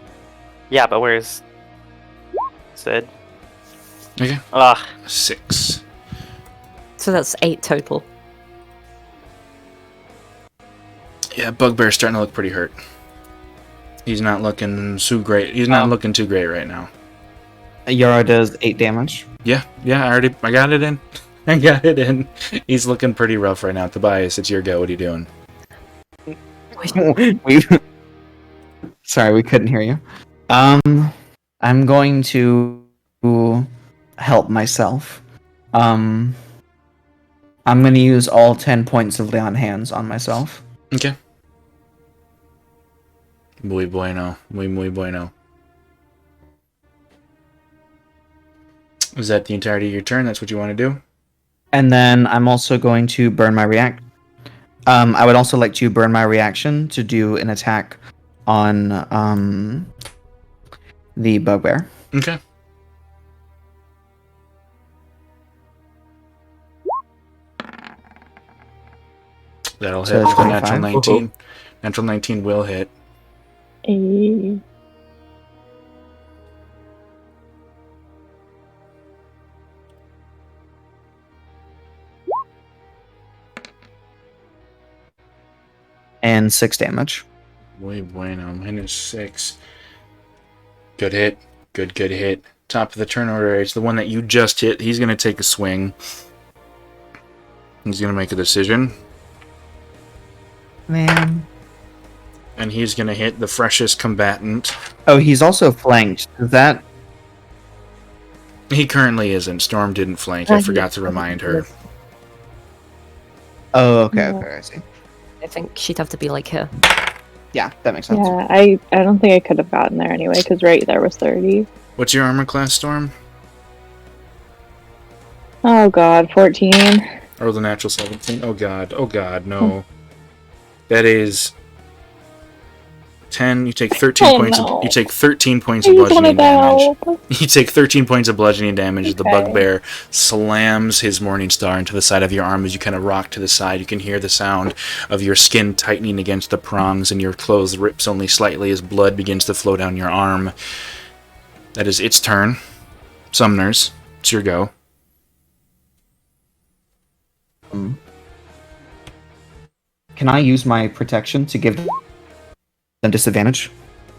Yeah, but where's Sid? Okay. Ugh. 6. So that's 8 total. Yeah, Bugbear's starting to look pretty hurt. He's not looking too great. He's not looking too great right now. Yara does 8 damage. Yeah, I got it in. I got it in. He's looking pretty rough right now. Tobias, it's your go. What are you doing? Sorry, we couldn't hear you. I'm going to help myself. I'm going to use all 10 points of lay on hands on myself. Okay. Muy bueno. Muy bueno. Is that the entirety of your turn? That's what you want to do? And then I'm also going to burn my react. I would also like to burn my reaction to do an attack on the bugbear. Okay. That'll So hit with a natural 25. 19. Natural 19 will hit. A... And 6 damage. Muy bueno. -6. Good hit. Good hit. Top of the turn order. It's the one that you just hit. He's going to take a swing. He's going to make a decision. Man. And he's going to hit the freshest combatant. Oh, he's also flanked. Does that He currently isn't. Storm didn't flank. I forgot to remind her. Oh, okay, Yeah. okay, I see. I think she'd have to be like here. Yeah, that makes sense. Yeah, I don't think I could have gotten there anyway, because right there was 30. What's your armor class, Storm? Oh god, 14. I rolled a natural 17. Oh god, no. That is 10. You take 13 points. No. You take 13 points I of just bludgeoning wanted to damage. help. You take 13 points of bludgeoning damage as the Okay. bugbear slams his morning star into the side of your arm as you kind of rock to the side. You can hear the sound of your skin tightening against the prongs, and your clothes rips only slightly as blood begins to flow down your arm. That is its turn. Summoners, it's your go. Can I use my protection to give them disadvantage?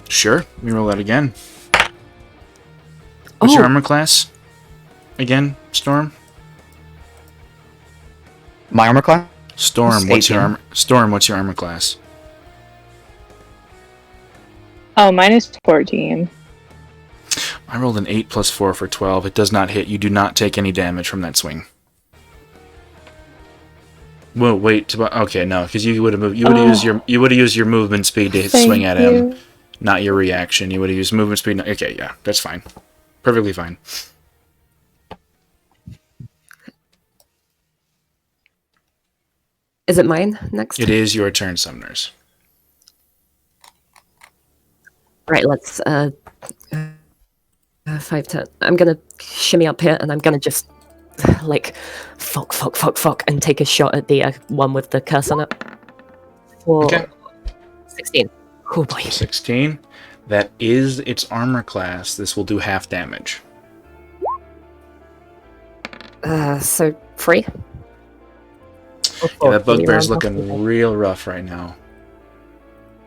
Sure, let me roll that again. What's your armor class? Again, Storm? My armor class? Storm, It's what's your 18. armor? Storm, what's your armor class? Oh, mine is 14. I rolled an 8 plus 4 for 12. It does not hit. You do not take any damage from that swing. Well, wait. Okay, no, because you would have moved. You would have used your movement speed to swing at him, not your reaction. You would have used movement speed. Okay, yeah, that's fine. Perfectly fine. Is it mine next? It is your turn, Summoners. Right, let's 5, 10. I'm gonna shimmy up here and I'm gonna just like fuck and take a shot at the one with the curse on it. For Okay. 16. Oh boy. 16. That is its armor class. This will do half damage. So 3. Yeah, that bugbear's looking real rough right now.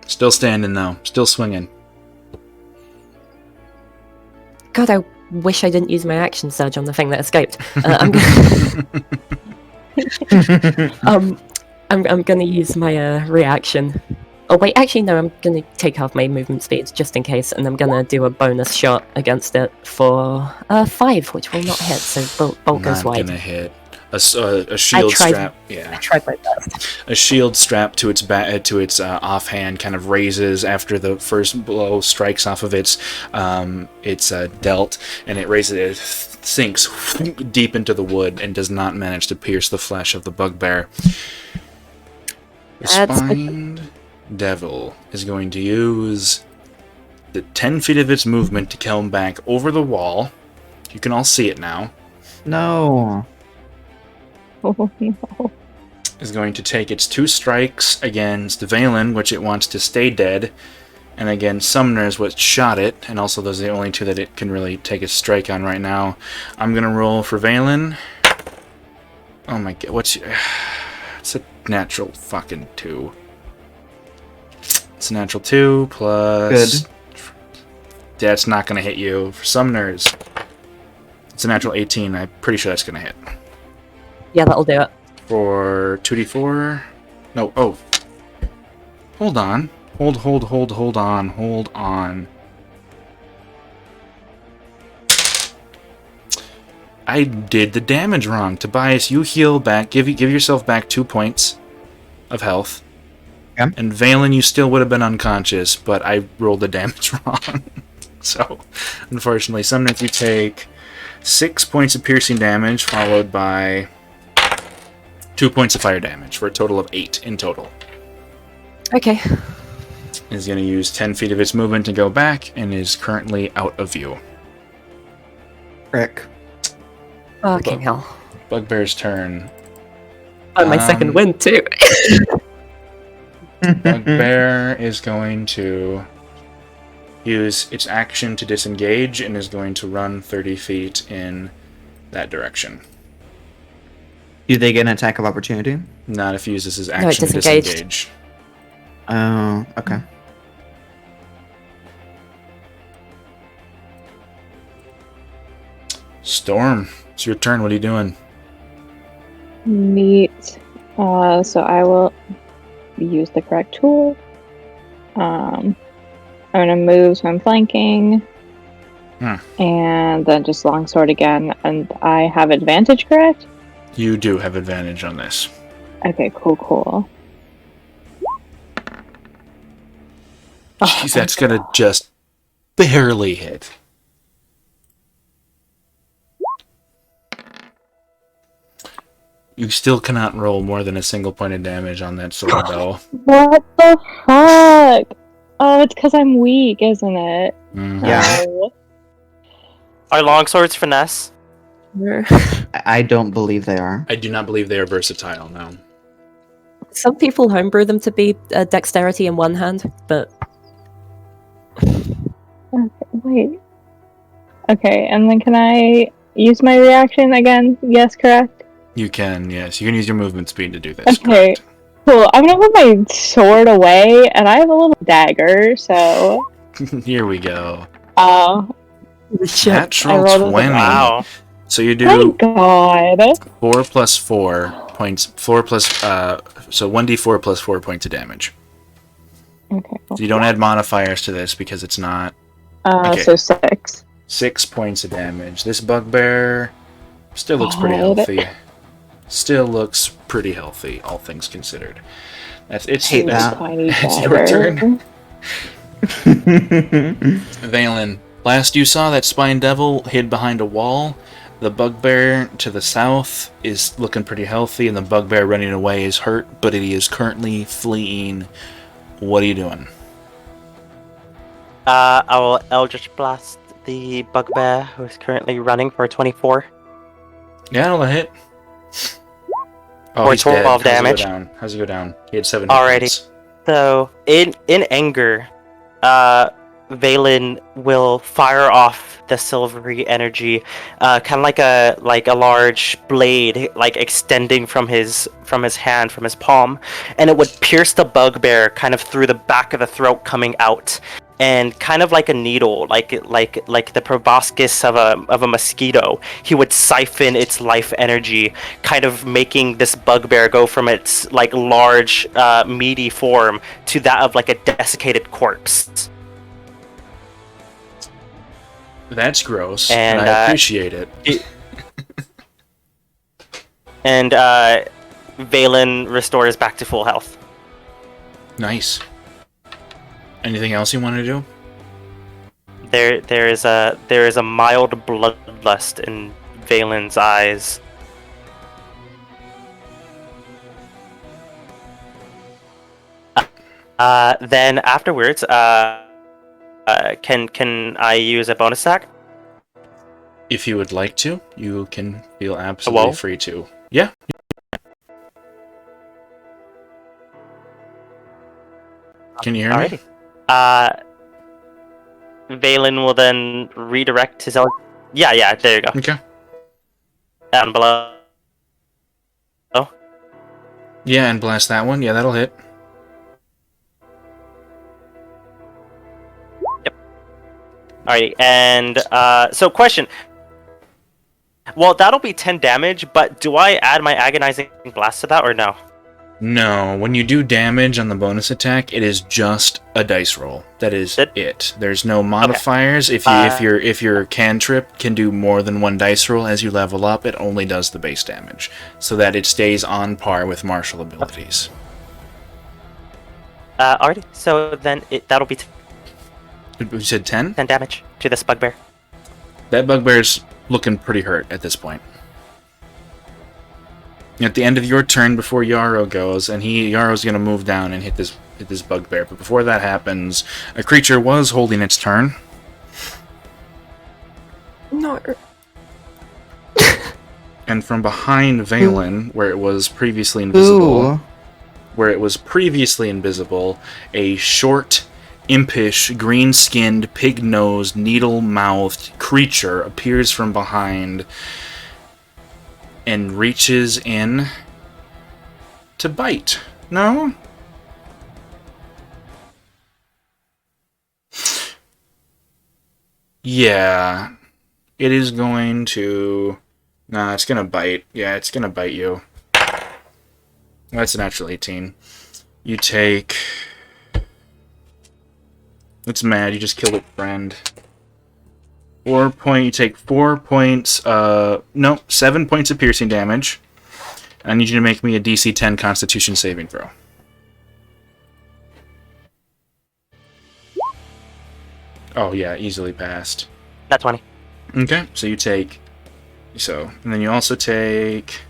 Still standing though. Still swinging. God, I wish I didn't use my action surge on the thing that escaped. I'm gonna use my reaction. Oh wait, actually no, I'm gonna take half my movement speed just in case, and I'm gonna do a bonus shot against it for 5, which will not hit. So bolt goes Not wide. gonna hit. A shield strap. I Yeah. tried my best. A shield strap to its offhand kind of raises after the first blow strikes off of its delt, and it raises. It sinks deep into the wood and does not manage to pierce the flesh of the bugbear. The spined devil is going to use the 10 feet of its movement to come back over the wall. You can all see it now. No. Oh no. Is going to take its 2 strikes against Valen, which it wants to stay dead, and against Summoners, which shot it, and also those are the only 2 that it can really take a strike on right now. I'm gonna roll for Valen. Oh my god, it's a natural fucking 2. It's a natural 2 plus... Good. That's not gonna hit you. For Summoners, it's a natural 18. I'm pretty sure that's gonna hit. Yeah, that'll do it. For 2d4. No, oh. Hold on. Hold on. I did the damage wrong. Tobias, you heal back. Give yourself back 2 points of health. Yeah. And Valen, you still would have been unconscious, but I rolled the damage wrong. So, unfortunately, Summoner, you take 6 points of piercing damage, followed by 2 points of fire damage, for a total of 8 in total. Okay. Is going to use 10 feet of its movement to go back, and is currently out of view. Frick. Fucking hell. Bugbear's turn. Oh, my second win too. Bugbear is going to use its action to disengage, and is going to run 30 feet in that direction. Do they get an attack of opportunity? Not if he uses his it action to disengaged. disengage. Oh, okay. Storm, it's your turn. What are you doing? Neat. So I will use the correct tool. I'm gonna move, so I'm flanking. And then just longsword again, and I have advantage, correct? You do have advantage on this. Okay, cool. Jeez, that's gonna just barely hit. You still cannot roll more than a single point of damage on that sword, though. What the fuck? Oh, it's because I'm weak, isn't it? Mm-hmm. Yeah. Oh. Are longswords finesse? I don't believe they are. I do not believe they are versatile, no. Some people homebrew them to be dexterity in one hand, but Okay, wait. Okay, and then can I use my reaction again? Yes, correct? You can, yes. You can use your movement speed to do this. Okay, cool. I'm gonna put my sword away, and I have a little dagger, so... Here we go. I Natural rolled a 20. Wow. So you Thank do God! 4 plus 4 points. 4 plus, so 1d4 plus 4 points of damage. Okay. So you don't add modifiers to this because it's not. Okay. So 6. 6 points of damage. This bugbear still looks pretty God. healthy. Still looks pretty healthy, all things considered. It's Hate that. Tiny It's your dagger. turn. Valen, last you saw that spine devil hid behind a wall. The bugbear to the south is looking pretty healthy, and the bugbear running away is hurt, but he is currently fleeing. What are you doing? I will Eldritch Blast the bugbear who is currently running for 24. Yeah, that'll hit. Oh, Or he's dead. 12 damage. How's he go down? He had 7 hit Alrighty. points. So, in anger, Valen will fire off the silvery energy, kind of like a large blade, like extending from his hand, from his palm, and it would pierce the bugbear kind of through the back of the throat, coming out, and kind of like a needle, like the proboscis of a mosquito. He would siphon its life energy, kind of making this bugbear go from its like large, meaty form to that of like a desiccated corpse. That's gross, And, and I appreciate it. And Valen restores back to full health. Nice. Anything else you want to do? There is a mild bloodlust in Valen's eyes. Then afterwards, can I use a bonus attack? If you would like to, you can feel absolutely free to. Yeah. Can you hear me? Alrighty. Valen will then redirect his... Yeah, there you go. Okay. Down below. Oh. Yeah, and blast that one. Yeah, that'll hit. Yep. Alright, and so question. Well, that'll be 10 damage, but do I add my agonizing blast to that or no? No, when you do damage on the bonus attack, it is just a dice roll. That is it. There's no modifiers. Okay. If your cantrip can do more than one dice roll as you level up, it only does the base damage, so that it stays on par with martial abilities. Alrighty, so then that'll be You said 10? 10 damage to this bugbear. That bugbear's looking pretty hurt at this point. At the end of your turn, before Yarrow goes, and Yarrow's going to move down and hit this bugbear. But before that happens, a creature was holding its turn. no. And from behind Valen, where it was previously invisible, a short, impish, green-skinned, pig-nosed, needle-mouthed creature appears from behind and reaches in to bite. No? Yeah. It is going to... Nah, it's gonna bite. Yeah, it's gonna bite you. That's a natural 18. You take... It's mad, you just killed a friend. You take 4 points. No, 7 points of piercing damage. I need you to make me a DC 10 Constitution saving throw. Oh yeah, easily passed. Not 20. Okay, so you take. And then you also take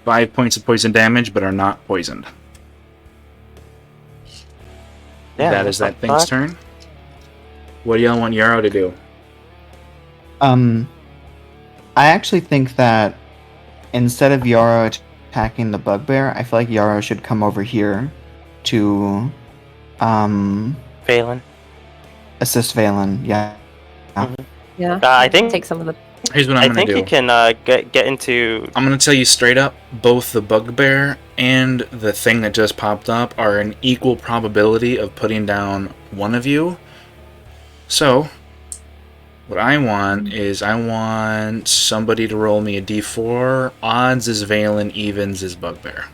5 points of poison damage, but are not poisoned. Yeah, that is that thing's turn. What do y'all want Yarrow to do? I actually think that instead of Yarrow attacking the bugbear, I feel like Yarrow should come over here to Valen. assist Valen. Yeah. Yeah. I think Take some of the. Here's what I'm going to do. I think you can get into. I'm going to tell you straight up, both the bugbear and the thing that just popped up are an equal probability of putting down one of you. So, what I want is somebody to roll me a d4. Odds is Valen, evens is bugbear.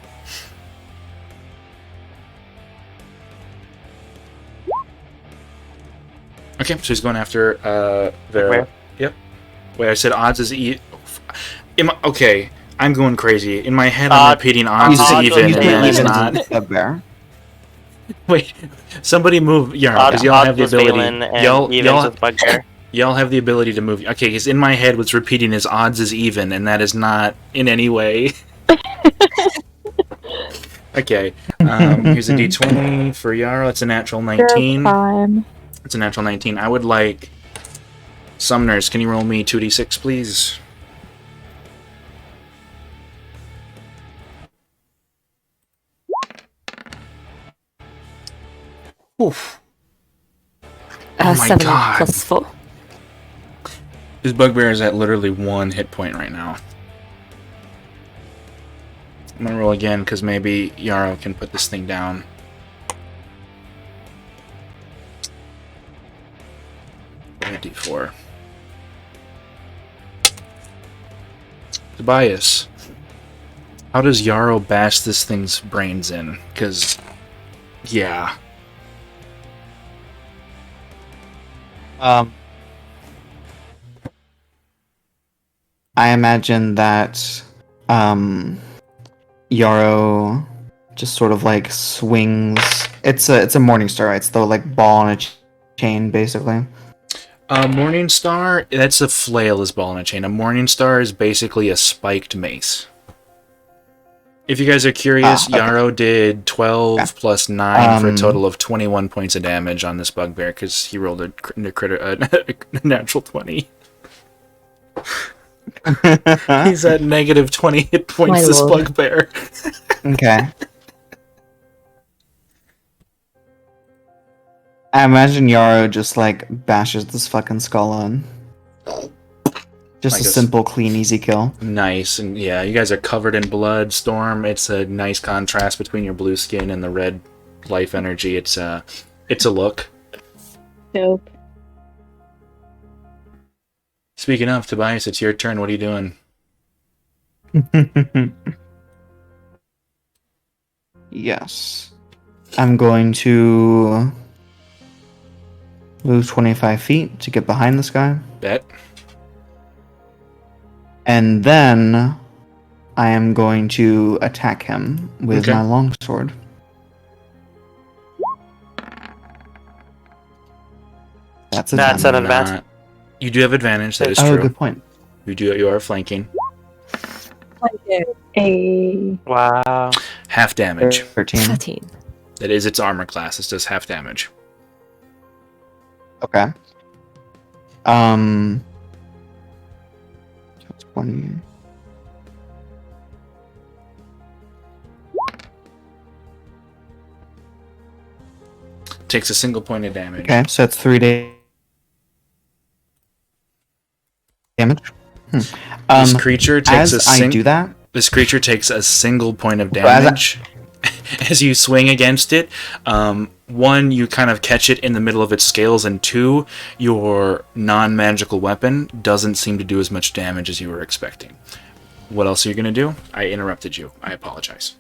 Okay, so he's going after Where? Yep. Wait, I said odds is okay, I'm going crazy. In my head, I'm repeating odds is even, and then it's not. Bugbear. Wait, somebody move Yarrow, because y'all have the ability. Y'all have the ability to move. Okay, because in my head, what's repeating is odds is even, and that is not in any way. Okay, here's a d20 for Yarrow. It's a natural 19. It's a natural 19. I would like Summoners. Can you roll me 2d6, please? Oof. Oh my 7 god. plus 4. His bugbear is at literally 1 hit point right now. I'm gonna roll again because maybe Yarrow can put this thing down. A d4. Tobias, how does Yarrow bash this thing's brains in? Because, yeah. I imagine that Yarrow just sort of like swings. It's a morning star, right? It's the like ball on a chain, basically. Morning Star, that's a flail is ball and a chain. A Morning Star is basically a spiked mace. If you guys are curious, okay. Yarrow did 12 plus 9 for a total of 21 points of damage on this bugbear because he rolled a natural 20. He's at negative 20 hit points, My this lord. bugbear. Okay. I imagine Yarrow just like bashes this fucking skull in. Just Like a a simple, clean, easy kill. Nice, and yeah, you guys are covered in blood, Storm. It's a nice contrast between your blue skin and the red life energy. It's a look. Dope. Speaking of, Tobias, it's your turn. What are you doing? Yes. I'm going to move 25 feet to get behind this guy. Bet. And then I am going to attack him with my longsword. That's an advantage. You do have advantage, that is true. true. Oh, good point. You are flanking. Wow. Half damage. 13. That is its armor class. It does half damage. Okay. 20. Takes a single point of damage. Okay, so that's 3 damage. This creature takes This creature takes a single point of damage as you swing against it. 1, you kind of catch it in the middle of its scales, and 2, your non-magical weapon doesn't seem to do as much damage as you were expecting. What else are you going to do? I interrupted you. I apologize.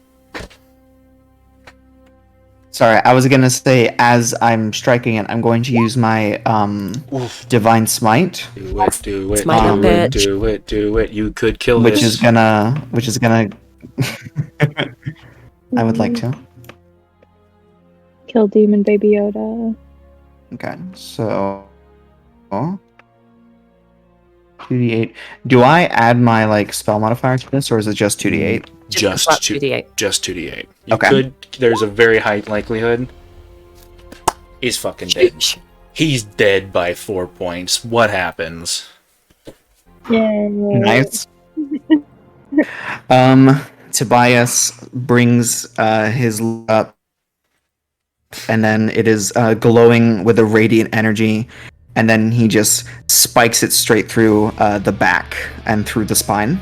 Sorry, I was gonna say as I'm striking it, I'm going to use my Oof. divine smite, Do it, do it, Smite do that it, bitch. do it, do it. You could kill which this. is gonna I would like to. Kill Demon Baby Yoda. Okay, so 2d8. Do I add my like spell modifier to this, or is it just 2d8? Just flat 2d8. Just 2d8. You Okay. could. There's a very high likelihood. He's fucking dead. He's dead by 4 points. What happens? Yay. Nice. Tobias brings his up, and then it is glowing with a radiant energy, and then he just spikes it straight through the back and through the spine.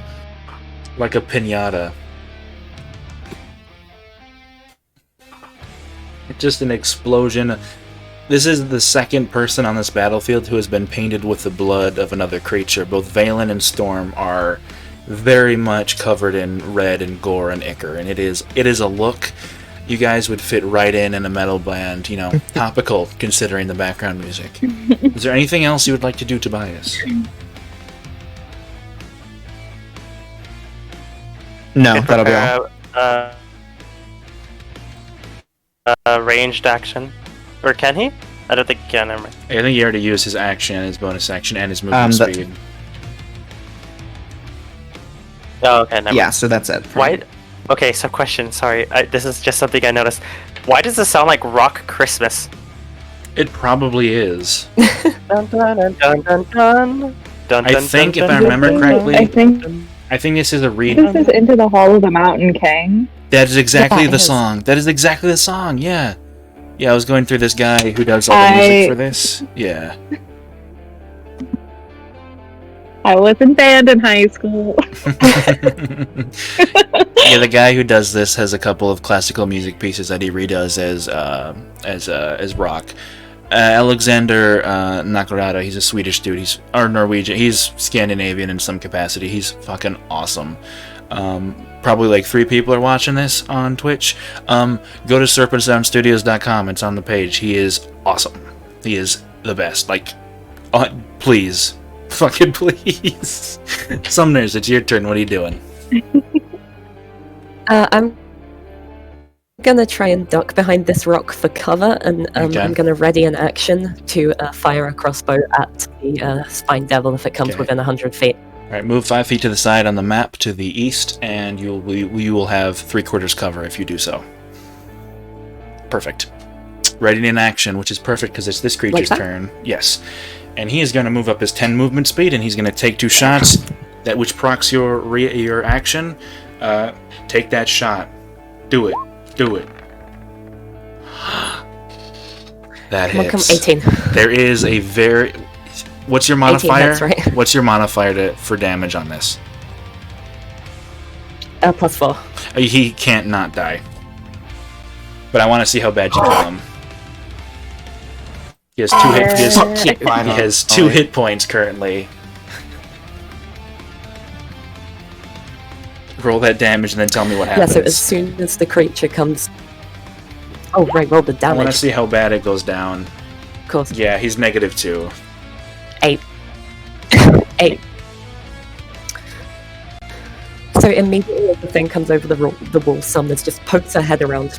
Like a pinata. Just an explosion. This is the second person on this battlefield who has been painted with the blood of another creature. Both Valen and Storm are very much covered in red and gore and ichor, and it is a look you guys would fit right in a metal band, you know, topical considering the background music. Is there anything else you would like to do, Tobias? No, that'll be all. Ranged action. Or can he? I don't think he can, never mind. I think he already used his action, his bonus action, and his movement that- speed. Oh, okay, never Yeah, mind. so that's it. Why? Okay, so question, sorry. This is just something I noticed. Why does this sound like Rock Christmas? It probably is. Dun, dun, dun, dun, dun, dun. Dun, I dun, think, dun, if I dun, remember dun, correctly, I think I think this is a read. this is Into the Hall of the Mountain King. That is exactly Yeah, the it is. song. That is exactly the song. Yeah. Yeah, I was going through this guy who does all the music for this. Yeah. I was in band in high school. Yeah, the guy who does this has a couple of classical music pieces that he redoes as rock. Alexander Nakarada, he's a Swedish dude. Or Norwegian. He's Scandinavian in some capacity. He's fucking awesome. Probably like 3 people are watching this on Twitch. Go to serpentsoundstudios.com. It's on the page. He is awesome. He is the best. Like, please. Fucking please. Sumners, it's your turn. What are you doing? I'm gonna try and duck behind this rock for cover, and Okay. I'm gonna ready an action to fire a crossbow at the spine devil if it comes Okay. within 100 feet. Alright, move 5 feet to the side on the map to the east, and you will have 3/4 cover if you do so. Perfect. Ready in action, which is perfect because it's this creature's that? turn. Yes. And he is going to move up his 10 movement speed, and he's going to take 2 shots, that which procs your action. Take that shot. Do it. Do it. That Come on, hits. 18. There is a very... What's your 18 modifier? hits, right? What's your modifier for damage on this? +4. He can't not die. But I want to see how bad you kill him. He has 2 hit. He has, Fuck you. Fine, he has I'll- 2 I'll- hit points currently. Roll that damage and then tell me what Yeah, happens. so as soon as the creature comes... Oh, right, roll the I want to damage. see how bad it goes down. Of course. Yeah, he's -2. 8. 8. So immediately as the thing comes over the wall, Sumners just pokes her head around,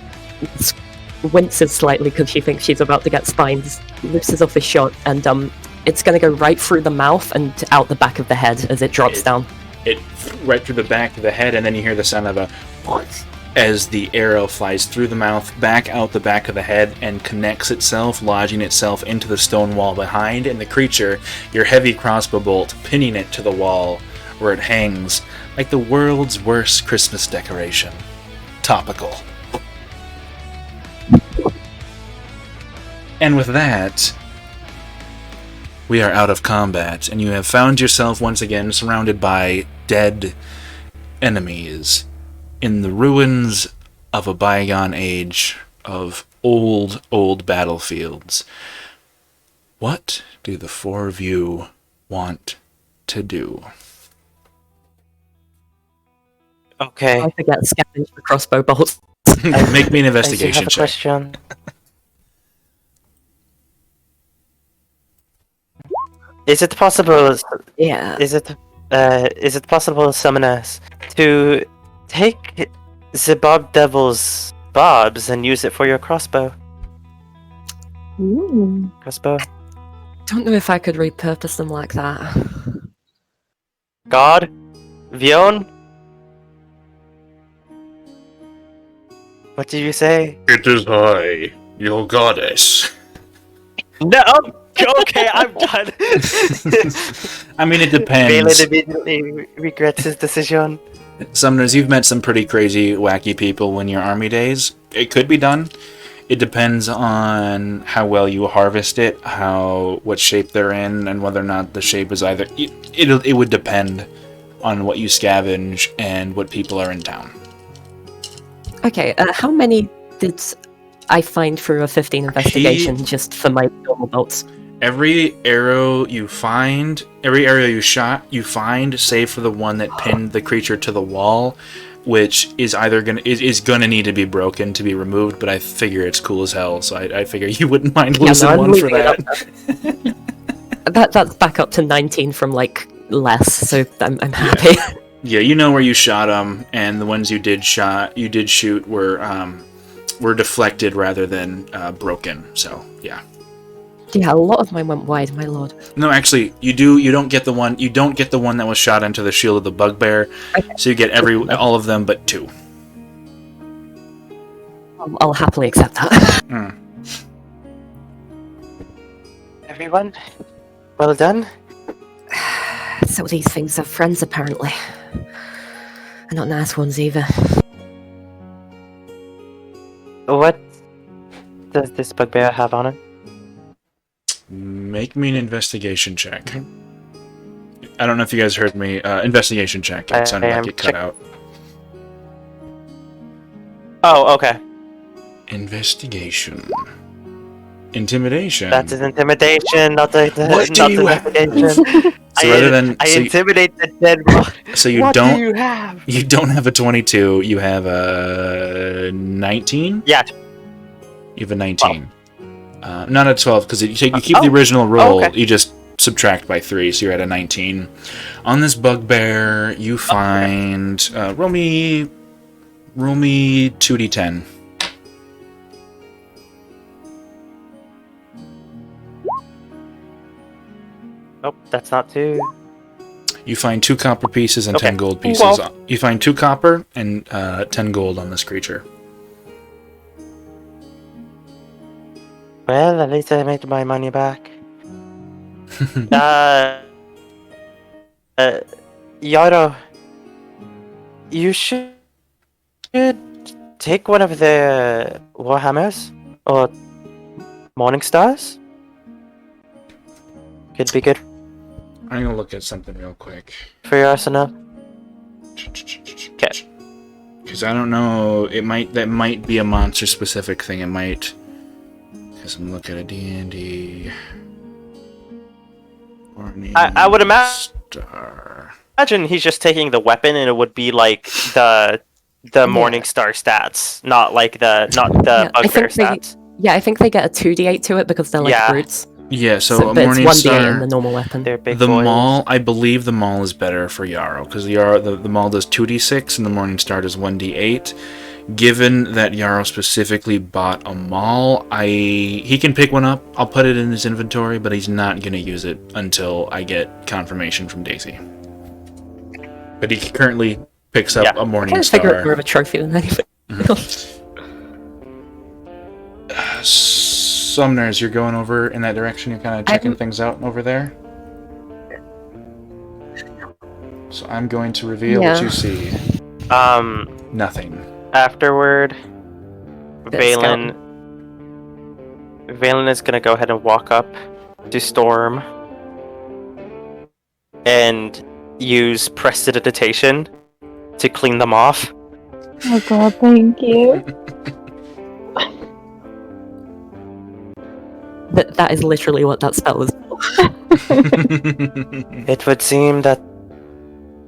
winces slightly because she thinks she's about to get spines, looses off his shot, and it's going to go right through the mouth and out the back of the head as it drops down. It right through the back of the head, and then you hear the sound of a as the arrow flies through the mouth, back out the back of the head, and connects itself, lodging itself into the stone wall behind, and the creature, your heavy crossbow bolt, pinning it to the wall, where it hangs like the world's worst Christmas decoration. Topical. And with that, we are out of combat, and you have found yourself once again surrounded by dead enemies in the ruins of a bygone age of old battlefields. What do the 4 of you want to do? Okay. I forget scavenge the crossbow bolts. Make me an I do investigation have a check. question. Is it possible? Yeah. Is it possible, summoners, to take the Bob Devil's barbs and use it for your crossbow? Ooh. Crossbow. Don't know if I could repurpose them like that. God, Vion. What did you say? It is I, your goddess. No. Okay, I'm done. I mean, it Valen depends. immediately regrets his decision. Summoners, you've met some pretty crazy, wacky people in your army days. It could be done. It depends on how well you harvest it, what shape they're in, and whether or not the shape is either. It would depend on what you scavenge and what people are in town. Okay, how many did I find through a 15 investigation just for my normal bolts? Every arrow you find, every arrow you shot, you find, save for the one that pinned the creature to the wall, which is either gonna need to be broken to be removed. But I figure it's cool as hell, so I figure you wouldn't mind losing I'm one for leaving it that. That's back up to 19 from like less, so I'm happy. Yeah, you know where you shot them, and the ones you did shoot were deflected rather than broken. So yeah. Yeah, a lot of mine went wide, my lord. No, actually, you don't get the one that was shot into the shield of the bugbear. Okay. So you get all of them but 2. I'll happily accept that. Everyone, well done. So these things are friends, apparently. And not nice ones either. What does this bugbear have on it? Make me an investigation check. I don't know if you guys heard me. Investigation check. It sounded like it cut out. Oh, okay. Investigation. Intimidation. That is intimidation, not investigation. So rather than I intimidate the dead body. So you What don't do you have? You don't have a 22. You have a 19. Yeah. You have a 19. Not a 12 because you keep the original roll. Okay. You just subtract by 3, so you're at a 19. On this bugbear, you find roll me 2d10. Nope, that's not 2. You find 2 copper pieces and Okay. 10 gold pieces. Well- You find 2 copper and 10 gold on this creature. Well, at least I made my money back. Yaro, you should take one of the Warhammers or Morning Stars. Could be good I'm gonna look at something real quick. for your arsenal. Because I don't know, that might be a monster specific thing. It might. Because I'm looking at D&D. I would Star. imagine he's just taking the weapon, and it would be like the Morning Star stats, not the Yeah, I bugbear think stats. I think they get a 2d8 to it because they're like Yeah. brutes. Yeah, so a But it's Morning 1d8 in Star. the normal weapon. They're big The boys. Maul, I believe the Maul is better for Yarrow, because the Maul does 2d6 and the Morning Star does 1d8. Given that Yarrow specifically bought a Maul, he can pick one up. I'll put it in his inventory, but he's not going to use it until I get confirmation from Daisy. But he currently picks up a Morning I figure it's more Star. of a trophy than anything. Summoners, you're going over in that direction. You're kind of checking things out over there. So I'm going to reveal what you see. Nothing. Afterward, Valen is gonna go ahead and walk up to Storm and use Prestidigitation to clean them off. Oh god, thank you. That is literally what that spell is for. It would seem that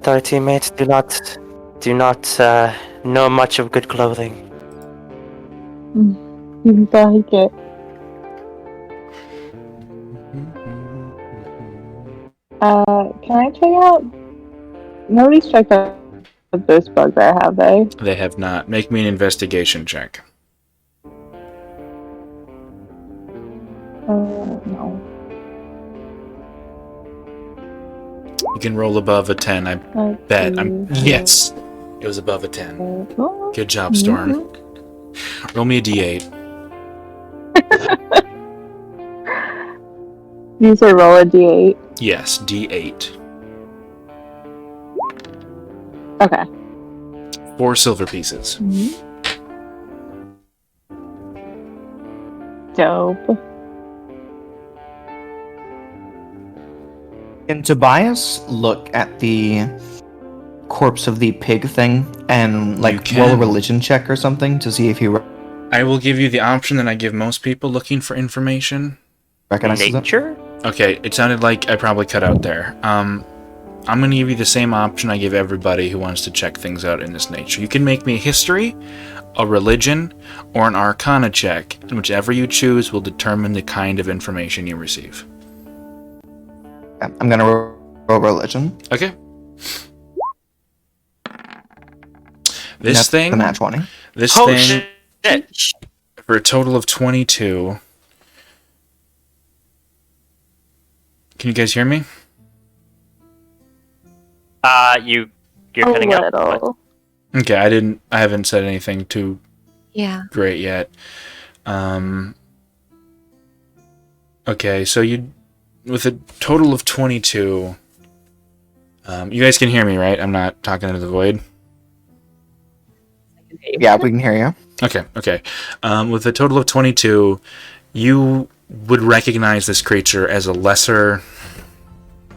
our teammates do not know much of good clothing. Seems like it. Can I check out? Nobody's checked out this bugbear, have they? They have not. Make me an investigation check. No. You can roll above a 10, I bet. Yes! It was above a 10. Good job, Storm. Roll me a d8. You say roll a d8? Yes, d8. Okay. 4 silver pieces. Dope. Can Tobias look at the corpse of the pig thing and roll a religion check or something to see if he I will give you the option that I give most people looking for information. recognizes Nature? Okay, it sounded like I probably cut out there. I'm going to give you the same option I give everybody who wants to check things out in this nature. You can make me a history, a religion, or an arcana check, and whichever you choose will determine the kind of information you receive. it? I'm gonna roll religion. Okay. That's the nat 20. This Oh, thing, shit! for a total of 22. Can you guys hear me? You're A cutting out. little. Okay, I haven't said anything too Yeah. great yet. Okay, so with a total of 22, you guys can hear me, right? I'm not talking into the void. Yeah, we can hear you. Okay. With a total of 22, you would recognize this creature as a lesser...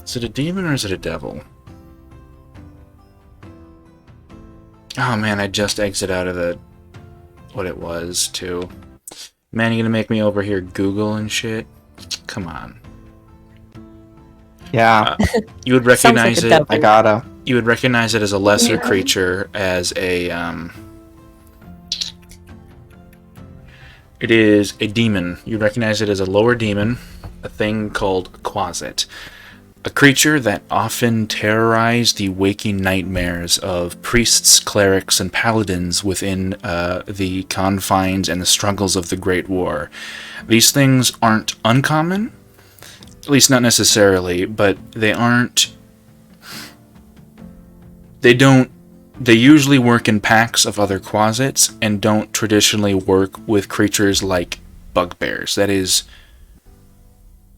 Is it a demon or is it a devil? Oh man, I just exit out of what it was, too. Man, you gonna make me over here Google and shit? Come on. Yeah, You would recognize Sounds like a it... devil. I gotta. You would recognize it as a lesser creature, as a, It is a demon. You recognize it as a lower demon, a thing called Quasit. A creature that often terrorized the waking nightmares of priests, clerics, and paladins within the confines and the struggles of the Great War. These things aren't uncommon, at least not necessarily, but they usually work in packs of other Quasits and don't traditionally work with creatures like bugbears. That is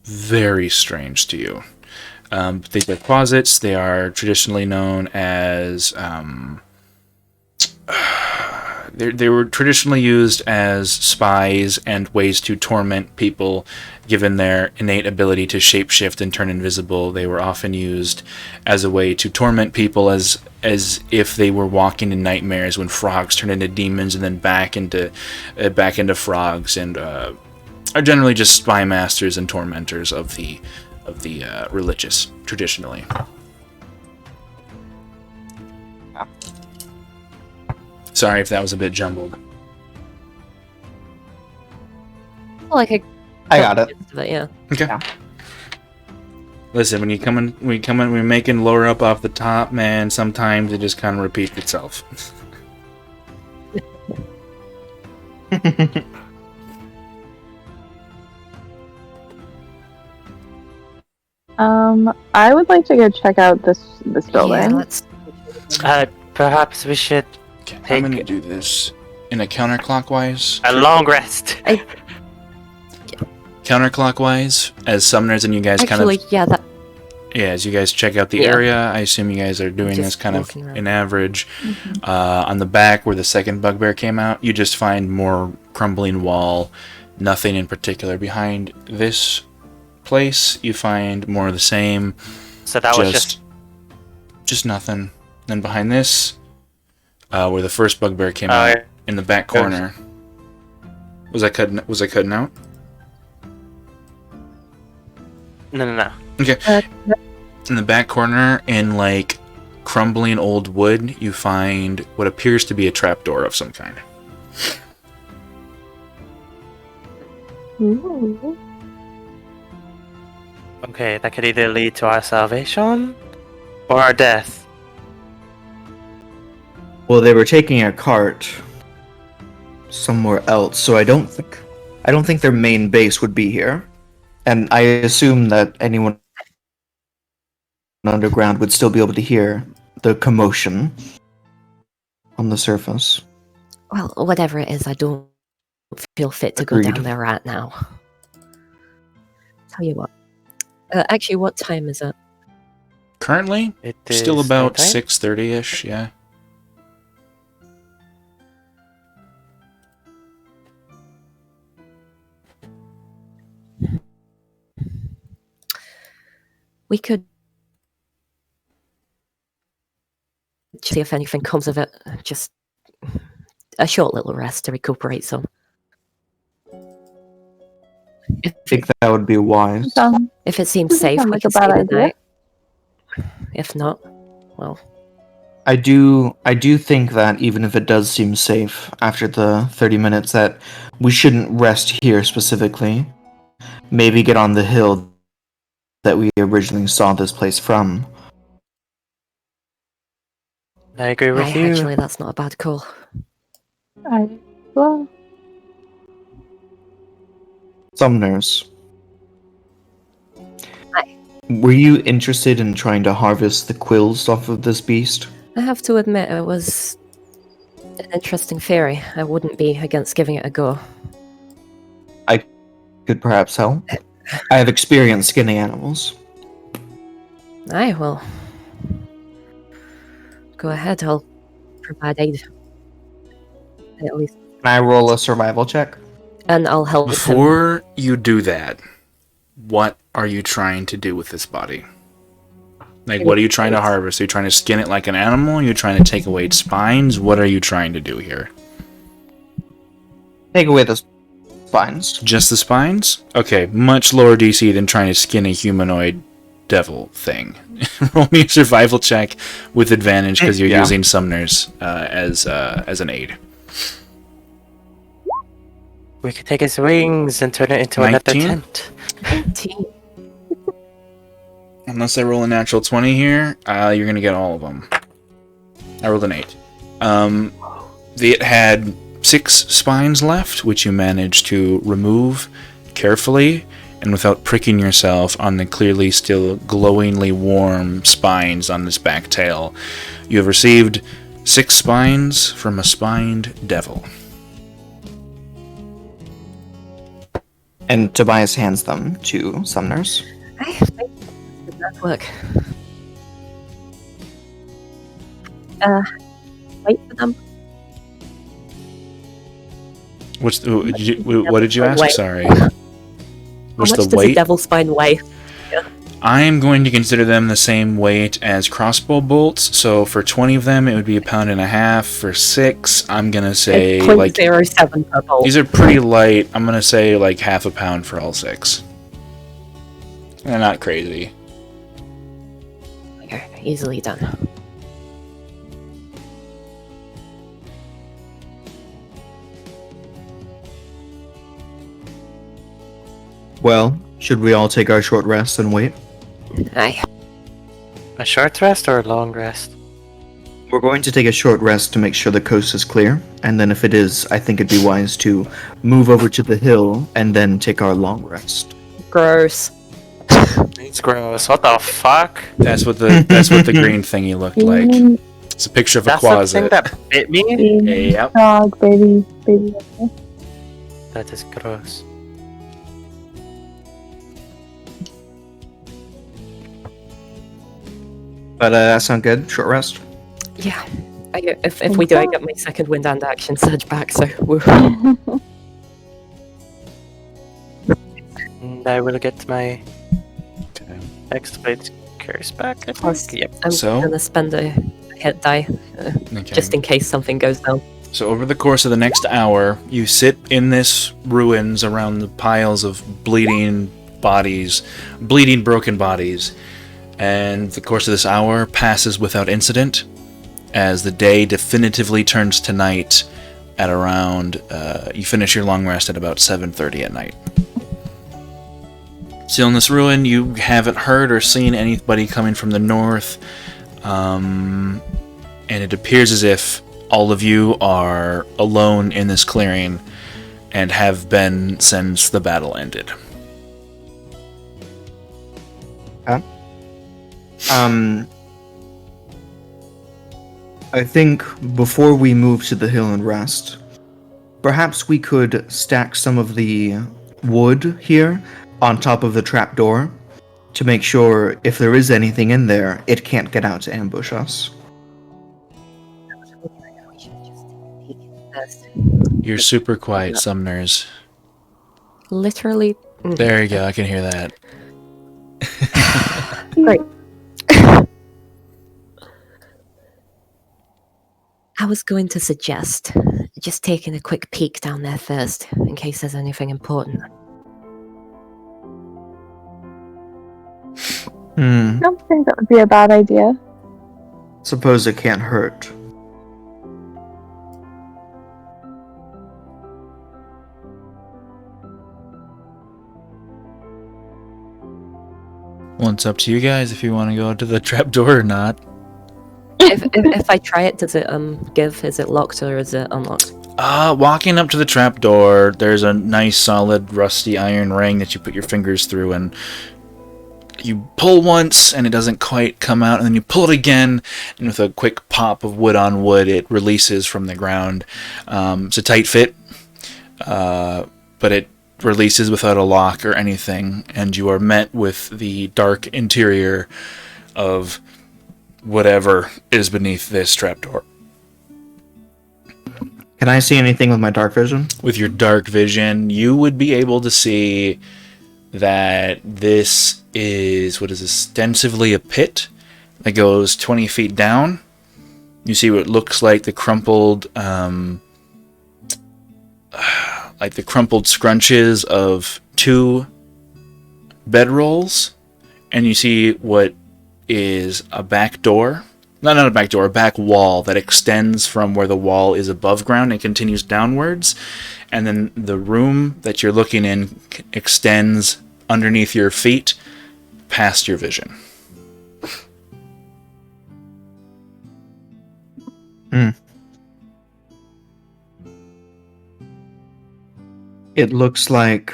very strange to you. These are Quasits. They are traditionally known as... They were traditionally used as spies and ways to torment people, given their innate ability to shapeshift and turn invisible. They were often used as a way to torment people, as if they were walking in nightmares when frogs turn into demons and then back into frogs, and are generally just spy masters and tormentors of the religious traditionally. Sorry if that was a bit jumbled. Like a I got it. Yeah. Okay. Yeah. Listen, when we're making lower up off the top, man, sometimes it just kind of repeats itself. I would like to go check out this building. Yeah, let's. Perhaps we should Okay, I'm Take- gonna do this in a counterclockwise. a long rest. Counterclockwise, as summoners, and you guys Actually, yeah, that. as you guys check out the Yeah. area, I assume you guys are doing Just this kind of walking around. an average. On the back where the second bugbear came out, you just find more crumbling wall, nothing in particular. Behind this place, you find more of the same, So that was just just nothing. Then behind this, where the first bugbear came Oh, out, yeah. in the back corner. Was I cutting out? no. Okay. In the back corner, in like crumbling old wood, you find what appears to be a trapdoor of some kind. Ooh. Okay, that could either lead to our salvation or our death. Well, they were taking a cart somewhere else, so I don't think their main base would be here. And I assume that anyone underground would still be able to hear the commotion on the surface. Well, whatever it is, I don't feel fit to go Agreed. down there right now. Tell you what. Actually, what time is it? Currently, It still is about nighttime? 6:30ish. Yeah. We could see if anything comes of it. Just a short little rest to recuperate some. I think that would be wise. If it seems Doesn't safe, sound we like can a bad stay the idea. night. If not, well, I do think that even if it does seem safe after the 30 minutes, that we shouldn't rest here specifically. Maybe get on the hill that we originally saw this place from. I agree with you. actually, that's not a bad call. Well, Summoners. Aye. Were you interested in trying to harvest the quills off of this beast? I have to admit, it was an interesting theory. I wouldn't be against giving it a go. Could perhaps help. I have experience skinning animals. Aye, well, go ahead. I'll provide aid. At least, Can I roll a survival check? and I'll help with him. Before you do that, what are you trying to do with this body? Like, what are you trying to harvest? Are you trying to skin it like an animal? Are you trying to take away its spines? What are you trying to do here? Take away the spines. Just the spines? Okay, much lower DC than trying to skin a humanoid devil thing. Roll me a survival check with advantage because you're Yeah. using summoners as an aid. We could take his wings and turn it into another 19? tent. 19. Unless I roll a natural 20 here, you're going to get all of them. I rolled an 8. It had 6 spines left, which you managed to remove carefully and without pricking yourself on the clearly still glowingly warm spines on this back tail. You have received 6 spines from a spined devil. And Tobias hands them to summoners. I think that work. Wait for them. What did you ask? Weight. Sorry. How What's much the does a weight? devil spine weigh? I am going to consider them the same weight as crossbow bolts. So for 20 of them, it would be 1.5 pounds. For 6, I'm gonna say It's like 0.07 per bolt. these are pretty light. I'm gonna say like 0.5 pound for all 6. They're not crazy. Okay, easily done. Well, should we all take our short rest and wait? Aye. A short rest or a long rest? We're going to take a short rest to make sure the coast is clear, and then if it is, I think it'd be wise to move over to the hill and then take our long rest. Gross. It's gross. What the fuck? That's what the green thingy looked like. It's a picture of a That's the thing closet. that bit me? Yep. Dog, baby. That is gross. But that sound good? Short rest? Yeah. If we do, I get my second wind and action surge back, so woo. And I will get my Okay. exploit curse back. I Plus, think. Yep. I'm So? gonna spend a hit die Okay. just in case something goes down. So over the course of the next hour, you sit in this ruins around the piles of bleeding broken bodies, and the course of this hour passes without incident, as the day definitively turns to night at around, you finish your long rest at about 7:30 at night. Still in this ruin, you haven't heard or seen anybody coming from the north. And it appears as if all of you are alone in this clearing and have been since the battle ended. I think before we move to the hill and rest, perhaps we could stack some of the wood here on top of the trapdoor to make sure if there is anything in there, it can't get out to ambush us. We should just peek first. You're super quiet, Summoners. Literally. There you go, I can hear that. Great. I was going to suggest just taking a quick peek down there first, in case there's anything important. I don't think that would be a bad idea. Suppose it can't hurt. Well, it's up to you guys if you want to go to the trapdoor or not. If I try it, does it give? Is it locked or is it unlocked? Walking up to the trapdoor, there's a nice solid rusty iron ring that you put your fingers through, and you pull once and it doesn't quite come out, and then you pull it again, and with a quick pop of wood on wood, it releases from the ground. It's a tight fit, but it releases without a lock or anything, and you are met with the dark interior of whatever is beneath this trapdoor. Can I see anything with my dark vision? With your dark vision, you would be able to see that this is what is ostensibly a pit that goes 20 feet down. You see what looks like the crumpled scrunches of 2 bedrolls, and you see what is a back door. Not a back door, a back wall that extends from where the wall is above ground and continues downwards. And then the room that you're looking in extends underneath your feet past your vision. It looks like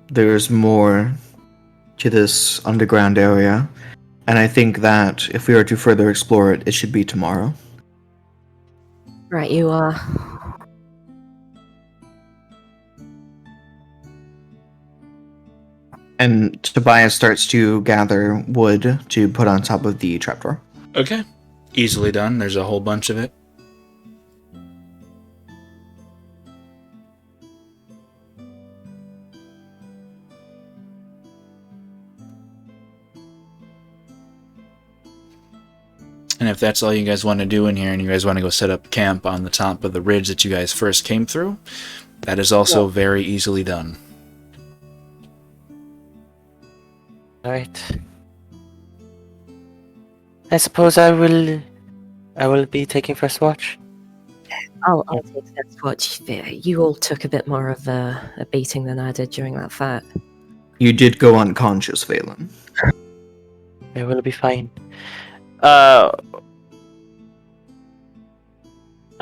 there's more to this underground area, and I think that if we are to further explore it, it should be tomorrow. Right, you are. And Tobias starts to gather wood to put on top of the trapdoor. Okay. Easily done. There's a whole bunch of it. And if that's all you guys want to do in here and you guys want to go set up camp on the top of the ridge that you guys first came through, that is also very easily done. Alright. I suppose I will be taking first watch. I'll take first watch. You all took a bit more of a beating than I did during that fight. You did go unconscious, Valen. I will be fine. I'm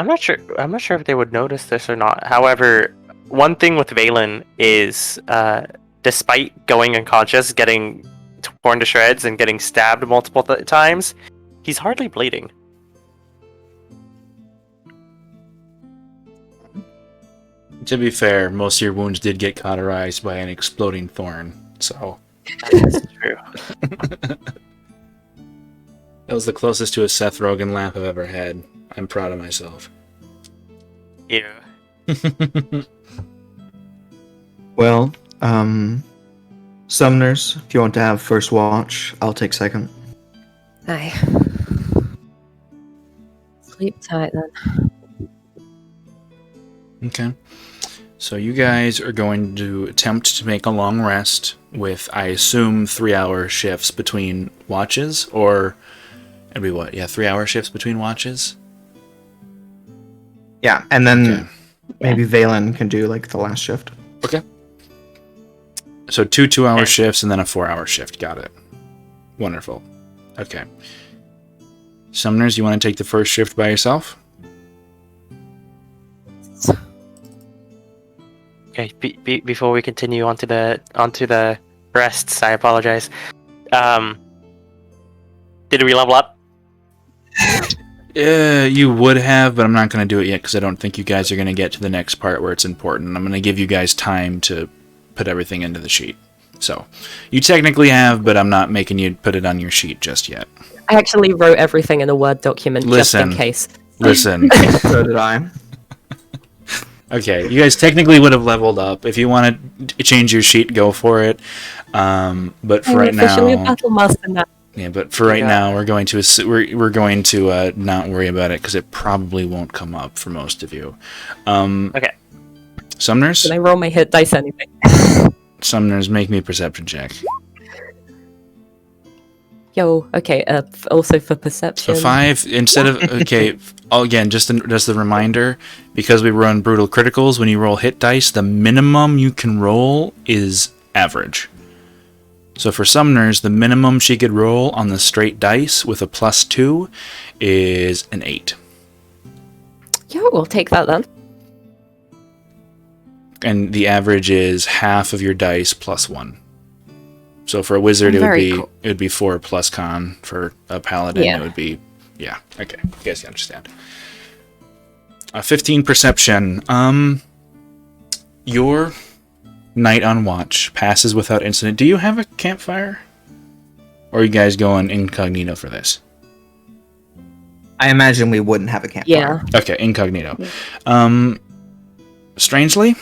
not sure if they would notice this or not. However, one thing with Valen is, despite going unconscious, getting torn to shreds, and getting stabbed multiple times, he's hardly bleeding. To be fair, most of your wounds did get cauterized by an exploding thorn, so... That's true. That was the closest to a Seth Rogen laugh I've ever had. I'm proud of myself. Yeah. Well, Summoners, if you want to have first watch, I'll take second. Aye. Sleep tight then. Okay. So you guys are going to attempt to make a long rest with, I assume, 3-hour shifts between watches, or it'd be what? Yeah, 3-hour shifts between watches? Yeah, and then Okay. maybe Valen can do like the last shift. Okay. So 2 2-hour And- shifts and then a 4-hour shift. Got it. Wonderful. Okay. Summoners, you want to take the first shift by yourself? Okay, before we continue onto the rests, I apologize. Did we level up? You would have, but I'm not going to do it yet because I don't think you guys are going to get to the next part where it's important. I'm going to give you guys time to put everything into the sheet. So, you technically have, but I'm not making you put it on your sheet just yet. I actually wrote everything in a Word document just in case. Listen. So did I. Okay, you guys technically would have leveled up. If you want to change your sheet, go for it. But for I'm right officially now, a battle master now. yeah. But for right now, we're going to not worry about it because it probably won't come up for most of you. Okay. Summoners, Can I roll my hit dice anyway? Summoners, make me a perception check. Yo, okay. Also for perception. So 5 instead of okay. Again, just a reminder, because we run brutal criticals. When you roll hit dice, the minimum you can roll is average. So for Summoners, the minimum she could roll on the straight dice with a +2 is an 8. Yeah, we'll take that then. And the average is half of your dice +1. So for a wizard, Very it cool. would be 4 plus con. For a paladin, Yeah. it would be okay. You guys understand. 15 perception. Your night on watch passes without incident. Do you have a campfire? Or are you guys going incognito for this? I imagine we wouldn't have a campfire. Yeah. Okay, incognito. Strangely,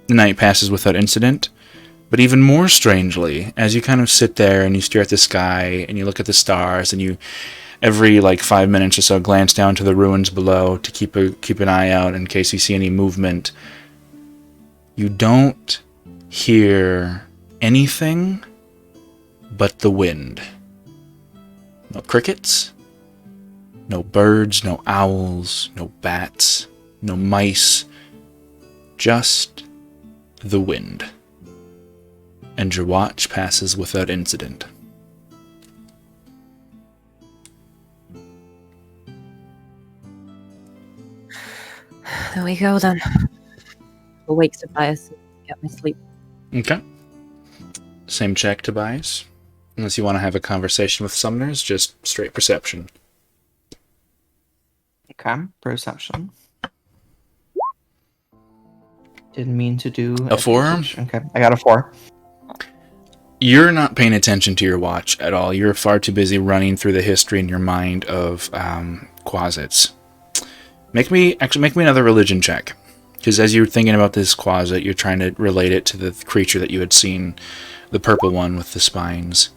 the night passes without incident. But even more strangely, as you kind of sit there and you stare at the sky and you look at the stars and you every 5 minutes or so glance down to the ruins below to keep an eye out in case you see any movement, you don't hear anything but the wind. No crickets, no birds, no owls, no bats, no mice, just the wind. And your watch passes without incident. There we go then. I'll wake Tobias and get my sleep. Okay. Same check, Tobias. Unless you want to have a conversation with summoners, just straight perception. Okay, perception. Didn't mean to do A 4? advantage. Okay, I got a 4. You're not paying attention to your watch at all. You're far too busy running through the history in your mind of quasits. Make me another religion check. Because as you're thinking about this quasit, you're trying to relate it to the creature that you had seen, the purple one with the spines.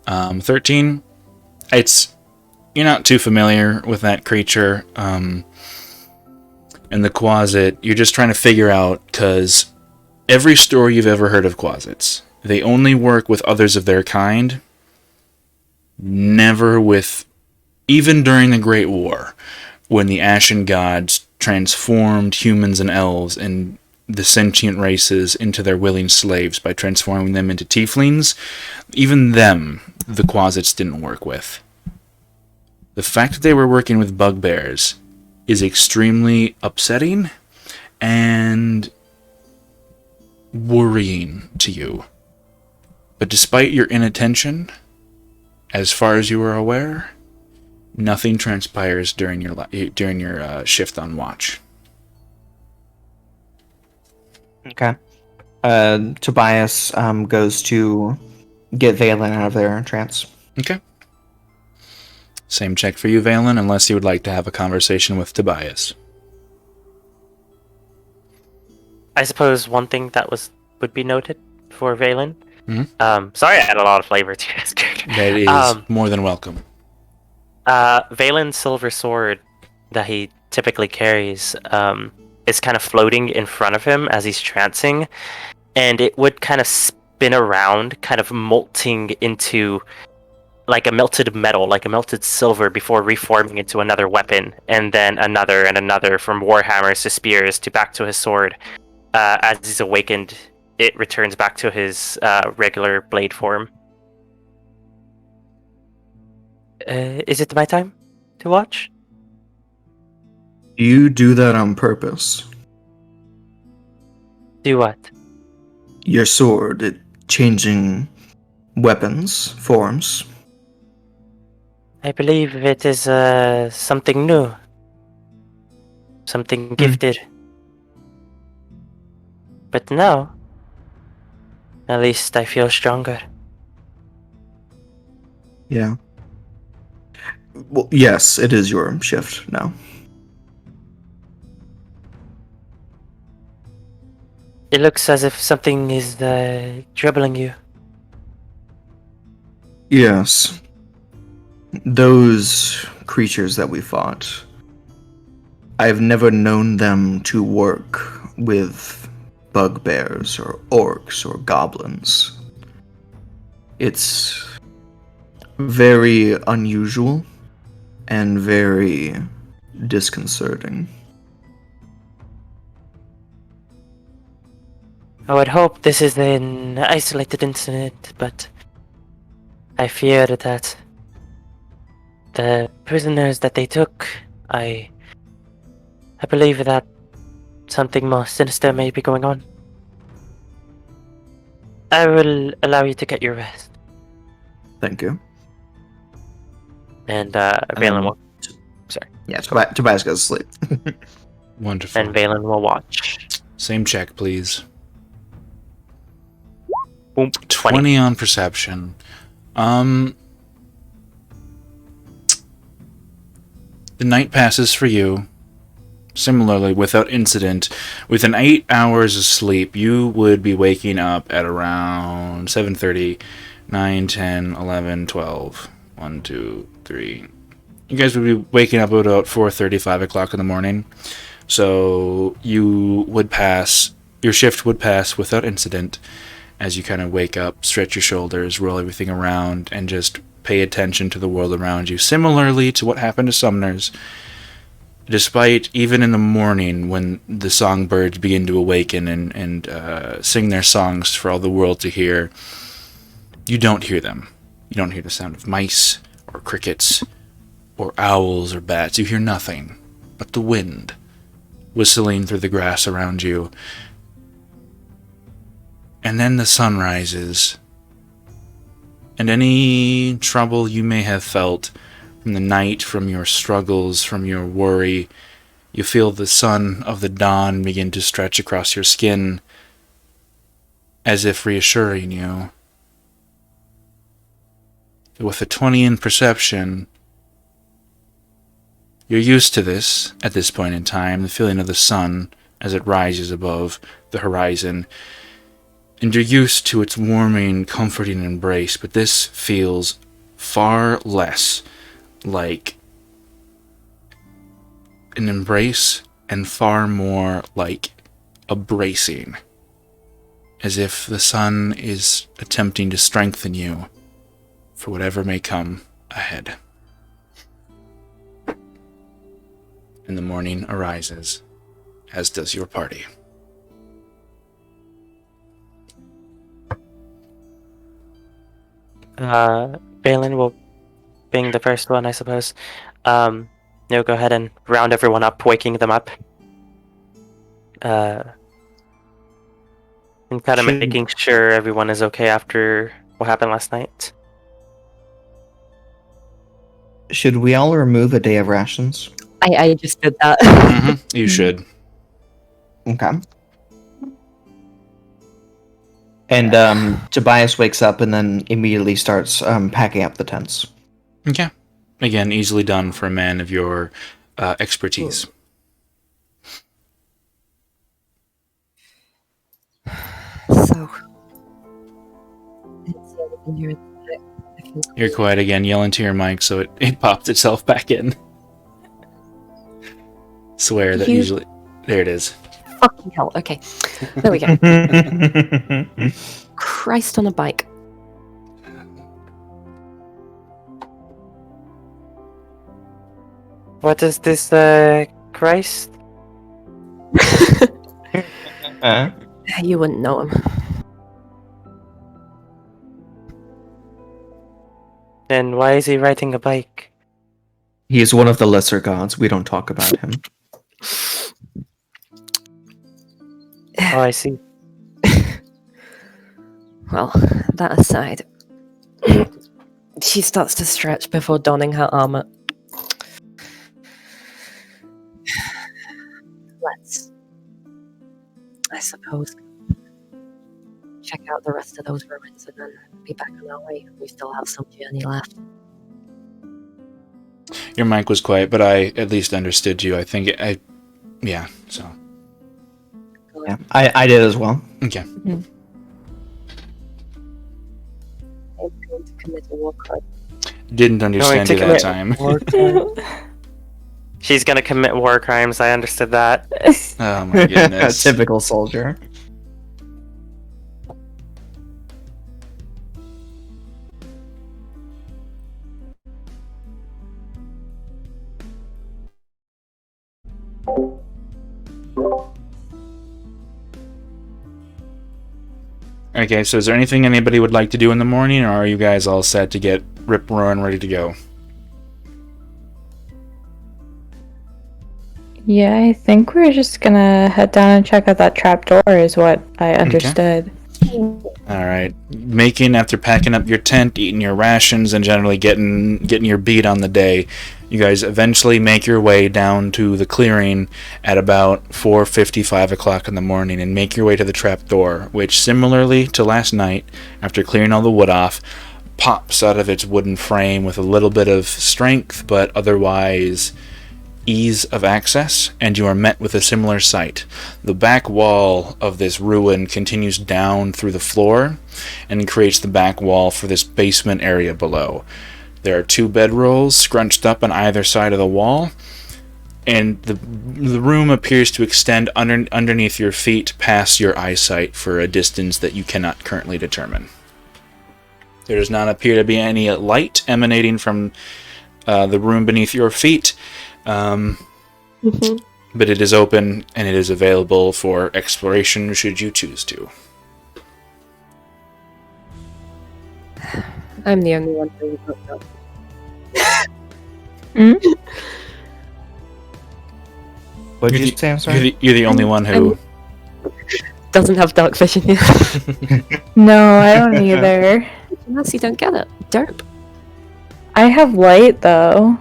13. You're not too familiar with that creature. And the quasit, you're just trying to figure out, because every story you've ever heard of quasits, they only work with others of their kind, never with, even during the Great War, when the Ashen Gods transformed humans and elves and the sentient races into their willing slaves by transforming them into tieflings, even them, the quasits didn't work with. The fact that they were working with bugbears is extremely upsetting and worrying to you. But despite your inattention, as far as you are aware, nothing transpires during your shift on watch. Okay. Tobias goes to get Valen out of their trance. Okay. Same check for you, Valen, unless you would like to have a conversation with Tobias. I suppose one thing that would be noted for Valen. Mhm. Sorry, I add a lot of flavor to this character. That is more than welcome. Valen's silver sword that he typically carries is kind of floating in front of him as he's trancing, and it would kind of spin around, kind of molting into like a melted metal, like a melted silver, before reforming into another weapon, and then another and another, from warhammers to spears to back to his sword, as he's awakened it returns back to his regular blade form. Is it my time to watch? You do that on purpose. Do what? Your sword, it changing weapons, forms. I believe it is something new. Something gifted. But now, at least I feel stronger. Yeah. Well, yes, it is your shift now. It looks as if something is troubling you. Yes. Those creatures that we fought, I've never known them to work with bugbears or orcs or goblins. It's very unusual and very disconcerting. I would hope this is an isolated incident, but I fear that the prisoners that they took, I believe that something more sinister may be going on. I will allow you to get your rest. Thank you. And Valen will. Sorry. Yeah, Tobias goes to sleep. Wonderful. And Valen will watch. Same check, please. Boom. 20 on perception. The night passes for you. Similarly, without incident, within 8 hours of sleep, you would be waking up at around 7:30, 9, 10, 11, 12. 1, 2, 3. You guys would be waking up at about 4:30, 5 o'clock in the morning. So your shift would pass without incident as you kind of wake up, stretch your shoulders, roll everything around, and just pay attention to the world around you. Similarly to what happened to Summoners, despite even in the morning when the songbirds begin to awaken and sing their songs for all the world to hear, you don't hear them. You don't hear the sound of mice or crickets or owls or bats. You hear nothing but the wind whistling through the grass around you. And then the sun rises, and any trouble you may have felt from the night, from your struggles, from your worry, you feel the sun of the dawn begin to stretch across your skin, as if reassuring you. With a 20 in perception, you're used to this at this point in time, the feeling of the sun as it rises above the horizon. And you're used to its warming, comforting embrace, but this feels far less like an embrace and far more like a bracing, as if the sun is attempting to strengthen you for whatever may come ahead. And the morning arises, as does your party. Valen will being the first one, I suppose. Go ahead and round everyone up, waking them up. And kind of making sure everyone is okay after what happened last night. Should we all remove a day of rations? I just did that. Mm-hmm. You should. Okay. And Tobias wakes up and then immediately starts packing up the tents. Okay. Again, easily done for a man of your expertise. So, You're quiet again. Yell into your mic so it pops itself back in. Swear that usually... There it is. Fucking hell. Okay. There we go. Christ on a bike. What is this, Christ? You wouldn't know him. Then why is he riding a bike? He is one of the lesser gods. We don't talk about him. Oh, I see. Well, that aside, she starts to stretch before donning her armor. Let's, I suppose, check out the rest of those ruins and then be back on our way. We still have some journey left. Your mic was quiet, but I at least understood you. I think yeah. So Yeah, I did as well. okay. I'm going to commit a war crime. Didn't understand to you that commit time. war crime. She's gonna commit war crimes. I understood that. Oh my goodness. Typical soldier. Okay, so is there anything anybody would like to do in the morning, or are you guys all set to get rip roaring ready to go? Yeah, I think we're just gonna head down and check out that trap door, is what I understood. Alright. After packing up your tent, eating your rations, and generally getting your beat on the day, you guys eventually make your way down to the clearing at about 4:55 o'clock in the morning and make your way to the trap door, which, similarly to last night, after clearing all the wood off, pops out of its wooden frame with a little bit of strength, but otherwise ease of access, and you are met with a similar sight. The back wall of this ruin continues down through the floor and creates the back wall for this basement area below. There are 2 bedrolls scrunched up on either side of the wall, and the room appears to extend underneath your feet past your eyesight for a distance that you cannot currently determine. There does not appear to be any light emanating from the room beneath your feet, but it is open and it is available for exploration should you choose to. I'm the only one who looked up. What did you say? I'm sorry. You're the only one who... Doesn't have dark vision yet. No, I don't either. Unless you don't get it. Dope. I have light though.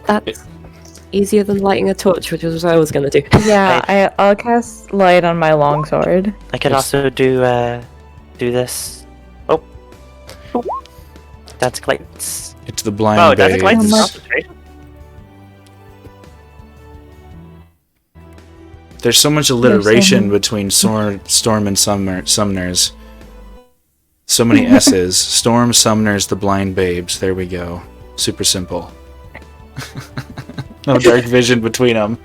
That's easier than lighting a torch, which is what I was going to do. Yeah, I'll cast light on my longsword. I could also do this. Oh. That's lights. It's the blind Oh, that's lights. babes. Concentration. There's so much alliteration between Storm and Sumners. So many S's. Storm, Sumners, the blind babes. There we go. Super simple. No dark vision between them.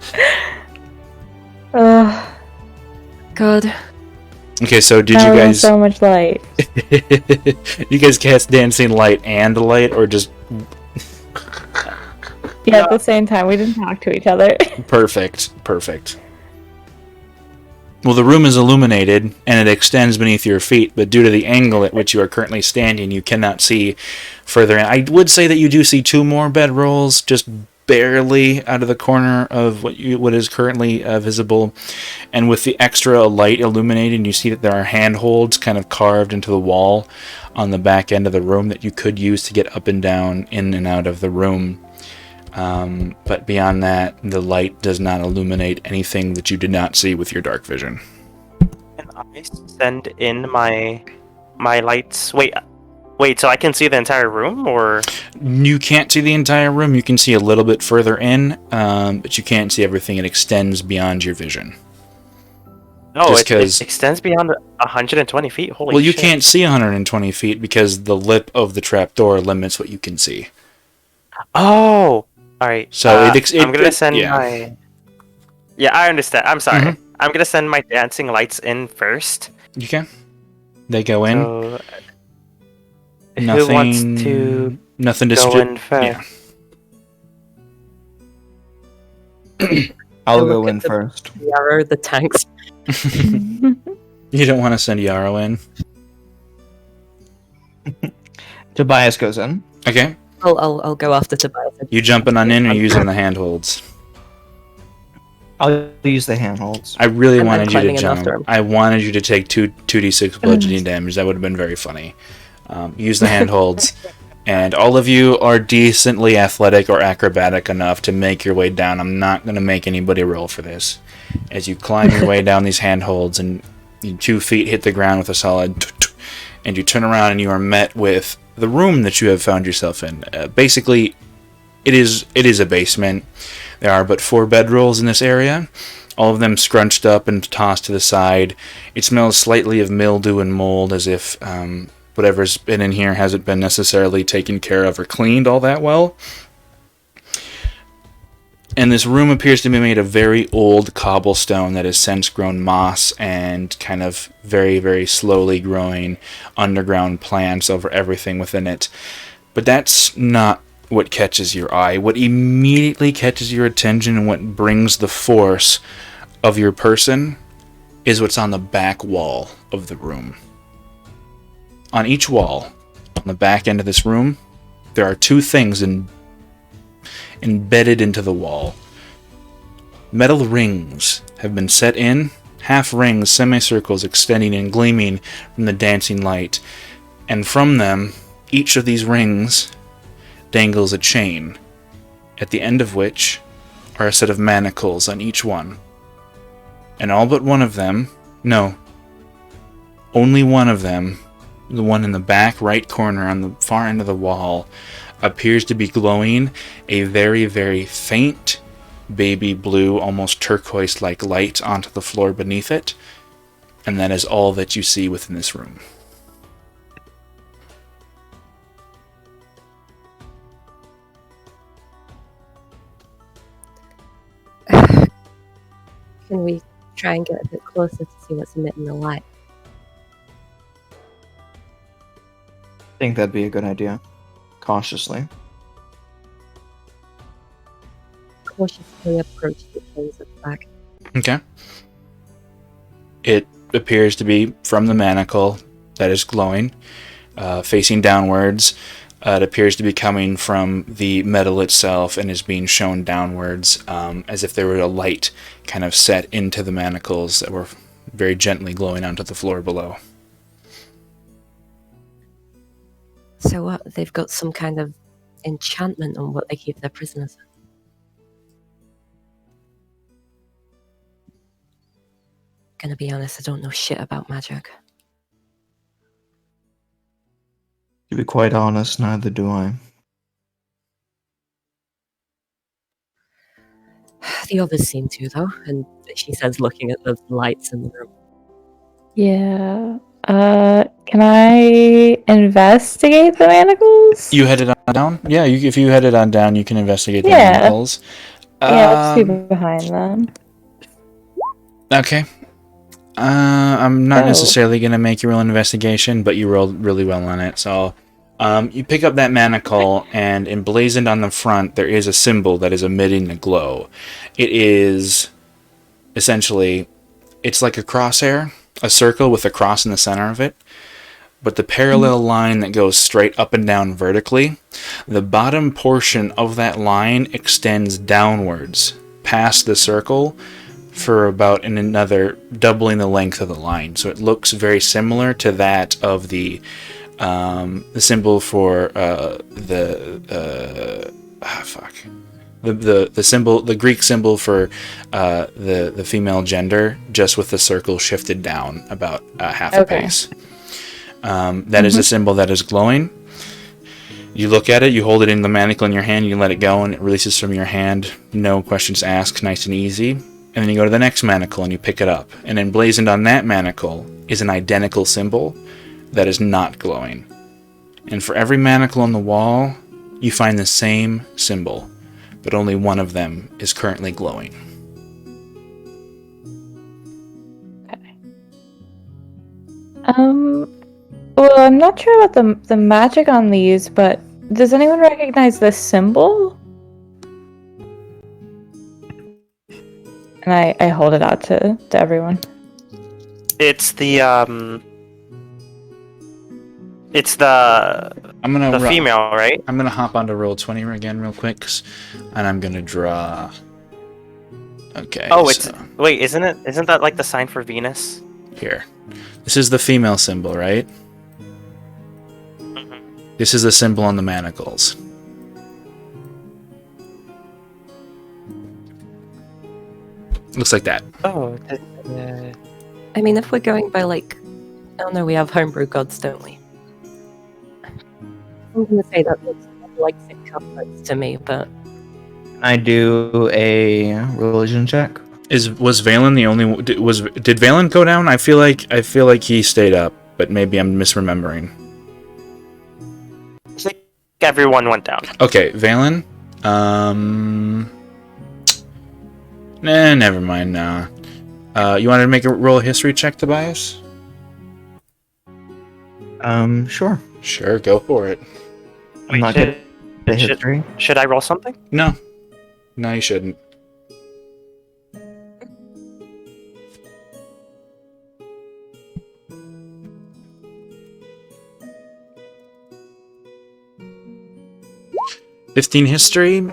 God. Okay, so did you guys... so much light. You guys cast Dancing Light and Light, or just... Yeah, at the same time. We didn't talk to each other. Perfect. Well, the room is illuminated, and it extends beneath your feet, but due to the angle at which you are currently standing, you cannot see further in. I would say that you do see 2 more bedrolls, just barely out of the corner of what is currently visible, and with the extra light illuminated, you see that there are handholds kind of carved into the wall on the back end of the room that you could use to get up and down, in and out of the room. But beyond that, the light does not illuminate anything that you did not see with your dark vision. Can I send in my lights? Wait, so I can see the entire room, or? You can't see the entire room. You can see a little bit further in, but you can't see everything. It extends beyond your vision. No, it extends beyond 120 feet. Holy shit. Well, you can't see 120 feet because the lip of the trapdoor limits what you can see. Oh! Alright, so I'm gonna send my... Yeah, I understand. I'm sorry. Mm-hmm. I'm gonna send my dancing lights in first. You can. They go in. So, who wants to go in first? Yeah. I'll go in first. Yarrow the tanks. You don't want to send Yarrow in? Tobias goes in. Okay. I'll go after Tobias. You jumping on in or using the handholds? I'll use the handholds. I really I'm wanted you to climbing in after jump. him. I wanted you to take 2d6 bludgeoning damage. That would have been very funny. Use the handholds. And all of you are decently athletic or acrobatic enough to make your way down. I'm not going to make anybody roll for this. As you climb your way down these handholds and 2 feet hit the ground with a solid and you turn around and you are met with the room that you have found yourself in. Basically, it is a basement. There are but 4 bedrolls in this area, all of them scrunched up and tossed to the side. It smells slightly of mildew and mold, as if whatever's been in here hasn't been necessarily taken care of or cleaned all that well. And this room appears to be made of very old cobblestone that has since grown moss and kind of very, very slowly growing underground plants over everything within it. But that's not what catches your eye. What immediately catches your attention and what brings the force of your person is what's on the back wall of the room. On each wall, on the back end of this room, there are 2 things embedded into the wall. Metal rings have been set in, half rings, semicircles extending and gleaming from the dancing light. And from them, each of these rings dangles a chain, at the end of which are a set of manacles on each one. And all but one of them, no, only one of them, the one in the back right corner on the far end of the wall, appears to be glowing a very, very faint baby blue, almost turquoise-like light onto the floor beneath it. And that is all that you see within this room. Can we try and get a bit closer to see what's emitting the light? I think that'd be a good idea. Cautiously. Cautiously approach the chains at the back. Okay. It appears to be from the manacle that is glowing, facing downwards. It appears to be coming from the metal itself and is being shown downwards, as if there were a light kind of set into the manacles that were very gently glowing onto the floor below. So what? They've got some kind of enchantment on what they keep their prisoners. Gonna be honest, I don't know shit about magic. To be quite honest, neither do I. The others seem to, though, and she says, looking at the lights in the room. Yeah. Can I investigate the manacles? You headed on down? Yeah, if you headed on down, you can investigate the Yeah. manacles. Yeah, I'll just be behind them. Okay. I'm not Oh. necessarily going to make you roll an investigation, but you rolled really well on it. So, you pick up that manacle, and emblazoned on the front, there is a symbol that is emitting a glow. It is essentially, it's like a crosshair, a circle with a cross in the center of it. But the parallel line that goes straight up and down vertically, the bottom portion of that line extends downwards past the circle for about another doubling the length of the line. So it looks very similar to that of the symbol for the symbol, the Greek symbol for the female gender, just with the circle shifted down about half a pace. That is a symbol that is glowing. You look at it, you hold it in the manacle in your hand, you let it go, and it releases from your hand. No questions asked, nice and easy. And then you go to the next manacle and you pick it up. And emblazoned on that manacle is an identical symbol that is not glowing. And for every manacle on the wall, you find the same symbol, but only one of them is currently glowing. Okay. Well, I'm not sure about the magic on these, but does anyone recognize this symbol? And I hold it out to everyone. It's the I'm gonna The female, right? I'm gonna hop onto roll 20 again real quick, and I'm gonna draw. Okay. Oh, it's so wait, isn't that like the sign for Venus? here. This is the female symbol, right? Mhm. This is the symbol on the manacles. Looks like that. Oh, I mean, if we're going by like, oh no, we have homebrew gods, don't we? I'm gonna say that looks like thick chocolates to me, but I do a religion check. Was Valen the only did Valen go down? I feel like he stayed up, but maybe I'm misremembering. I think everyone went down. Okay, Valen. Nah, never mind. Nah. You wanted to make a roll history check, Tobias? Sure. Sure, go for it. I'm not good at history. Should I roll something? No, you shouldn't. "15 history.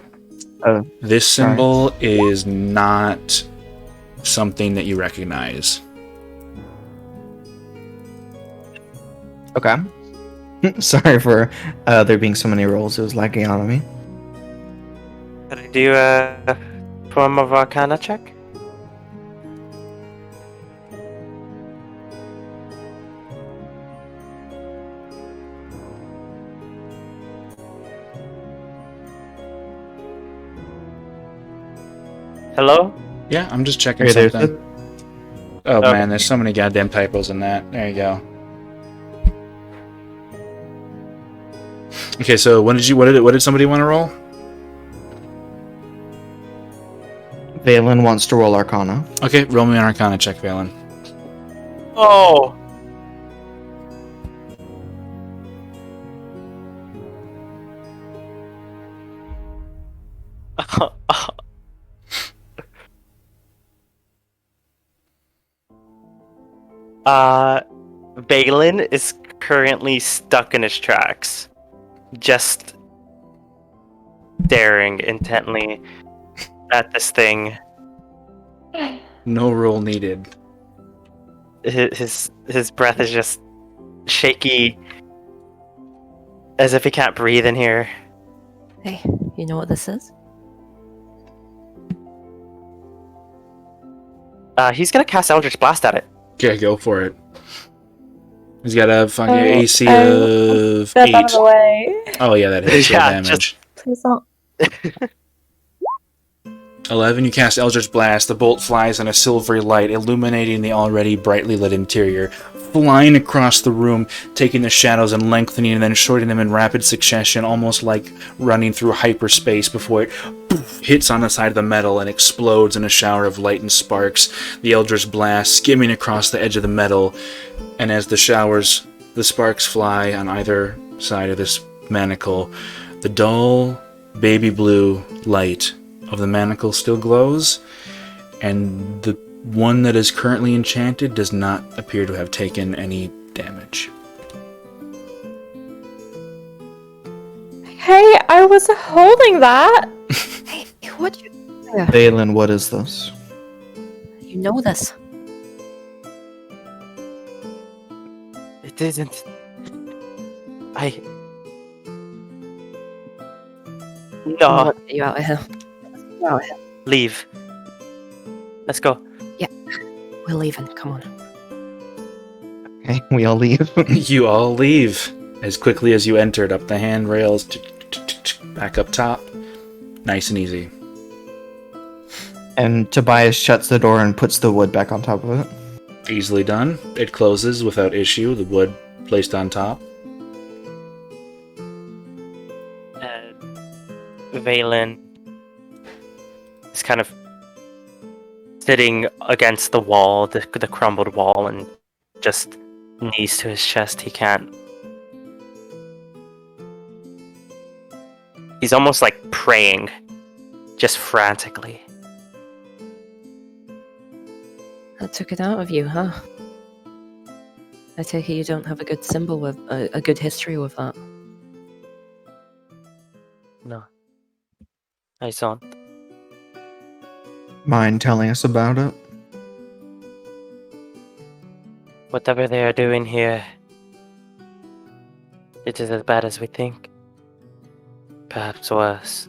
Oh, This symbol is not something that you recognize. okay. Sorry for there being so many rolls. It was lagging out on me. Could I do a form of Arcana check? Hello? Yeah, I'm just checking Hey, there's something. Oh man, there's so many goddamn typos in that. There you go. Okay, so what did somebody want to roll? Valen wants to roll Arcana. Okay, roll me an Arcana check, Valen. Oh! Balin is currently stuck in his tracks. Just staring intently at this thing. No roll needed. His breath is just shaky, as if he can't breathe in here. hey, you know what this is? He's gonna cast Eldritch Blast at it. Okay, go for it. He's got a fucking I- AC I of Step 8. out of the way. Oh yeah, that hits your Yeah, damage. Please don't. 11, you cast Eldritch Blast. The bolt flies in a silvery light, illuminating the already brightly lit interior, flying across the room, taking the shadows and lengthening and then shortening them in rapid succession, almost like running through hyperspace before it hits on the side of the metal and explodes in a shower of light and sparks. The Eldritch Blast skimming across the edge of the metal, and as the sparks fly on either side of this manacle, the dull baby blue light of the manacle still glows, and the one that is currently enchanted does not appear to have taken any damage. Hey, I was holding that. Hey, what you? Valen, what is this? You know this? It isn't. I No, want to get you out of here. Let's get you out of here. leave. Let's go. We're leaving. Come on. Okay, we all leave. You all leave as quickly as you entered, up the handrails, back up top. Nice and easy. And Tobias shuts the door and puts the wood back on top of it. Easily done. It closes without issue, the wood placed on top. Valen is kind of sitting against the wall, the crumbled wall, and just knees to his chest. He can't. He's almost like praying, just frantically. That took it out of you, huh? I take it you don't have a good symbol with a good history with that. I don't. Mind telling us about it? Whatever they are doing here, it is as bad as we think. Perhaps worse.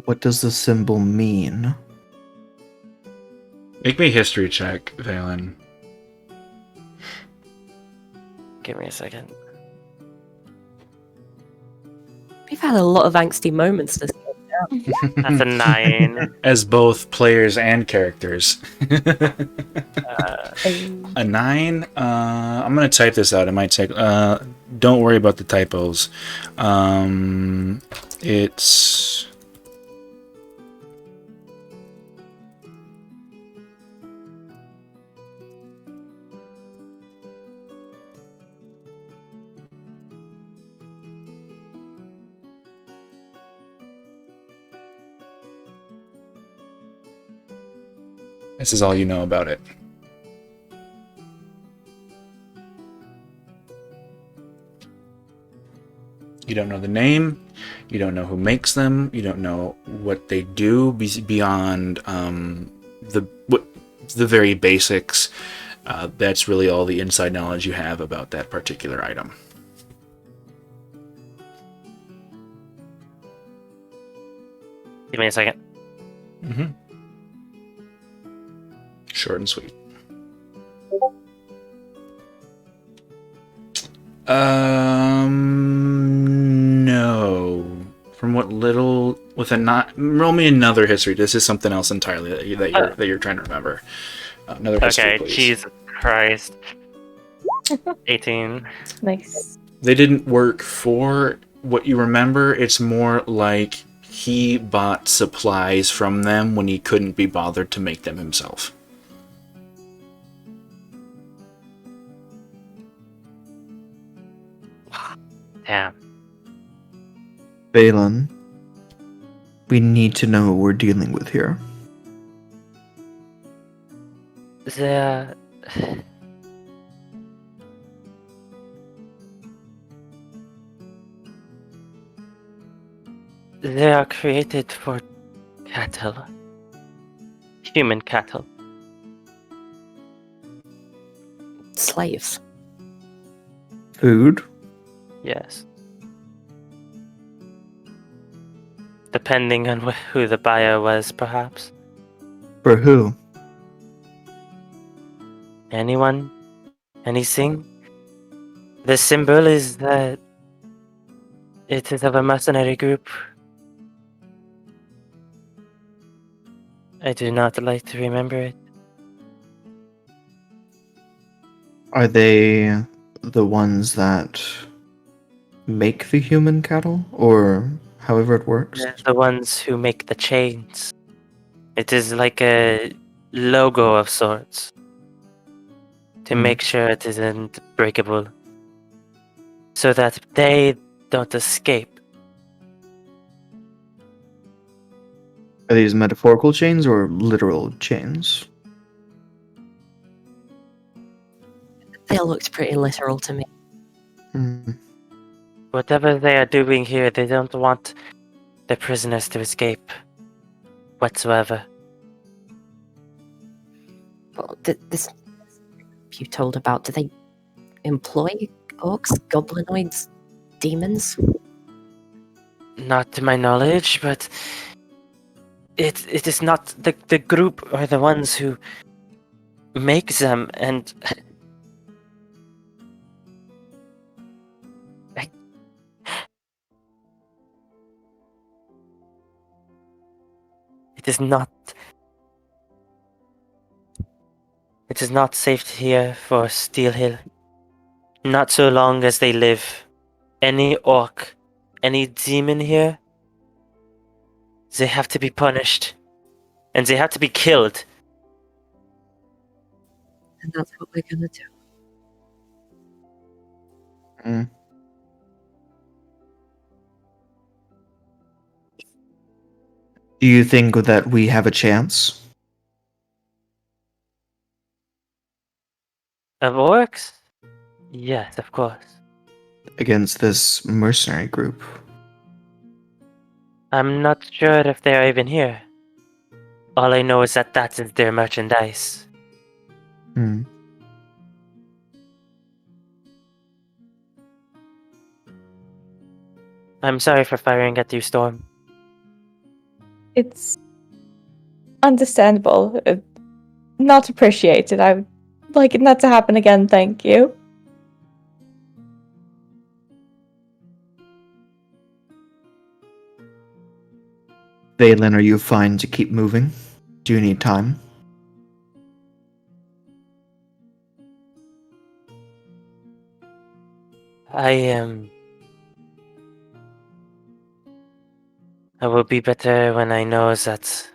What does the symbol mean? Make me a history check, Valen. Give me a second. We've had a lot of angsty moments this game. That's a 9. As both players and characters. A 9? I'm going to type this out. It might take... don't worry about the typos. It's... This is all you know about it. You don't know the name. You don't know who makes them. You don't know what they do beyond the very basics. That's really all the inside knowledge you have about that particular item. Give me a second. Mm-hmm. Short and sweet. No. From what little, with a not, roll me another history. This is something else entirely that you're trying to remember. Another history, Okay, please. Jesus Christ. 18. Nice. They didn't work for what you remember. It's more like he bought supplies from them when he couldn't be bothered to make them himself. Damn. Balin, we need to know what we're dealing with here. The they are created for cattle. Human cattle. Slaves. Food? Yes. Depending on who the buyer was, perhaps. For who? Anyone? Anything? The symbol is that it is of a mercenary group. I do not like to remember it. Are they the ones that make the human cattle? Or however it works? They're the ones who make the chains. It is like a logo of sorts. To make sure it isn't breakable. So that they don't escape. Are these metaphorical chains or literal chains? They looked pretty literal to me. Hmm. Whatever they are doing here, they don't want the prisoners to escape. Whatsoever. Well, this you told about, do they employ orcs, goblinoids, demons? Not to my knowledge, but it is not the group are the ones who make them, and it is not. It is not safe here for Steel Hill. Not so long as they live. Any orc, any demon here, they have to be punished. And they have to be killed. And that's what we're gonna do. Do you think that we have a chance? Of orcs? Yes, of course. Against this mercenary group? I'm not sure if they're even here. All I know is that is their merchandise. Hmm. I'm sorry for firing at you, Storm. It's understandable. Not appreciated. I would like it not to happen again, thank you. Valen, are you fine to keep moving? Do you need time? I will be better when I know that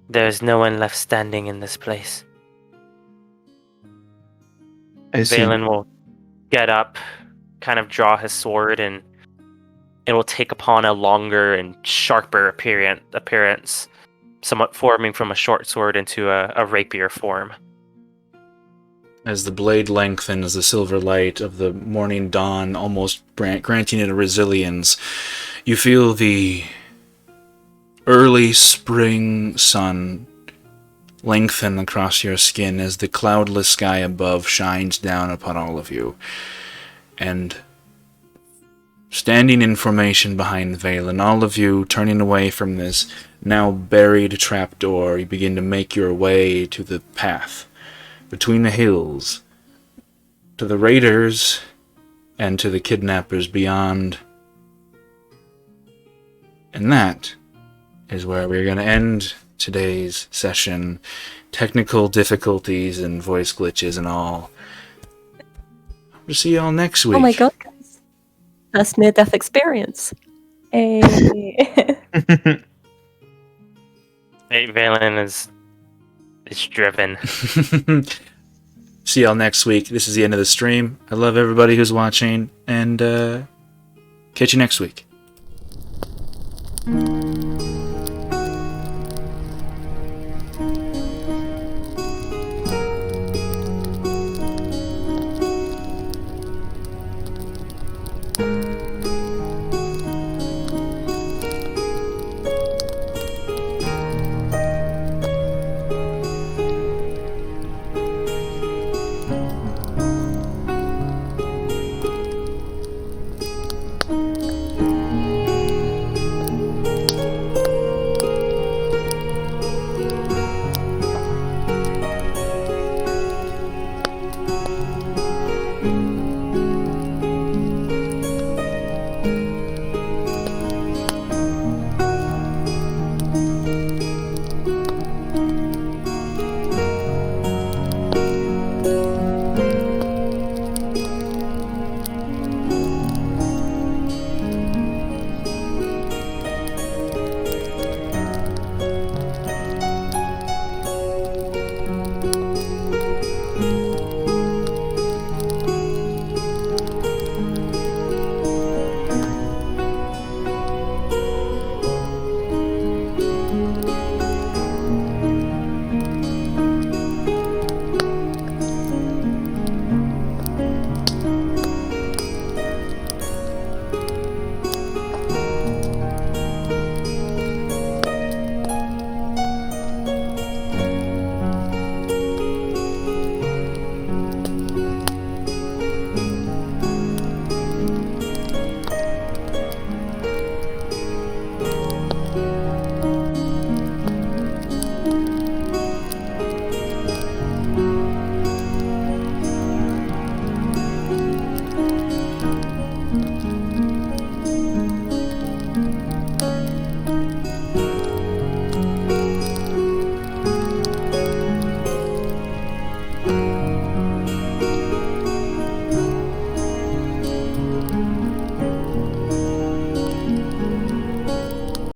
there's no one left standing in this place. I see. Valen will get up, kind of draw his sword, and it will take upon a longer and sharper appearance, somewhat forming from a short sword into a rapier form. As the blade lengthens, the silver light of the morning dawn almost granting it a resilience, you feel the early spring sun lengthen across your skin as the cloudless sky above shines down upon all of you. And standing in formation behind Valen, all of you turning away from this now buried trapdoor, you begin to make your way to the path between the hills, to the raiders and to the kidnappers beyond. And that is where we're going to end today's session. Technical difficulties and voice glitches and all. We'll see y'all next week. Oh my god, guys. First near-death experience. Hey. Hey, Valen is driven. See y'all next week. This is the end of the stream. I love everybody who's watching, and catch you next week.